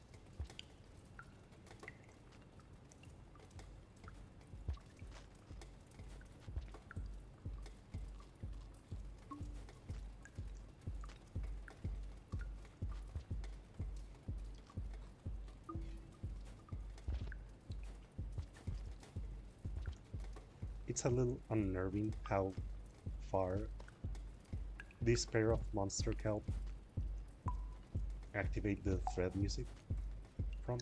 It's a little unnerving how far this pair of monster kelp activate the thread music from.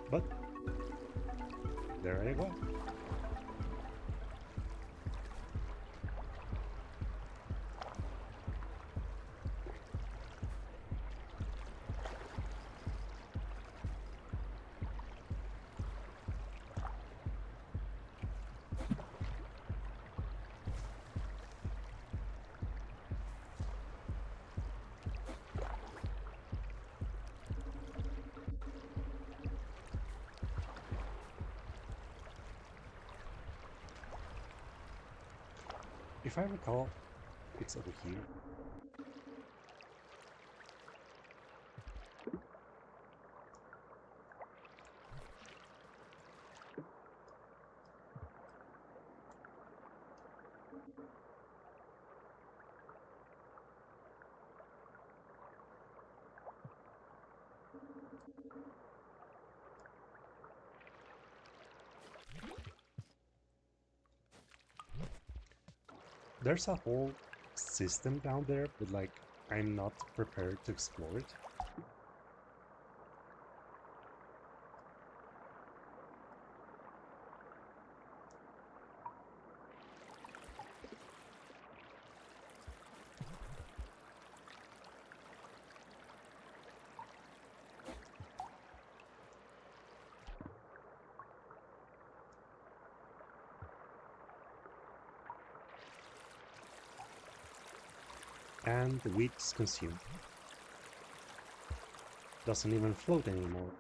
But there I go. If I recall, it's over here. There's a whole system down there, but like, I'm not prepared to explore it. And the wheat's consumed. Doesn't even float anymore.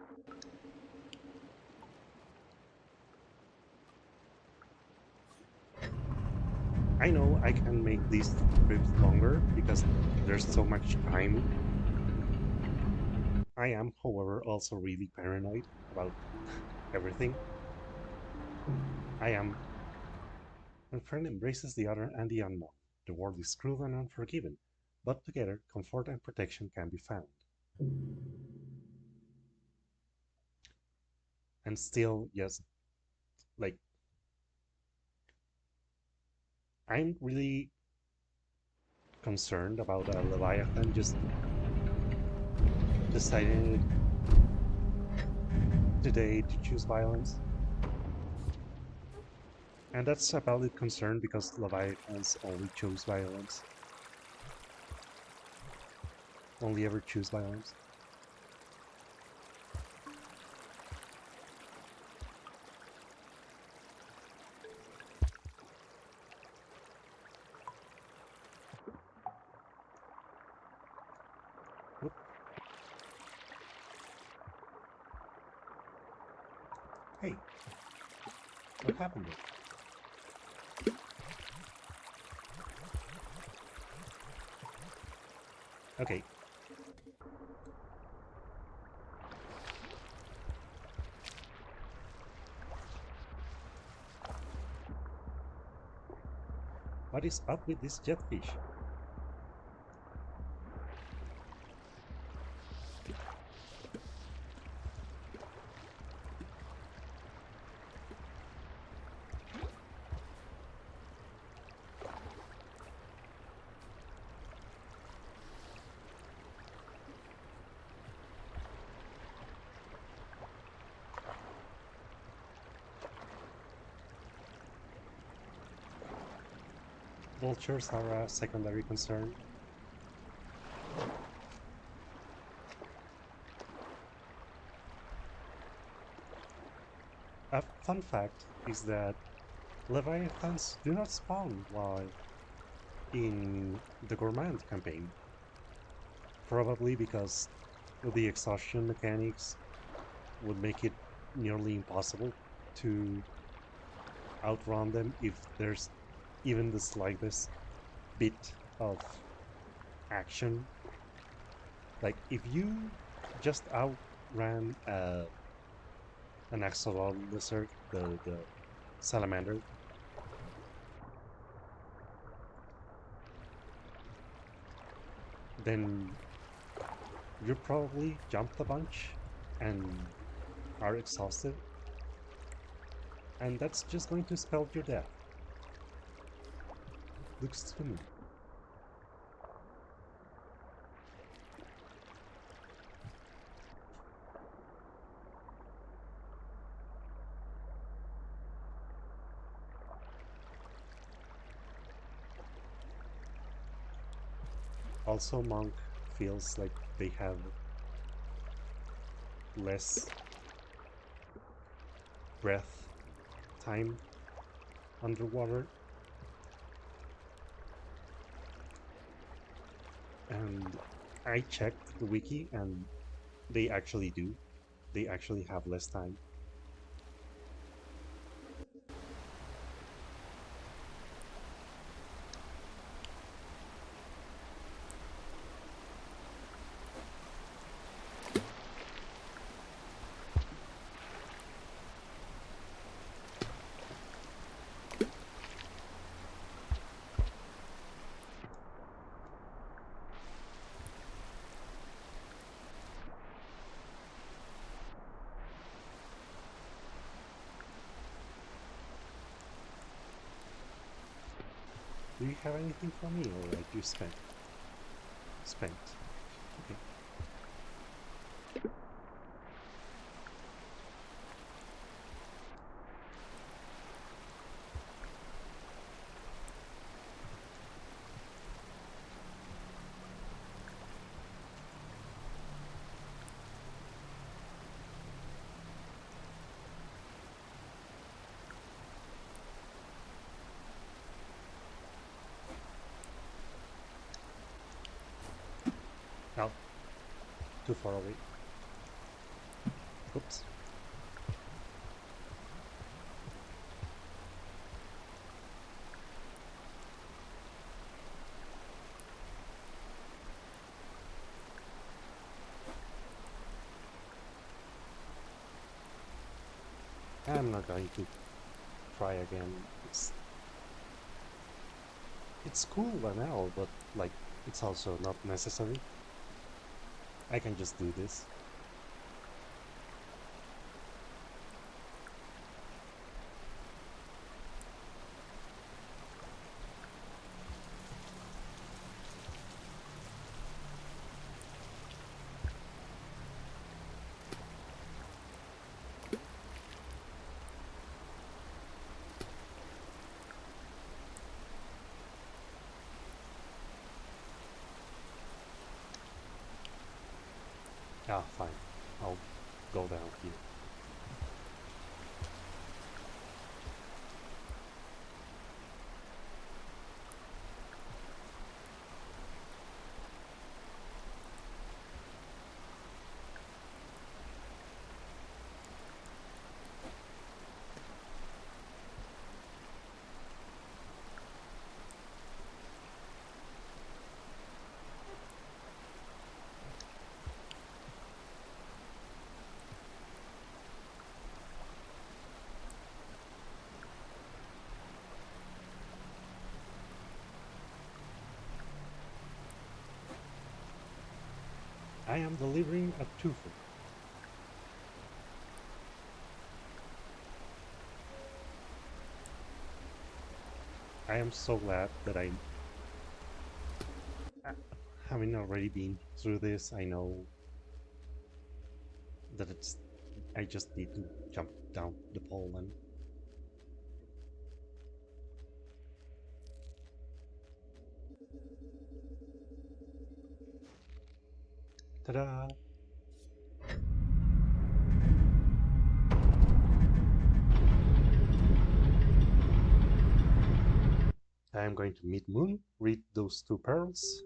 I know I can make these trips longer because there's so much time. I am, however, also really paranoid about everything. I am. One friend embraces the other and the unknown. The world is cruel and unforgiving, but together comfort and protection can be found. And still, yes, like, I'm really concerned about a Leviathan just deciding today to choose violence. And that's a valid concern because Leviathans only choose violence. Only ever choose violence. Whoop. Hey, what happened there? Okay. What is up with this jetfish? vultures are a secondary concern. A fun fact is that leviathans do not spawn while in the Gourmand campaign, probably because the exhaustion mechanics would make it nearly impossible to outrun them if there's even the slightest bit of action. Like if you just outran an axolotl lizard, the salamander, then you probably jumped a bunch and are exhausted, and that's just going to spell your death. Looks to me. Also, Monk feels like they have less breath time underwater, and I checked the wiki and they actually do. They actually have less time. Do you have anything for me, or like you spent? Spent. Okay. Now, too far away. Oops. I'm not going to try again. It's cool and all, but like it's also not necessary. I can just do this. Ah, fine. I'll go down here. I am delivering a twofer. I am so glad that having already been through this, I know that I just need to jump down the pole and Ta-da! I'm going to meet Moon, read those two pearls,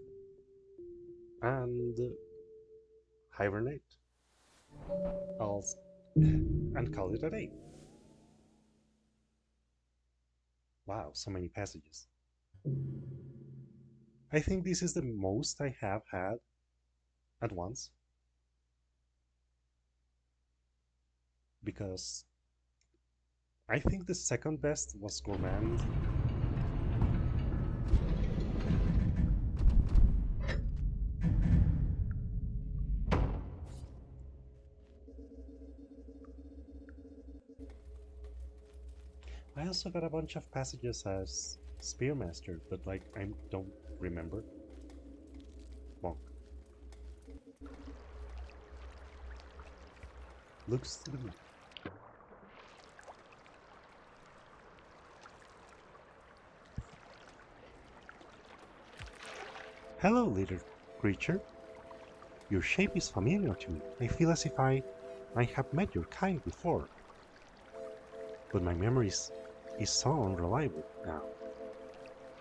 and hibernate. I'll and call it a day. Wow, so many passages. I think this is the most I have had at once because I think the second best was Gourmand. I also got a bunch of passages as Spearmaster, but like I don't remember. Bonk. Looks good. Hello, little creature. Your shape is familiar to me. I feel as if I have met your kind before. But my memory is so unreliable now.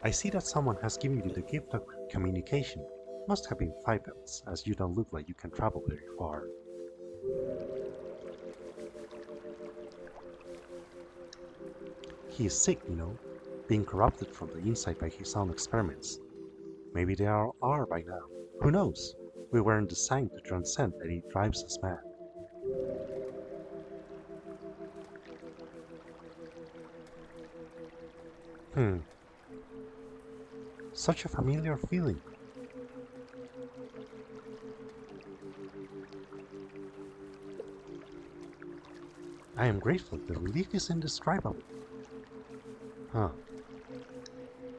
I see that someone has given you the gift of communication. Must have been Five Bells, as you don't look like you can travel very far. He is sick, you know, being corrupted from the inside by his own experiments. Maybe they all are by now. Who knows? We weren't designed to transcend and it drives us mad. Hmm, such a familiar feeling. I am grateful, the relief is indescribable. Huh.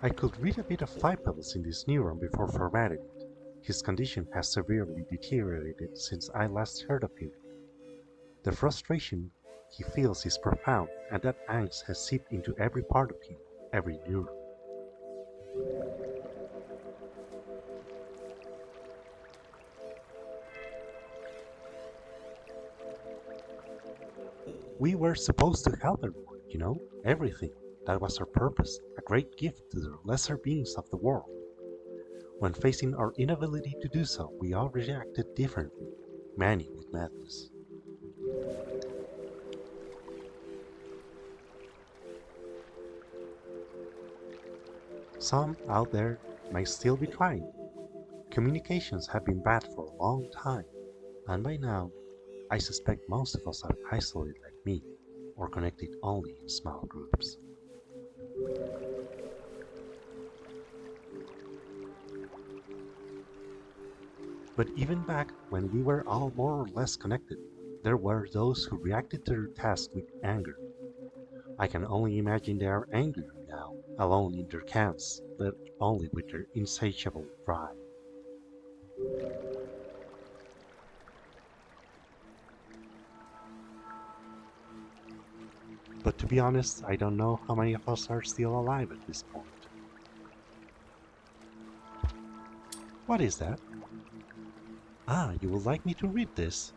I could read a bit of Five Pebbles in this neuron before formatting it. His condition has severely deteriorated since I last heard of him. The frustration he feels is profound, and that angst has seeped into every part of him, every neuron. We were supposed to help everyone, you know, everything. That was our purpose, a great gift to the lesser beings of the world. When facing our inability to do so, we all reacted differently, many with madness. Some out there may still be trying. Communications have been bad for a long time, and by now, I suspect most of us are isolated like me, or connected only in small groups. But even back when we were all more or less connected, there were those who reacted to their task with anger. I can only imagine they are angry now, alone in their camps, left only with their insatiable drive. But to be honest, I don't know how many of us are still alive at this point. What is that? Ah, you would like me to read this?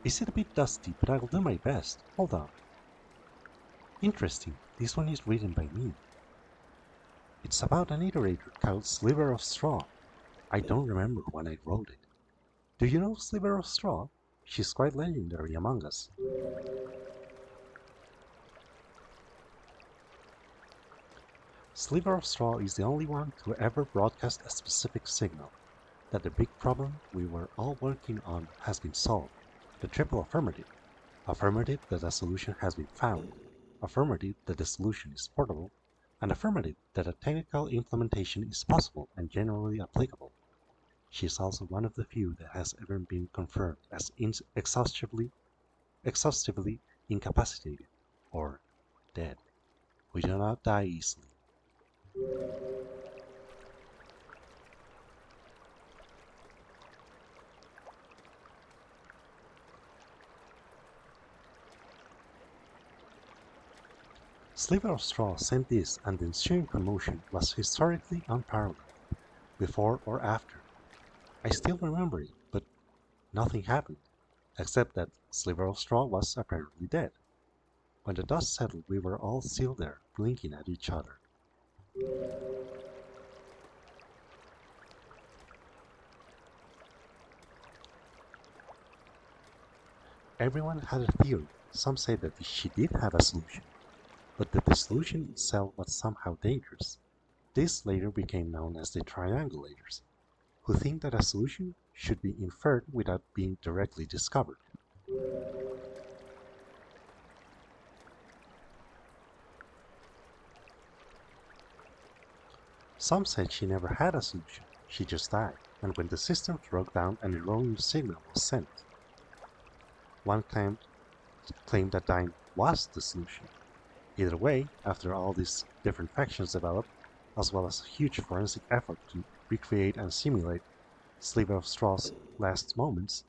Is it a bit dusty, but I'll do my best. Hold on. Interesting, this one is written by me. It's about an iterator called Sliver of Straw. I don't remember when I wrote it. Do you know Sliver of Straw? She's quite legendary among us. Sliver of Straw is the only one to ever broadcast a specific signal, that the big problem we were all working on has been solved. The triple affirmative. Affirmative that a solution has been found. Affirmative that the solution is portable. And affirmative that a technical implementation is possible and generally applicable. She is also one of the few that has ever been confirmed as exhaustively incapacitated, or dead. We do not die easily. Sliver of Straw sent this, and the ensuing commotion was historically unparalleled, before or after. I still remember it, but nothing happened, except that Sliver of Straw was apparently dead. When the dust settled, we were all still there, blinking at each other. Everyone had a theory. Some said that she did have a solution, but that the solution itself was somehow dangerous. This later became known as the triangulators, who think that a solution should be inferred without being directly discovered. Some said she never had a solution, she just died, and when the system broke down an erroneous signal was sent. One claimed that dying was the solution. Either way, after all these different factions developed, as well as a huge forensic effort to recreate and simulate Sliver of Straw's last moments,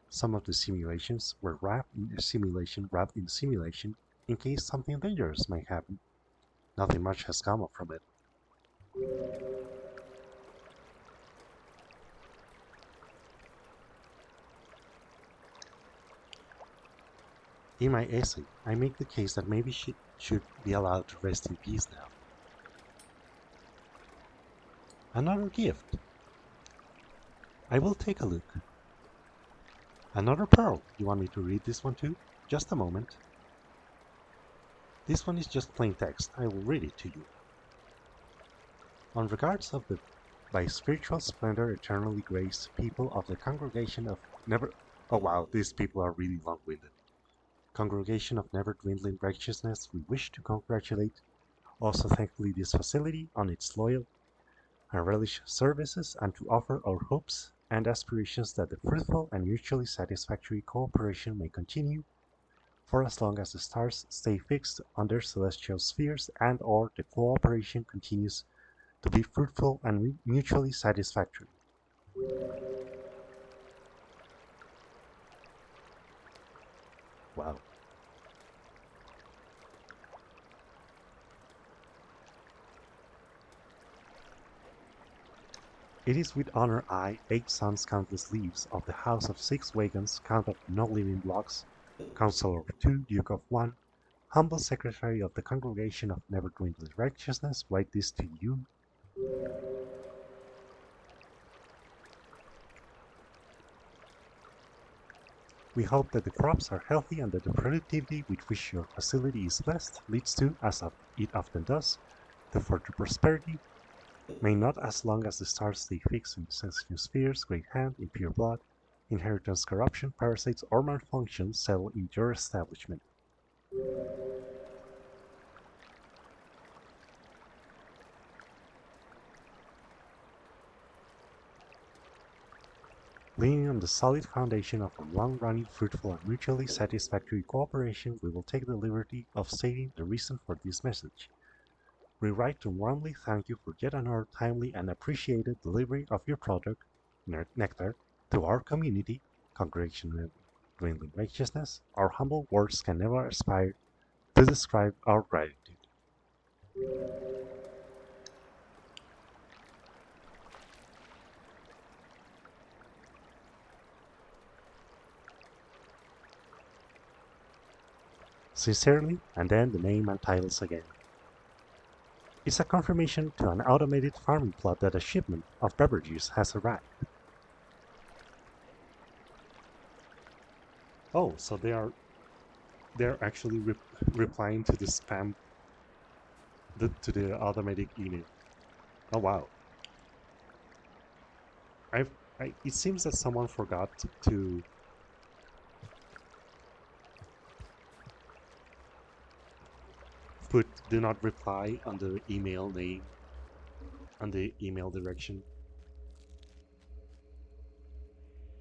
some of the simulations were wrapped in simulation in case something dangerous might happen. Nothing much has come up from it. In my essay, I make the case that maybe she should be allowed to rest in peace now. Another gift. I will take a look. Another pearl. You want me to read this one too? Just a moment. This one is just plain text. I will read it to you. On regards of the by spiritual splendor eternally graced people of the congregation of never... Oh wow, these people are really long-winded. Congregation of Never Dwindling Righteousness, we wish to congratulate also thankfully this facility on its loyal and religious services and to offer our hopes and aspirations that the fruitful and mutually satisfactory cooperation may continue for as long as the stars stay fixed on their celestial spheres and or the cooperation continues to be fruitful and mutually satisfactory. Wow. It is with honor I, 8 sons countless leaves, of the house of 6 wagons, count of no living blocks, councillor of 2, duke of 1, humble secretary of the congregation of never dwindling righteousness, write this to you. We hope that the crops are healthy and that the productivity with which your facility is blessed leads to, as it often does, the further prosperity. May not as long as the stars stay fixed in celestial spheres, great hand, impure blood, inheritance, corruption, parasites, or malfunctions settle in your establishment. Leaning on the solid foundation of a long-running, fruitful, and mutually satisfactory cooperation, we will take the liberty of stating the reason for this message. We write to warmly thank you for yet another timely and appreciated delivery of your product, Nectar, to our community, Congregation of Dwindling Righteousness. Our humble words can never aspire to describe our gratitude. Sincerely, and then the name and titles again. It's a confirmation to an automated farming plot that a shipment of beverages has arrived. Oh, so they're actually replying to the spam to the automatic email. Oh wow. It seems that someone forgot to put do not reply on the email name on the email direction.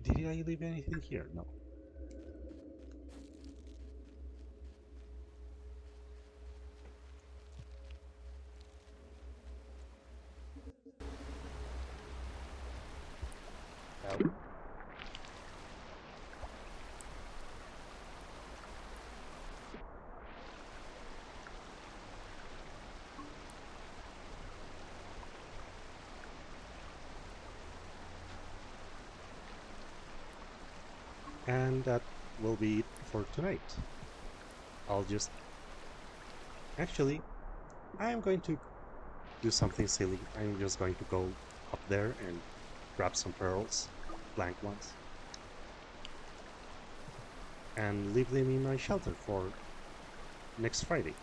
Did I leave anything here? No. No. think that will be it for tonight. I'll just actually I am going to do something silly. I'm just going to go up there and grab some pearls, blank ones, and leave them in my shelter for next Friday.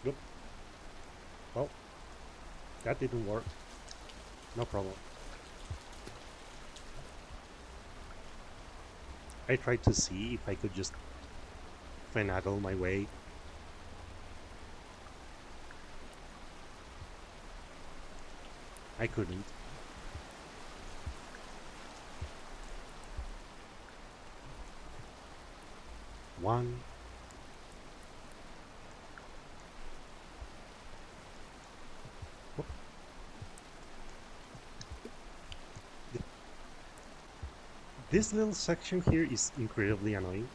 Yep. Well, that didn't work. No problem. I tried to see if I could just finagle my way. I couldn't. One. Whoop. This little section here is incredibly annoying.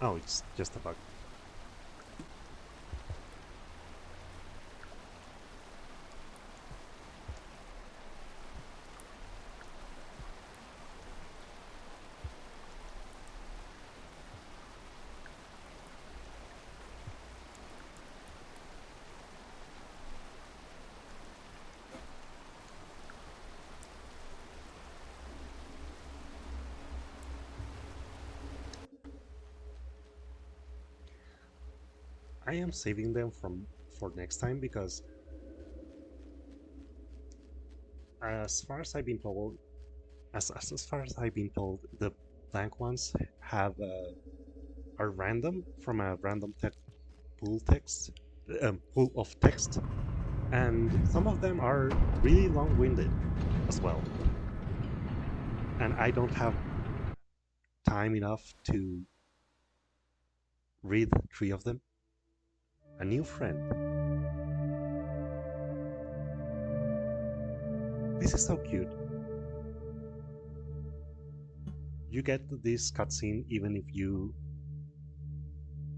Oh, it's just a bug. I am saving them from for next time because as far as I've been told, as far as I've been told, the blank ones have are random from a random pool text, pool of text, and some of them are really long-winded as well. And I don't have time enough to read three of them. A new friend. This is so cute. You get this cutscene even if you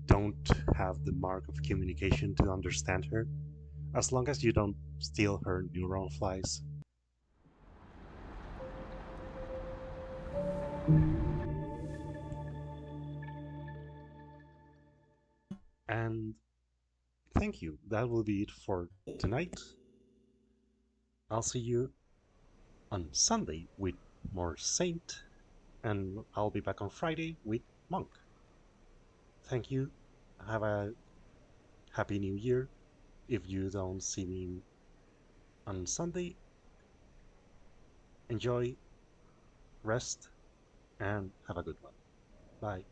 don't have the mark of communication to understand her, as long as you don't steal her neuron flies. And thank you. That will be it for tonight. I'll see you on Sunday with more Saint, and I'll be back on Friday with Monk. Thank you. Have a happy new year. If you don't see me on Sunday, enjoy, rest, and have a good one. Bye.